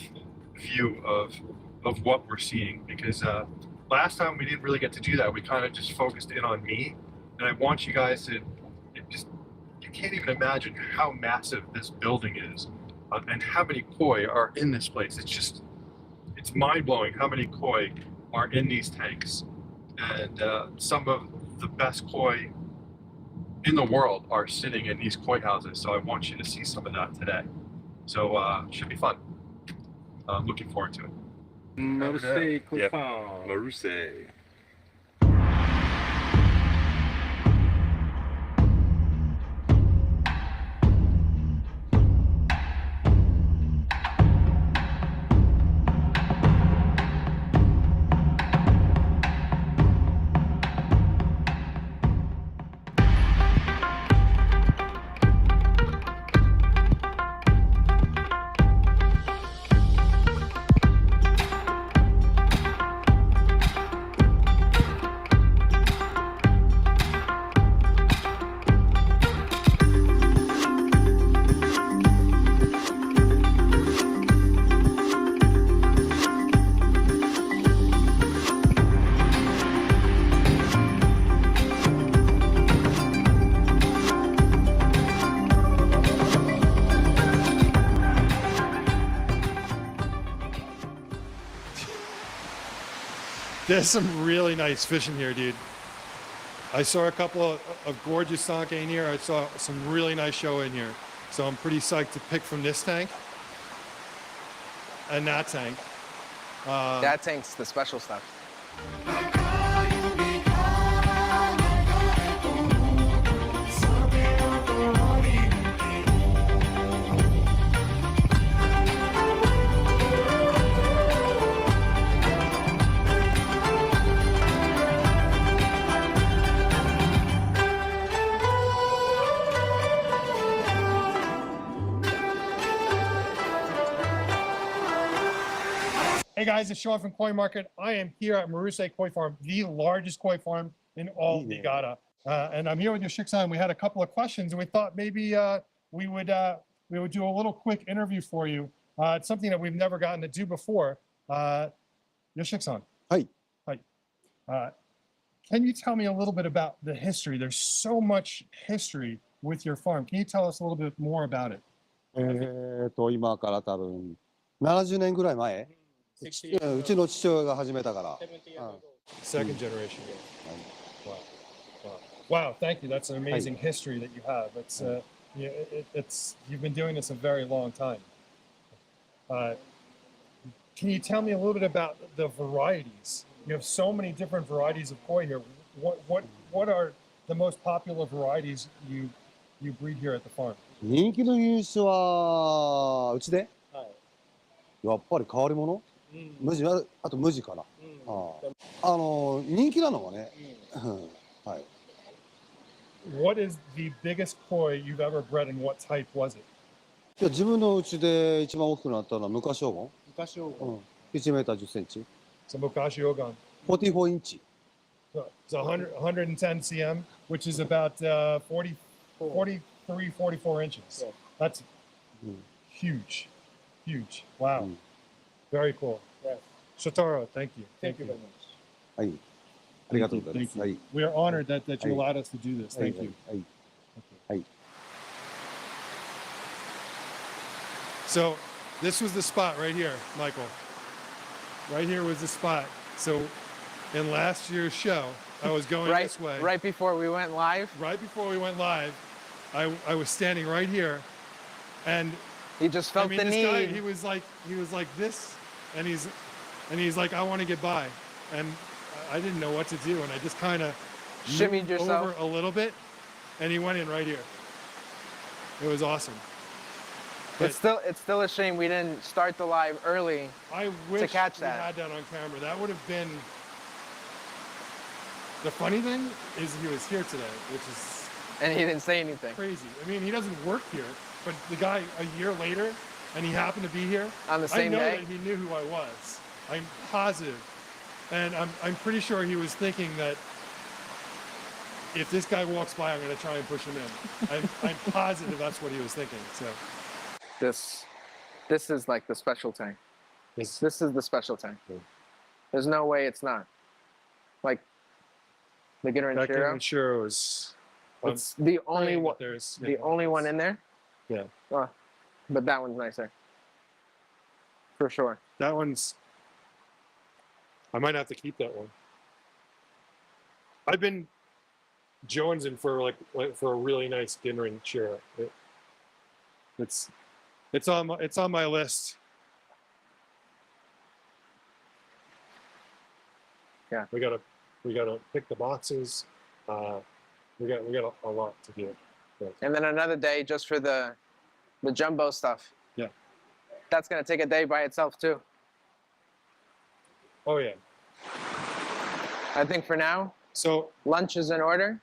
view of what we're seeing, because last time we didn't really get to do that. We kind of just focused in on me, and I want you guys to you can't even imagine how massive this building is and how many koi are in this place. It's mind-blowing how many koi are in these tanks, and some of the best koi in the world are sitting in these koi houses. So I want you to see some of that today. So should be fun. I'm looking forward to it. Marseille, Yep. Marseille. There's some really nice fish in here, dude. I saw a couple of gorgeous Sanke in here. I saw some really nice show in here. So I'm pretty psyched to pick from this tank and that tank. That tank's the special stuff. Hey guys, it's Shawn from Koi Market. I am here at Marusei Koi Farm, the largest koi farm in all of Niigata. And I'm here with Yoshiki-san. We had a couple of questions and we thought maybe we would do a little quick interview for you. It's something that we've never gotten to do before. Yoshiki-san. Hi. Hi. Can you tell me a little bit about the history? There's so much history with your farm. Can you tell us a little bit more about it? 今から多分70年ぐらい前、うちの父親が始めたから。Second generation. Wow, thank you. That's an amazing history that you have. It's you've been doing this a very long time. Can you tell me a little bit about the varieties? You have so many different varieties of koi here. What are the most popular varieties you breed here at the farm? 人気の品種はうちで、やっぱり変わり者、無地、あと無地かな。人気なのはね、はい。What is the biggest koi you've ever bred and what type was it? 自分のうちで一番大きくなったのは昔黄金。昔を1メーター10センチ。 It's a Mukashi Ogon. 44インチ。 So it's 110 cm, which is about 43, 44 inches. That's huge, huge. Wow. Very cool. Shotaro, thank you. Thank you very much. はい。ありがとうございます。 Thank you. はい。 We are honored that you Hey. allowed us to do this. Thank you. はい。はい。 So this was the spot right here, Michael. Right here was the spot. So in last year's show, I was going Right, this way. right before we went live, Right before we went live, I was standing right here, and he just felt I mean, the this need. guy, he was like this, and he's like, I want to get by, and I didn't know what to do, and I just kind of Shimmied yourself. over a little bit, and he went in right here. It was awesome. It's still a shame we didn't start the live early. I wish catch we that. had that on camera. That would have been. The funny thing is he was here today, which is And he didn't say anything. crazy. I mean, he doesn't work here, but the guy a year later, and he happened to be here. On the I same know day? that he knew who I was. I'm positive, and I'm pretty sure he was thinking that if this guy walks by, I'm going to try and push him in. I'm positive that's what he was thinking. So This is like the special tank. This is the special tank. There's no way it's not. Like beginner and that Shiro. Shiro is It's the only one. There's The only one in there. Yeah. Oh, but that one's nicer. For sure. That one's. I might have to keep that one. I've been jonesing for like for a really nice Ginrin Shiro. It's on my list. Yeah. We gotta pick the boxes. We got a lot to do. And then another day just for the jumbo stuff. Yeah. That's gonna take a day by itself too. Oh yeah. I think for now, So lunch is in order.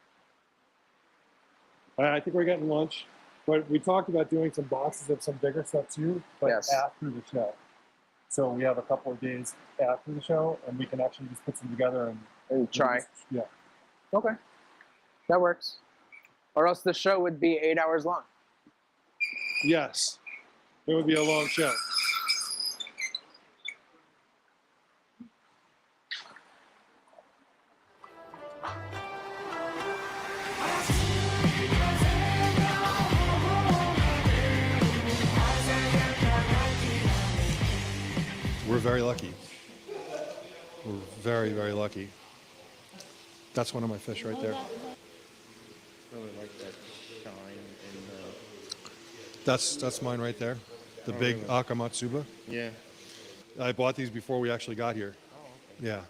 I think we're getting lunch, but we talked about doing some boxes of some bigger stuff too, but Yes. after the show. So we have a couple of days after the show, and we can actually just put some together And try. Yeah. Okay. That works. Or else the show would be 8 hours long. Yes. It would be a long show. We're very lucky. We're very, very lucky. That's one of my fish right there. Really like that shine That's mine right there. The big Akamatsuba. yeah. I bought these before we actually got here. Yeah.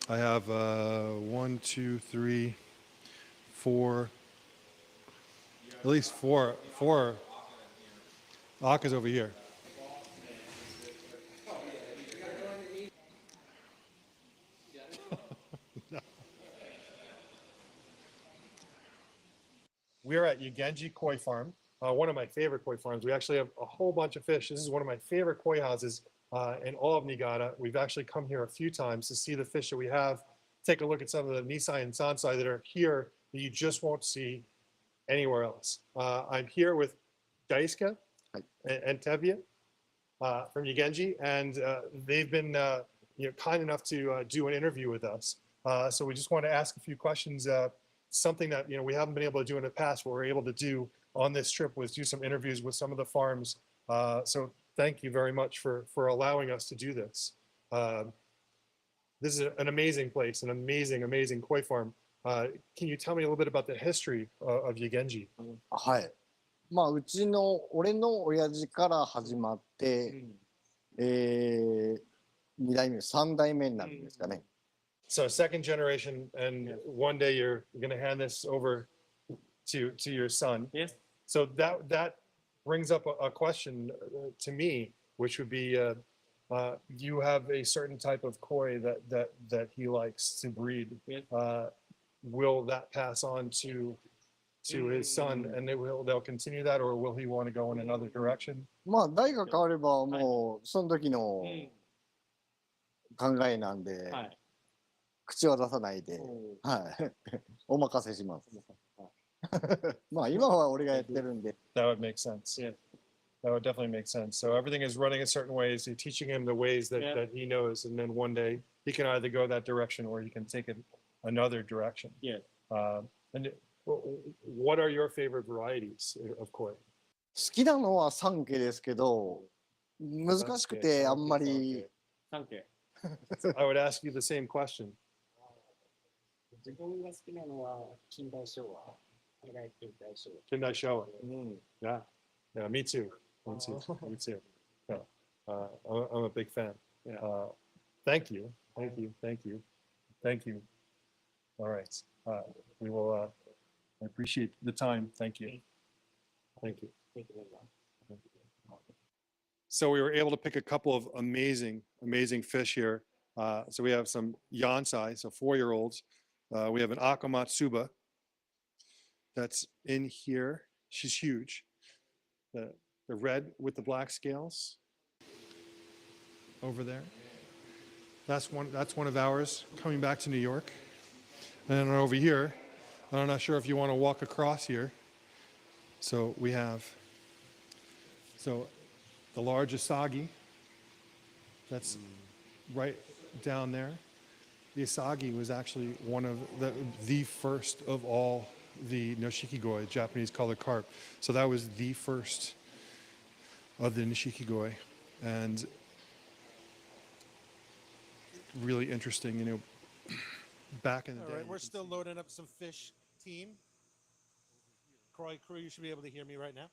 I have 1, 2, 3, 4, at least four Akas over here. We're at Yagenji Koi Farm, one of my favorite koi farms. We actually have a whole bunch of fish. This is one of my favorite koi houses in all of Niigata. We've actually come here a few times to see the fish that we have, take a look at some of the Nisai and Sansai that are here that you just won't see anywhere else. I'm here with Daisuke and Tevye from Yagenji, and they've been kind enough to do an interview with us. So we just want to ask a few questions. Something that we haven't been able to do in the past, what we're able to do on this trip was do some interviews with some of the farms. So thank you very much for allowing us to do this. This is an amazing place, an amazing koi farm. Can you tell me a little bit about the history of Yagenji? はい。まあ、俺の親父から始まって、2代目、3代目になるんですかね。 So second generation, and one day you're going to hand this over to your son. Yes. So that brings up a question to me, which would be, you have a certain type of koi that he likes to breed. Yes. Will that pass on to to his son, and they'll continue that, or will he want to go in another direction? まあ、代が変われば、もう、その時の考えなんで、はい。口は出さないで、はい。お任せします。まあ、今は俺がやってるんで。 That would make sense. Yeah. That would definitely make sense. So everything is running in certain ways. You're teaching him the ways that, Yeah. that he knows, and then one day he can either go that direction or he can take it another direction. Yeah. And what are your favorite varieties of koi? 好きなのは3家ですけど、難しくてあんまり。3件。I would ask you the same question. 自分が好きなのは近代昭和。近代昭和。Can I show it? Yeah. Yeah, me too. Me too. Me too. Yeah. I'm a big fan. Yeah. Thank you. Thank you. Thank you. Thank you. All right. We will I appreciate the time. Thank you. Thank you. Thank you very much. So we were able to pick a couple of amazing fish here. So we have some Yansai, so 4-year-olds. We have an Akamatsuba that's in here. She's huge. The red with the black scales over there. That's one of ours coming back to New York. And then over here, I'm not sure if you want to walk across here. So we have the large Asagi. That's right down there. The Asagi was actually one of the first of all the Nishikigoi, Japanese colored carp. So that was the first of the Nishikigoi, and really interesting, you know, back in the day. All right, we're still loading up some fish, team. Croy crew, you should be able to hear me right now.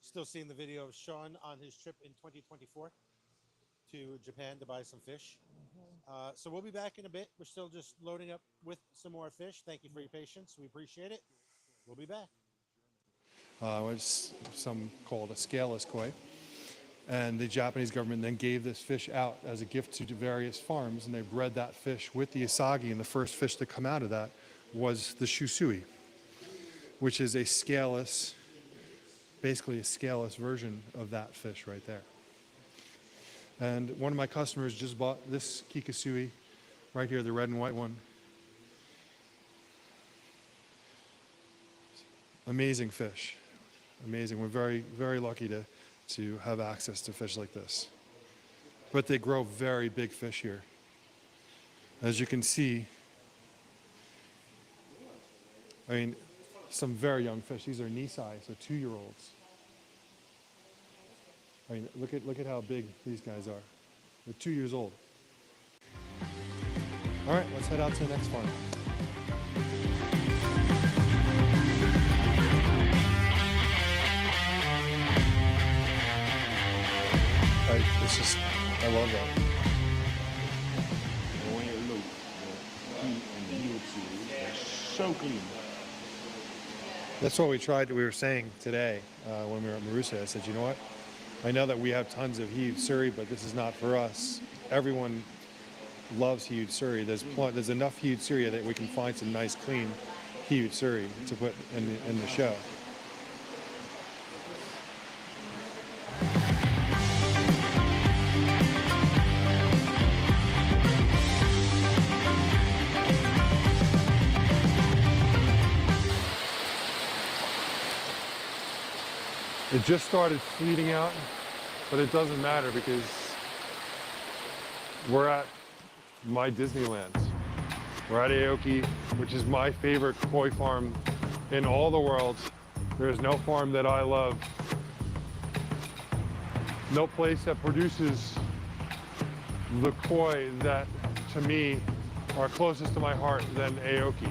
Still seeing the video of Shawn on his trip in 2024 to Japan to buy some fish. So we'll be back in a bit. We're still just loading up with some more fish. Thank you for your patience. We appreciate it. We'll be back. It's some called a scaleless koi. And the Japanese government then gave this fish out as a gift to various farms, and they bred that fish with the Asagi, and the first fish to come out of that was the Shusui, which is a scaleless, basically a scaleless version of that fish right there. And one of my customers just bought this Kikasui right here, the red and white one. Amazing fish, amazing. We're very, very lucky to have access to fish like this. But they grow very big fish here. As you can see, I mean, some very young fish. These are Nisai, so 2-year-olds. I mean, look at how big these guys are. They're 2 years old. All right, let's head out to the next farm. It's just, I love that. When you look, the heat and the humidity, they're so clean. That's what we were saying today when we were at Marusa. I said, you know what? I know that we have tons of Hiyu Suri, but this is not for us. Everyone loves Hiyu Suri. There's enough Hiyu Suri that we can find some nice, clean Hiyu Suri to put in the show. It just started fleeting out, but it doesn't matter because we're at my Disneyland. We're at Aoki, which is my favorite koi farm in all the world. There's no farm that I love. No place that produces the koi that, to me, are closest to my heart than Aoki.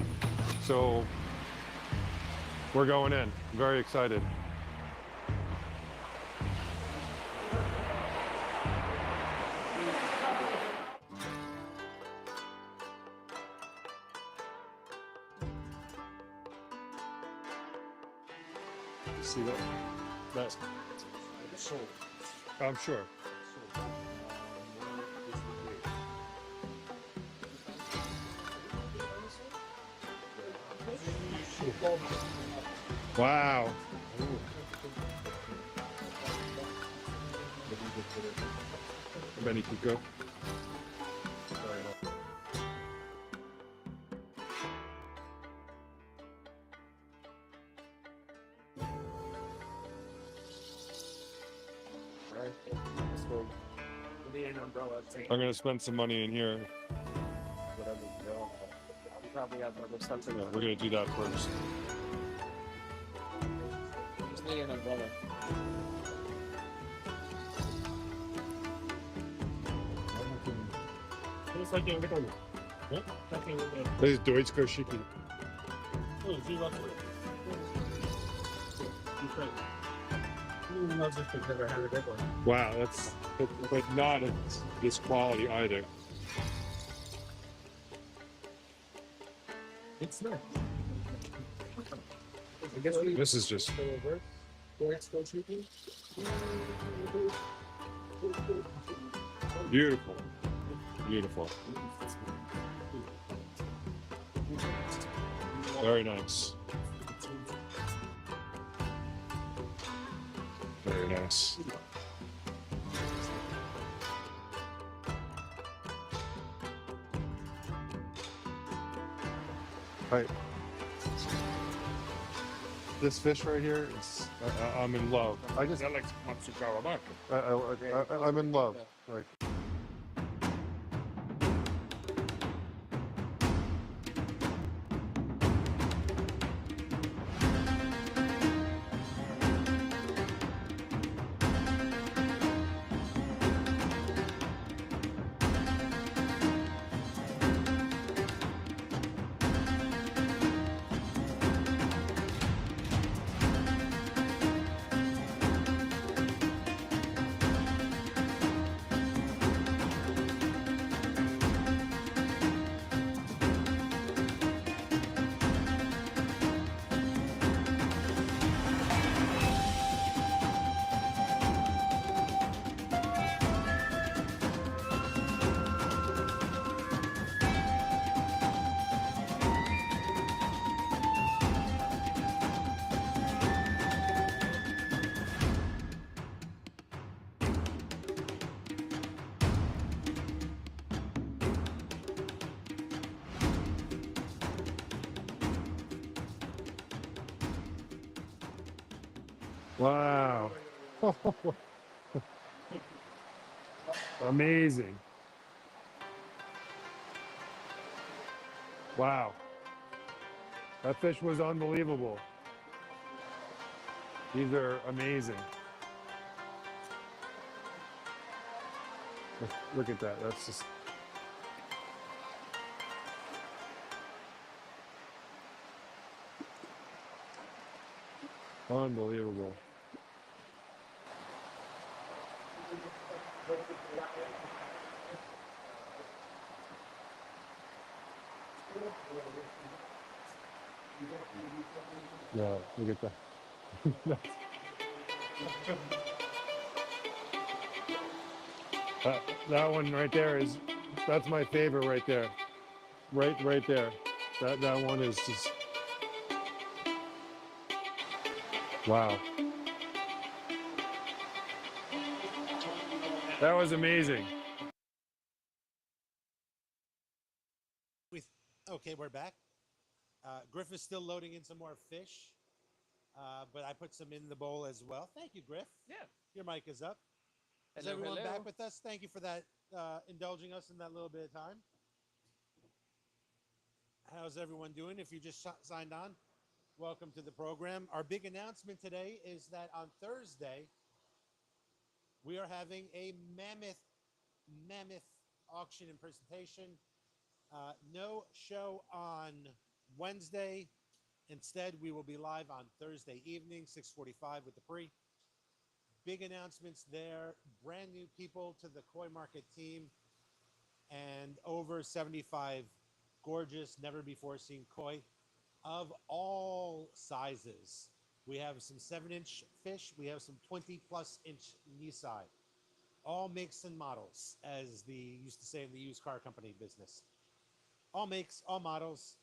So we're going in, very excited. See that? That's I'm sure. Wow. Benny Kiko. I'm gonna spend some money in here. Probably have other stuff to Yeah, we're gonna do that first. Just need an umbrella. This is Deutsch Koshiki. Wow, that's but not at this quality either. This is just beautiful. Beautiful. Very nice. Very nice. Right. This fish right here is, I'm in love. I'm in love. Like, wow. Amazing. Wow. That fish was unbelievable. These are amazing. Look at that. That's just unbelievable. Yeah, look at that. That one right there is, that's my favorite right there. Right there. That one is just, wow. That was amazing. Okay, we're back. Griff is still loading in some more fish, but I put some in the bowl as well. Thank you, Griff. Yeah. Your mic is up. Is Hello, everyone hello. back with us? Thank you for that, indulging us in that little bit of time. How's everyone doing? If you just signed on, welcome to the program. Our big announcement today is that on Thursday, we are having a mammoth auction and presentation. No show on Wednesday. Instead, we will be live on Thursday evening, 6:45 with the pre. Big announcements there. Brand new people to the Koi Market team, and over 75 gorgeous, never before seen koi of all sizes. We have some 7-inch fish. We have some 20+ inch Nisai. All makes and models, as they used to say in the used car company business. All makes, all models,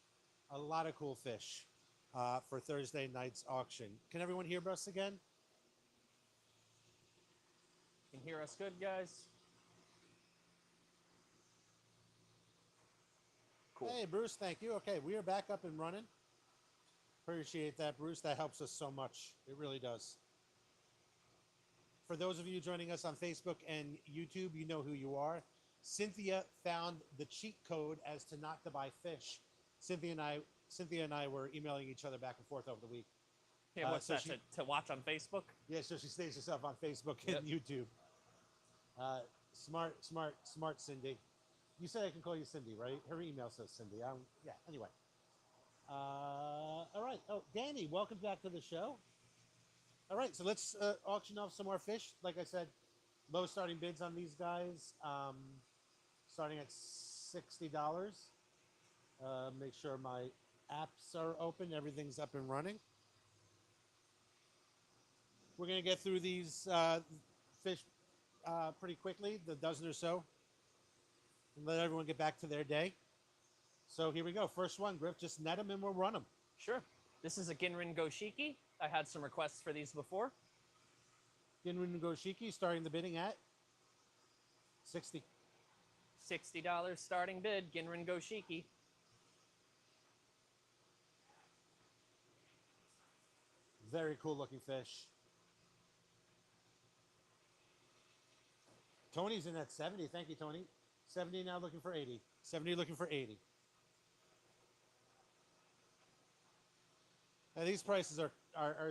a lot of cool fish. for Thursday night's auction. Can everyone hear us again? Can hear us good, guys? Cool. Hey, Bruce, thank you. Okay, we are back up and running. Appreciate that, Bruce. That helps us so much. It really does. For those of you joining us on Facebook and YouTube, you know who you are. Cynthia found the cheat code as to not to buy fish. Cynthia and I were emailing each other back and forth over the week. Yeah, what's so that? To watch on Facebook? Yeah, so she stays herself on Facebook and YouTube. Smart Cindy. You said I can call you Cindy, right? Her email says Cindy. Yeah, anyway. All right. Oh, Danny, welcome back to the show. All right, so let's auction off some more fish. Like I said, low starting bids on these guys, starting at $60. Make sure my apps are open. Everything's up and running. We're going to get through these fish pretty quickly, the dozen or so, and let everyone get back to their day. So here we go. First one, Griff, just net them and we'll run them. Sure. This is a Ginrin Goshiki. I had some requests for these before. Ginrin Goshiki starting the bidding at 60. $60 starting bid, Ginrin Goshiki. Very cool looking fish. Tony's in at 70. Thank you, Tony. 70 now looking for 80. 70 looking for 80. Now, these prices are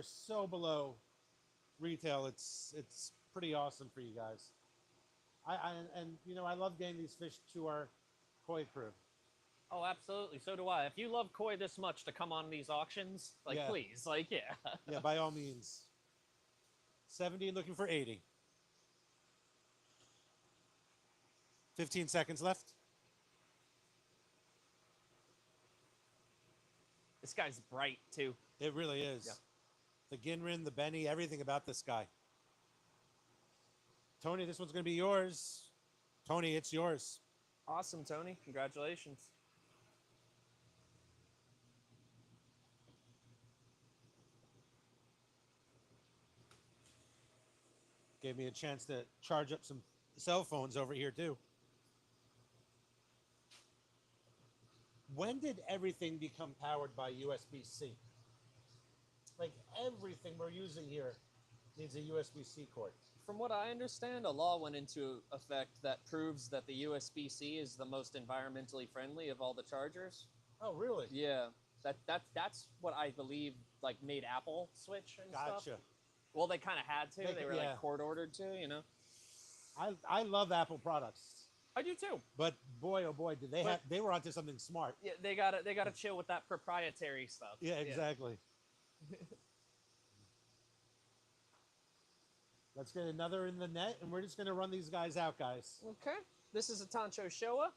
so below retail. It's pretty awesome for you guys. I love getting these fish to our koi crew. Oh, absolutely. So do I. If you love koi this much to come on these auctions, please, yeah. Yeah, by all means. 70 looking for 80. 15 seconds left. This guy's bright too. It really is. Yeah. The Ginrin, the Benny, everything about this guy. Tony, this one's going to be yours. Tony, it's yours. Awesome, Tony. Congratulations. Gave me a chance to charge up some cell phones over here, too. When did everything become powered by USB-C? Like everything we're using here needs a USB-C cord. From what I understand, a law went into effect that proves that the USB-C is the most environmentally friendly of all the chargers. Oh, really? Yeah. That's what I believe made Apple switch and Gotcha. stuff. Well, they kind of had to. They were court ordered to, I love Apple products. I do too. But boy, oh boy, they were onto something smart. Yeah, they gotta chill with that proprietary stuff. Yeah, exactly. Let's get another in the net, and we're just going to run these guys out, guys. Okay. This is a Tancho Showa.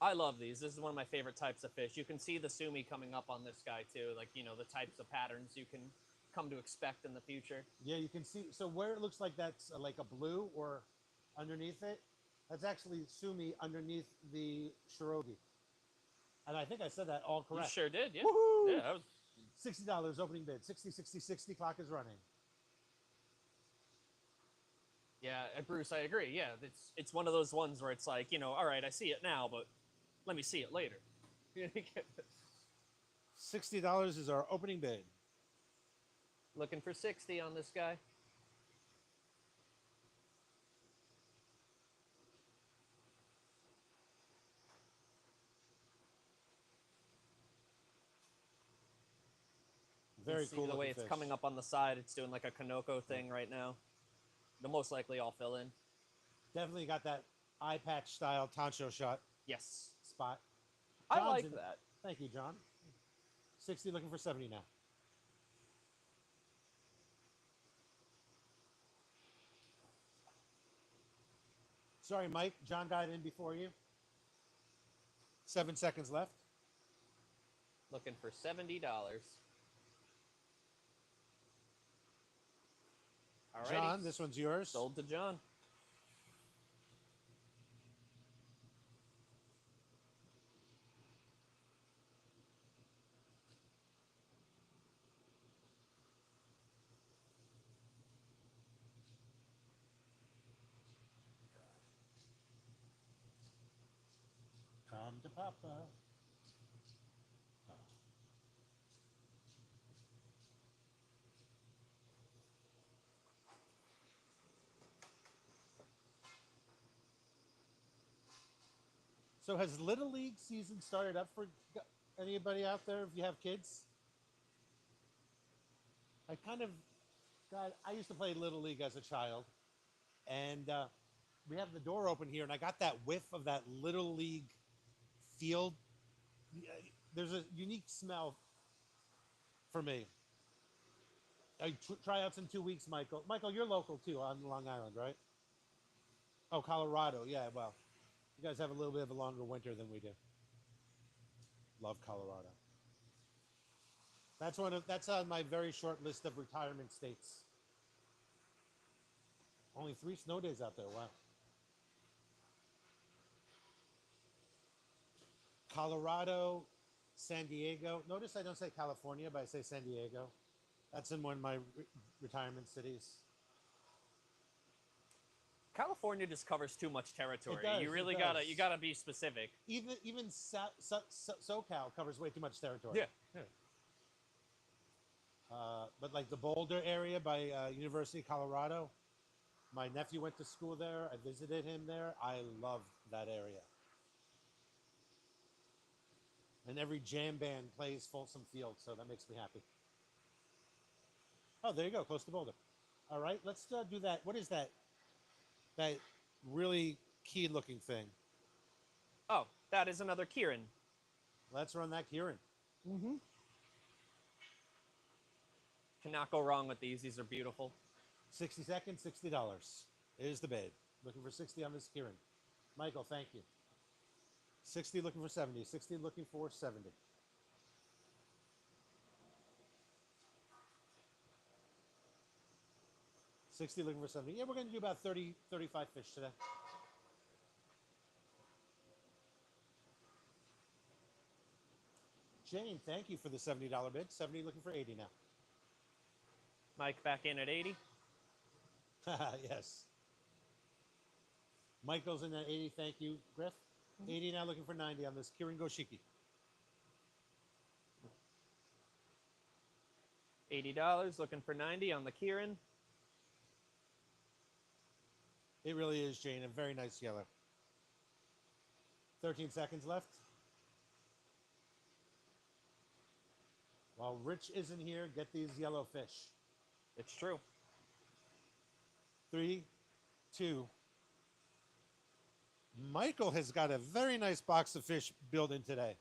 I love these. This is one of my favorite types of fish. You can see the sumi coming up on this guy too, the types of patterns you can come to expect in the future. Yeah, you can see. So where it looks like that's like a blue or underneath it, that's actually sumi underneath the shirogi. And I think I said that all correct. You sure did, yeah. Woohoo! Yeah, that was... $60 opening bid. 60, 60, 60. Clock is running. Yeah, Bruce, I agree. Yeah, it's one of those ones where it's like, all right, I see it now, but let me see it later. $60 is our opening bid. Looking for 60 on this guy. Very see cool. The way fish. it's coming up on the side, it's doing like a Kanoko thing right now. They'll most likely all fill in. Definitely got that eye patch style Tancho shot Yes. spot. I John's like in- that. Thank you, John. 60 looking for 70 now. Sorry, Mike. John got in before you. 7 seconds left. Looking for $70. Alrighty. John, this one's yours. Sold to John. Come to Papa. So has Little League season started up for anybody out there if you have kids? I kind of got, I used to play Little League as a child, and we have the door open here, and I got that whiff of that Little League field. There's a unique smell for me. Tryouts in 2 weeks, Michael. Michael, you're local too on Long Island, right? Oh, Colorado. Yeah, well, you guys have a little bit of a longer winter than we do. Love Colorado. That's on my very short list of retirement states. Only 3 snow days out there. Wow. Colorado, San Diego. Notice I don't say California, but I say San Diego. That's in one of my retirement cities. California just covers too much territory. Does, You really it gotta does. you gotta be specific. Even SoCal covers way too much territory. Yeah. But like the Boulder area by University of Colorado, my nephew went to school there. I visited him there. I love that area. And every jam band plays Folsom Field, so that makes me happy. Oh, there you go, close to Boulder. All right, let's do that. What is that? That really key looking thing. Oh, that is another Kieran. Let's run that Kieran. Mm-hmm. Cannot go wrong with these. These are beautiful. 60 seconds, $60. Is the bid. Looking for 60 on this Kieran. Michael, thank you. 60 looking for 70. 60 looking for 70. $60 looking for 70. Yeah, we're going to do about 30, 35 fish today. Jane, thank you for the $70 bid. 70 looking for 80 now. Mike back in at 80. Yes. Michael's in at 80. Thank you, Griff. 80 now looking for 90 on this Kirin Goshiki. $80 looking for 90 on the Kieran. It really is, Jane. A very nice yellow. 13 seconds left. While Rich isn't here, get these yellow fish. It's true. 3, 2. Michael has got a very nice box of fish built in today.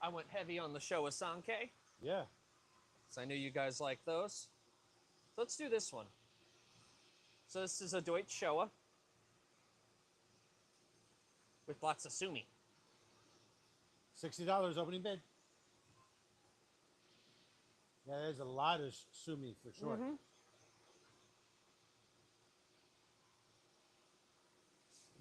I went heavy on the Showa Sankei, Yeah. so I knew you guys like those. So let's do this one. So this is a Deutsch Showa with lots of sumi. $60 opening bid. Yeah, there's a lot of sumi for sure.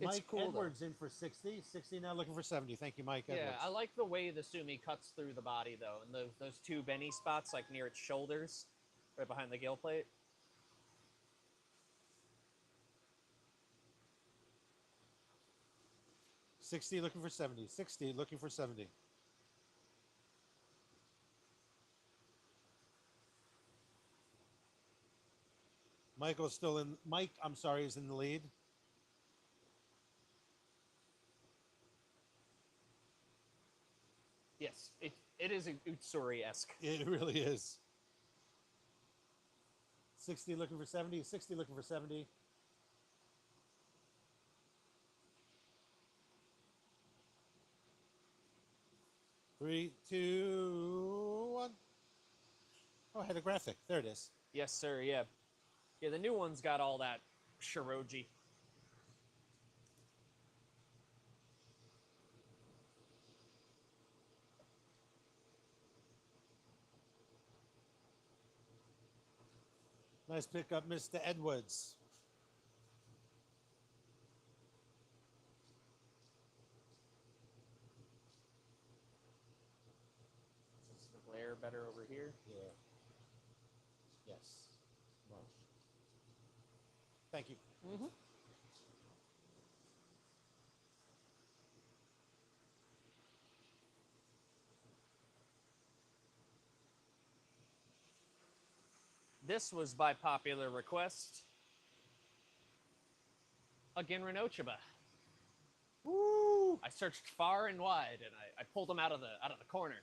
It's Mike cool, though. Edwards in for 60. 60 now looking for 70. Thank you, Mike Edwards. Yeah, I like the way the sumi cuts through the body though, and those two Benny spots like near its shoulders, right behind the gill plate. $60 looking for 70. 60 looking for 70. Michael's still in. Mike, I'm sorry, is in the lead. Yes, it is Utsuri-esque. It really is. 60 looking for 70. 60 looking for 70. Three, two, one. Oh, I had a graphic. There it is. Yes, sir. Yeah. Yeah, the new one's got all that Shiroji. Nice pickup, Mr. Edwards. Is the glare better over here? Yeah. Yes. Much. Thank you. Mm-hmm. This was by popular request. A Ginrinochiba. Woo! I searched far and wide, and I pulled him out of the corner.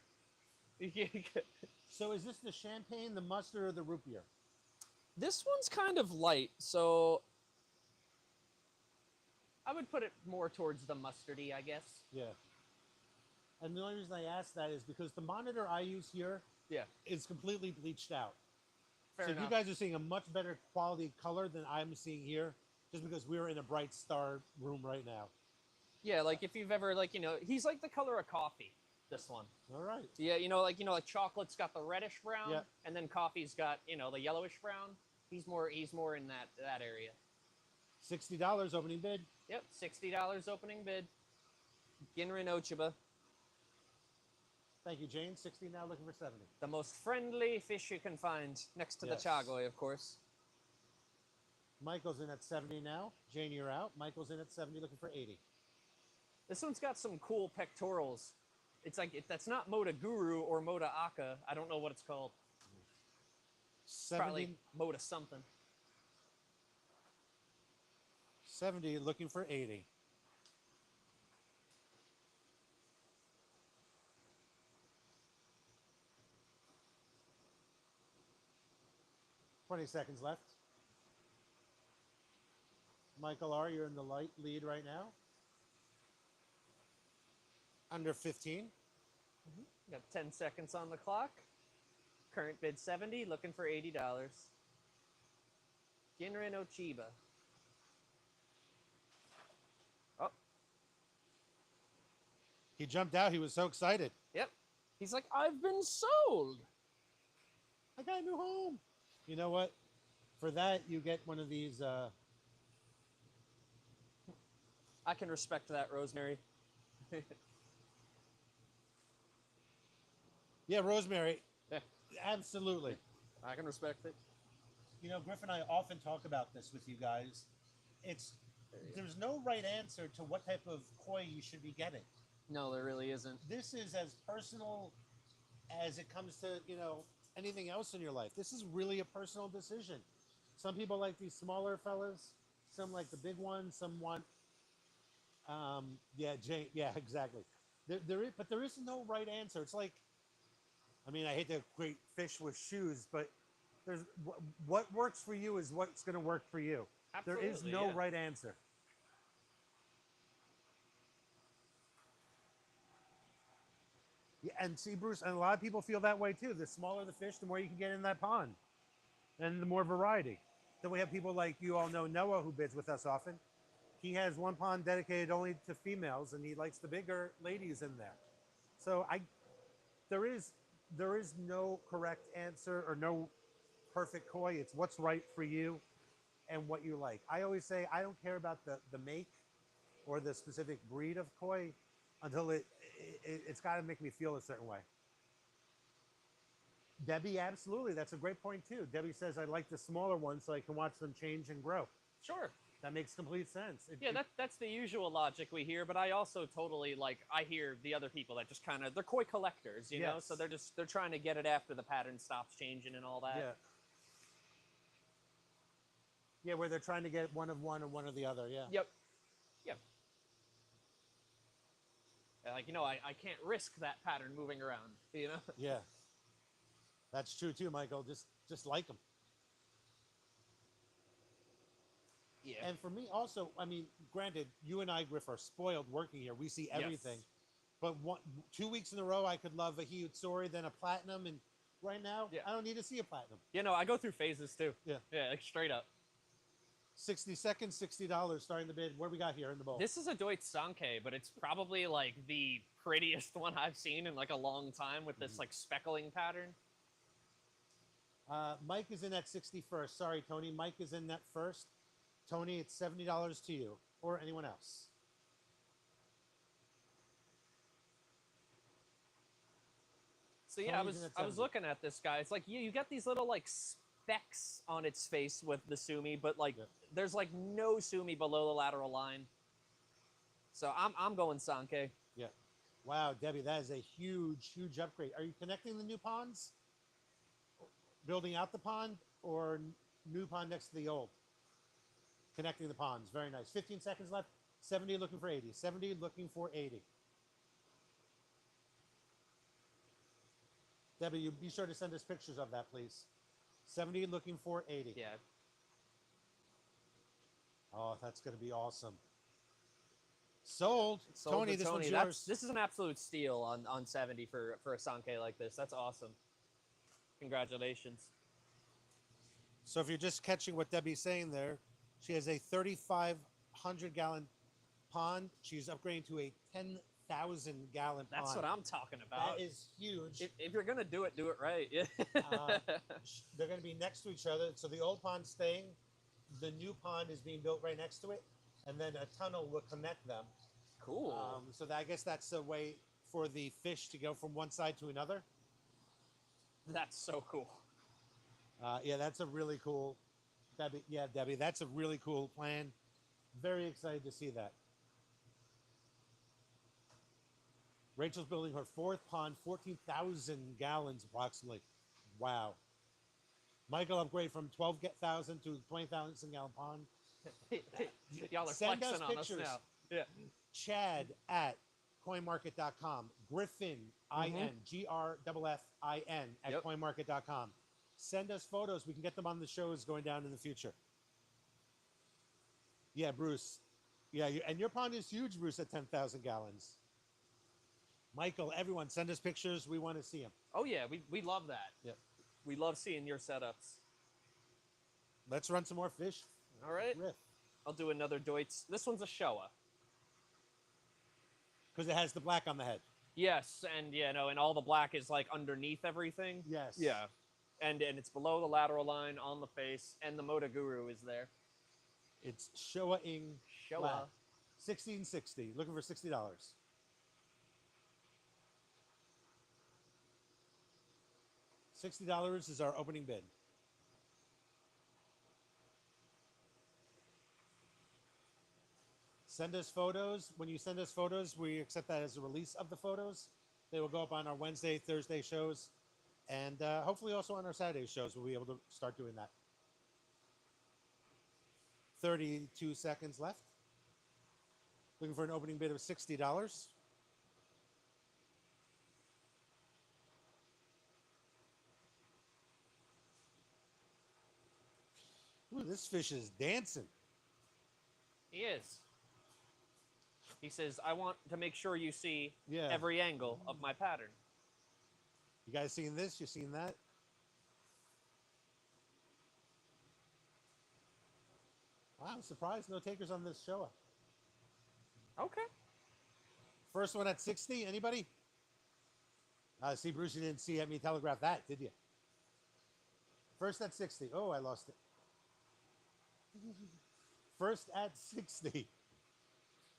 So is this the champagne, the mustard, or the root beer? This one's kind of light, so I would put it more towards the mustardy, I guess. Yeah. And the only reason I ask that is because the monitor I use here Yeah. is completely bleached out. Fair so enough. you guys are seeing a much better quality color than I'm seeing here, just because we're in a bright star room right now. Yeah, like if you've ever he's like the color of coffee. This one. All right. Yeah, like chocolate's got the reddish brown, Yeah. and then coffee's got the yellowish brown. He's more in that area. $60 opening bid. Yep, $60 opening bid. Ginrin Ochiba, Thank you, Jane. 60 now, looking for 70. the most friendly fish you can find, next to Yes. the Chagoy, of course. Michael's in at 70 now. Jane, you're out. Michael's in at 70, looking for 80. This one's got some cool pectorals. It's like that's not Moda Guru or Moda Aka. I don't know what it's called. 70, Probably Moda something. 70, looking for 80. $20 seconds left. Michael R., you're in the lead right now. Under 15. Got 10 seconds on the clock. Current bid 70, looking for $80. Ginrin Ochiba. Oh, He jumped out. He was so excited. yep. He's like, I've been sold. I got a new home. You know what? For that, you get one of these. I can respect that, Rosemary. Yeah, Rosemary. Yeah. Absolutely. I can respect it. You know, Griff and I often talk about this with you guys. There's no right answer to what type of koi you should be getting. No, there really isn't. This is as personal as it comes to, anything else in your life. This is really a personal decision. Some people like these smaller fellas. Some like the big ones. Some want, Jane. Yeah, exactly. But there is no right answer. It's like, I hate to equate fish with shoes, but there's what works for you is what's going to work for you. There is Absolutely, no yeah. right answer. Yeah, and see, Bruce, and a lot of people feel that way too. The smaller the fish, the more you can get in that pond, and the more variety. Then we have people like you all know Noah, who bids with us often. He has one pond dedicated only to females, and he likes the bigger ladies in there. So there is no correct answer or no perfect koi. It's what's right for you and what you like. I always say I don't care about the make or the specific breed of koi until it's got to make me feel a certain way. Debbie, absolutely. That's a great point too. Debbie says I like the smaller ones so I can watch them change and grow. Sure. That makes complete sense. That's the usual logic we hear, but I also totally I hear the other people that just they're koi collectors, you know, Yes. so they're trying to get it after the pattern stops changing and all that. Yeah. Yeah, where they're trying to get one of one or one of the other. Yeah. Yep. Yep. I can't risk that pattern moving around, you know? Yeah. That's true too, Michael. Just like them. Yeah. And for me also, granted, you and I, Griff, are spoiled working here. We see everything. Yes. But 2 weeks in a row, I could love a Hiutsuri, then a platinum, and right now, Yeah. I don't need to see a platinum. You know, I go through phases too. Yeah. Yeah, like straight up. 60 seconds, $60 starting the bid. What do we got here in the bowl? This is a Deutsch Sanke, but it's probably like the prettiest one I've seen in like a long time with this like speckling pattern. Mike is in at 61st. Sorry, Tony. Mike is in at first. Tony, it's $70 to you or anyone else. So yeah, Tony's in at I was 70. looking at this guy. It's like you got these little like specks on its face with the Sumi, but like Yep. there's like no Sumi below the lateral line. So I'm going Sanke. Yeah. Wow, Debbie, that is a huge, huge upgrade. Are you connecting the new ponds? Building out the pond or new pond next to the old? Connecting the ponds. Very nice. 15 seconds left. 70 looking for 80. 70 looking for 80. Debbie, you be sure to send us pictures of that, please. 70 looking for 80. Yeah. Oh, that's going to be awesome. Sold. Sold Tony, to this one's That's- yours. This is an absolute steal on 70 for a Sanke like this. That's awesome. Congratulations. So if you're just catching what Debbie's saying there, she has a 3,500 gallon pond. She's upgrading to a 10,000 gallon pond. That's what I'm talking about. That is huge. If you're gonna do it right. Yeah. They're going to be next to each other. So the old pond's staying. The new pond is being built right next to it. And then a tunnel will connect them. Cool. So I guess that's a way for the fish to go from one side to another. That's so cool. Yeah, that's a really cool. Debbie, that's a really cool plan. Very excited to see that. Rachel's building her fourth pond, 14,000 gallons approximately. Wow. Michael upgrade from 12,000 to 20,000 gallon pond. Y'all are Send us flexing on us pictures. now. Yeah. Chad at coinmarket.com. Griffin, I-N, G-R-F-F-I-N at Yep. coinmarket.com. Send us photos. We can get them on the shows going down in the future. Yeah, Bruce. Yeah, and your pond is huge, Bruce, at 10,000 gallons. Michael, everyone, send us pictures. We want to see them. Oh yeah, we love that. Yep. We love seeing your setups. Let's run some more fish. All right. Riff. I'll do another Deutsch. This one's a Showa. Because it has the black on the head. Yes, and and all the black is like underneath everything. Yes. Yeah. And it's below the lateral line on the face, and the Motoguru is there. It's Showa Ing Showa. Black. 1660. Looking for $60. $60 is our opening bid. Send us photos. When you send us photos, we accept that as a release of the photos. They will go up on our Wednesday, Thursday shows, and hopefully also on our Saturday shows. We'll be able to start doing that. 32 seconds left. Looking for an opening bid of $60. Ooh, this fish is dancing. He is. He says, I want to make sure you see Yeah. every angle of my pattern. You guys seen this? You seen that? Wow, I'm surprised no takers on this show. Okay. First one at 60. Anybody? See, Bruce, you didn't see me telegraph that, did you? First at 60. Oh, I lost it. First at 60.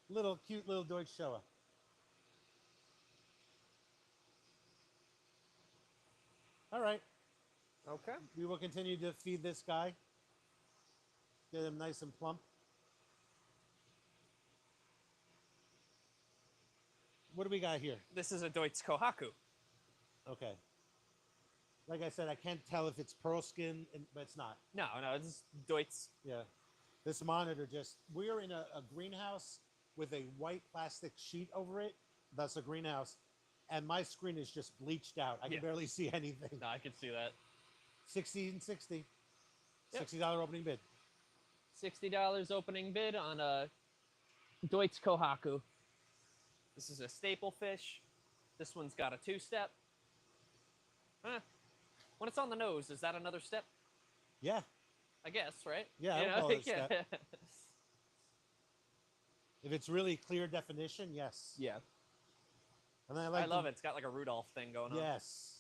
Little cute little Deutsch Showa. All right. Okay. We will continue to feed this guy. Get him nice and plump. What do we got here? This is a Deutsch Kohaku. Okay. Like I said, I can't tell if it's pearl skin, but it's not. No, it's Deutsch. Yeah. This monitor just, we're in a greenhouse with a white plastic sheet over it. That's a greenhouse. And my screen is just bleached out. I can Yeah. barely see anything. No, I can see that. 60 and 60. Yep. $60 opening bid. $60 opening bid on a Deutsch Kohaku. This is a staple fish. This one's got a two-step. When it's on the nose, is that another step? Yeah. I guess, right? Yeah, I You would know, call it a yeah. step. If it's really clear definition, yes. Yeah. And then I I like love it. It's got like a Rudolph thing going on. Yes.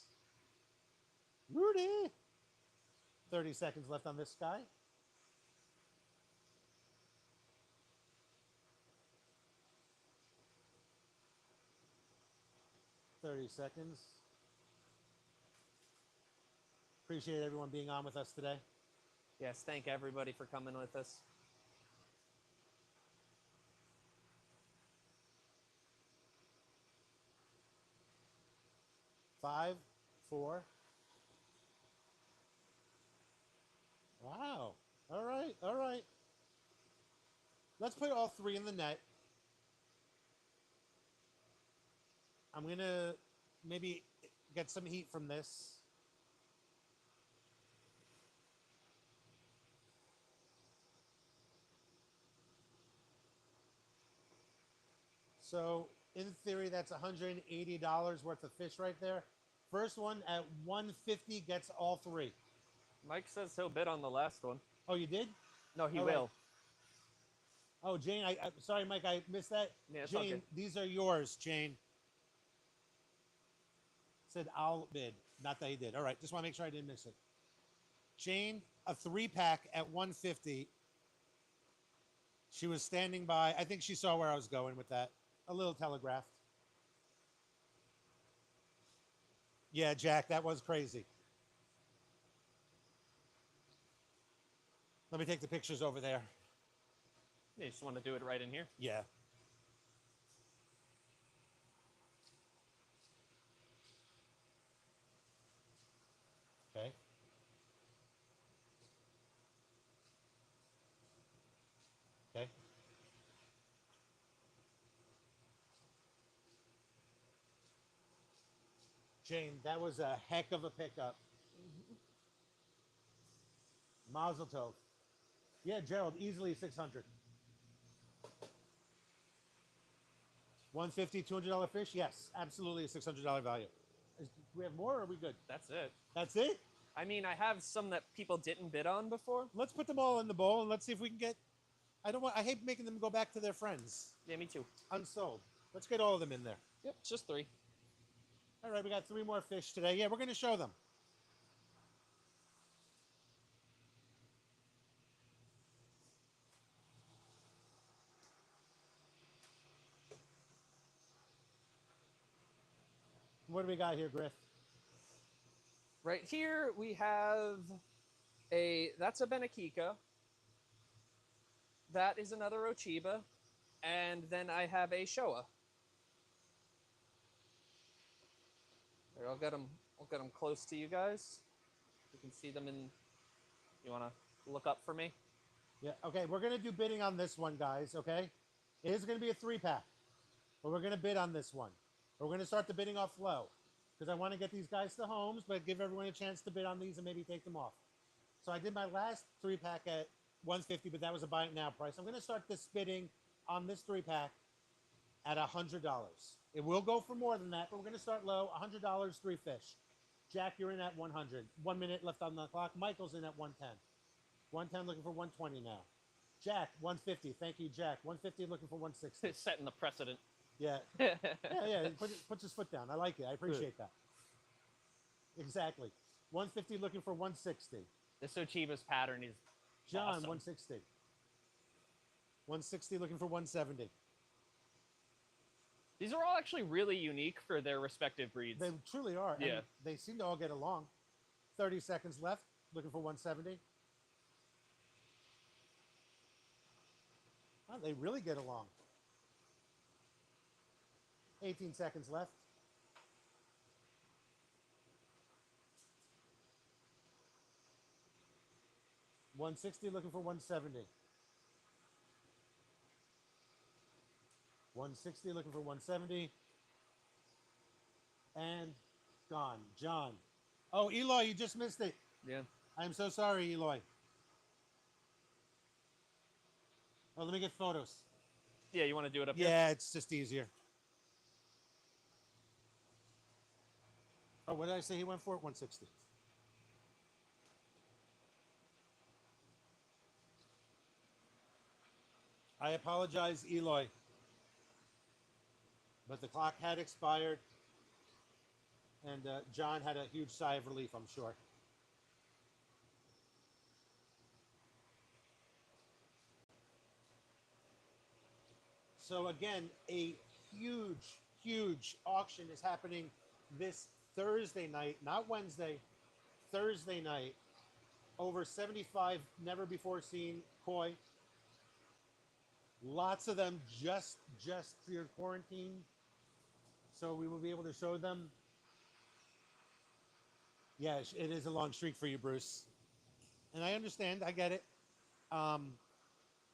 Rudy. 30 seconds left on this guy. $30. Appreciate everyone being on with us today. Yes, thank everybody for coming with us. Five, four. Wow. All right. All right. Let's put all three in the net. I'm going to maybe get some heat from this. So, in theory, that's $180 worth of fish right there. First one at 150 gets all three. Mike says he'll bid on the last one. Oh, you did? No, he All right. will. Oh, Jane, I sorry, Mike, I missed that. Yeah, it's all Jane, good. these are yours, Jane. Said I'll bid. Not that he did. All right, just want to make sure I didn't miss it. Jane, a 3-pack at 150. She was standing by. I think she saw where I was going with that. A little telegraphed. Yeah, Jack, that was crazy. Let me take the pictures over there. You just want to do it right in here. Yeah. Okay. Okay. Jane, that was a heck of a pickup. Mazel tov. Yeah, Gerald, easily 600. 150, $200 fish? Yes, absolutely a $600 value. Do we have more or are we good? That's it. That's it? I mean, I have some that people didn't bid on before. Let's put them all in the bowl and let's see if we can get. I hate making them go back to their friends. Yeah, me too. Unsold. Let's get all of them in there. Yep, just 3. All right, we got 3 more fish today. Yeah, we're going to show them. What do we got here, Griff? Right here we have that's a Benakika. That is another Ochiba. And then I have a Showa. There, I'll get them close to you guys. You can see them in. You want to look up for me? Yeah, okay, we're going to do bidding on this one, guys, okay? It is going to be a 3-pack, but we're going to bid on this one. We're going to start the bidding off low because I want to get these guys to homes, but give everyone a chance to bid on these and maybe take them off. So I did my last 3-pack at 150, but that was a buy it now price. I'm going to start this bidding on this 3-pack at $100. It will go for more than that, but we're going to start low. $100, 3 fish. Jack, you're in at 100. 1 minute left on the clock. Michael's in at 110. 110 looking for 120 now. Jack, 150. Thank you, Jack. 150 looking for 160. Setting the precedent. Yeah. Yeah. He puts his foot down. I like it. I appreciate that. Exactly. 150 looking for 160. This Ochiba's pattern is John, awesome. 160. 160 looking for 170. These are all actually really unique for their respective breeds. They truly are. Yeah. And they seem to all get along. 30 seconds left. Looking for 170. Oh, they really get along. 18 seconds left. $160 looking for 170. 160 looking for 170. And gone. John. Oh, Eloy, you just missed it. Yeah. I'm so sorry, Eloy. Oh, let me get photos. Yeah, you want to do it up here? Yeah, it's just easier. Oh, what did I say he went for? 160. I apologize, Eloy, but the clock had expired, and John had a huge sigh of relief, I'm sure. So again, a huge, huge auction is happening this Thursday night, not Wednesday, Thursday night. Over 75 never before seen koi. Lots of them just cleared quarantine, so we will be able to show them. Yeah, it is a long streak for you, Bruce, and I understand. I get it.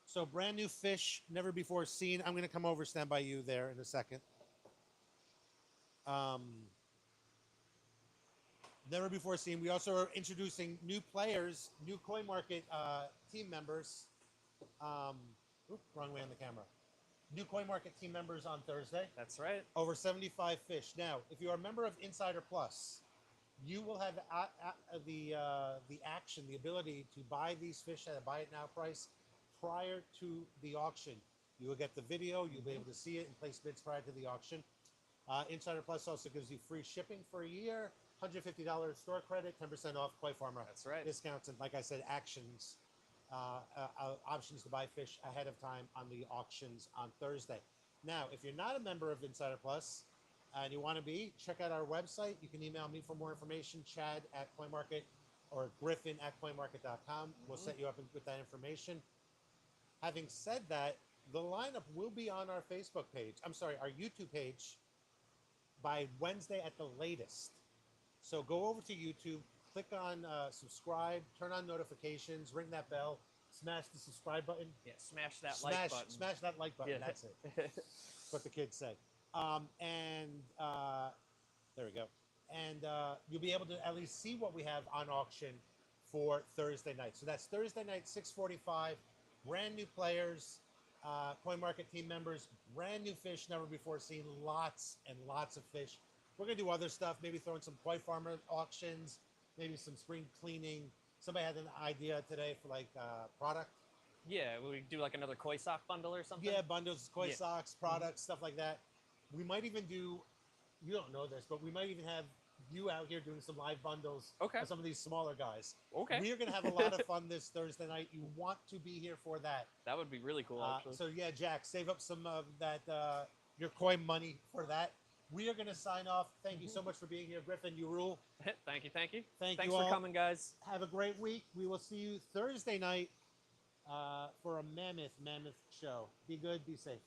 So brand new fish, never before seen. I'm going to come over, stand by you there in a second. Never before seen. We also are introducing new players, new Coin Market team members. Wrong way on the camera. New Coin Market team members on Thursday. That's right. Over 75 fish. Now, if you are a member of Insider Plus, you will have the action, the ability to buy these fish at a buy it now price prior to the auction. You will get the video. You'll be able to see it and place bids prior to the auction. Insider Plus also gives you free shipping for a year, $150 store credit, 10% off Koi Farmer. That's right. Discounts, and like I said, actions, options to buy fish ahead of time on the auctions on Thursday. Now, if you're not a member of Insider Plus and you want to be, check out our website. You can email me for more information, chad@coinmarket or griffin@coinmarket.com. We'll set you up with that information. Having said that, the lineup will be on our Facebook page. I'm sorry, our YouTube page by Wednesday at the latest. So go over to YouTube, click on subscribe, turn on notifications, ring that bell, smash the subscribe button. Yeah, smash that like button. Smash that like button. Yeah. That's it. That's what the kids say. There we go. And you'll be able to at least see what we have on auction for Thursday night. So that's Thursday night, 6:45. Brand new players, Coin Market team members, brand new fish never before seen. Lots and lots of fish. We're gonna do other stuff. Maybe throw in some Koi Farmer auctions. Maybe some spring cleaning. Somebody had an idea today for like product. Yeah, we do like another koi sock bundle or something. Yeah, bundles, koi Yeah. socks, products, stuff like that. We might even do, you don't know this, but we might even have you out here doing some live bundles Okay. of some of these smaller guys. Okay. We are going to have a lot of fun this Thursday night. You want to be here for that. That would be really cool, actually. So yeah, Jack, save up some of that, your koi money for that. We are going to sign off. Thank you so much for being here. Griffin, you rule. Thank you, thank you. Thanks Thanks for coming, guys. Have a great week. We will see you Thursday night for a mammoth show. Be good, be safe.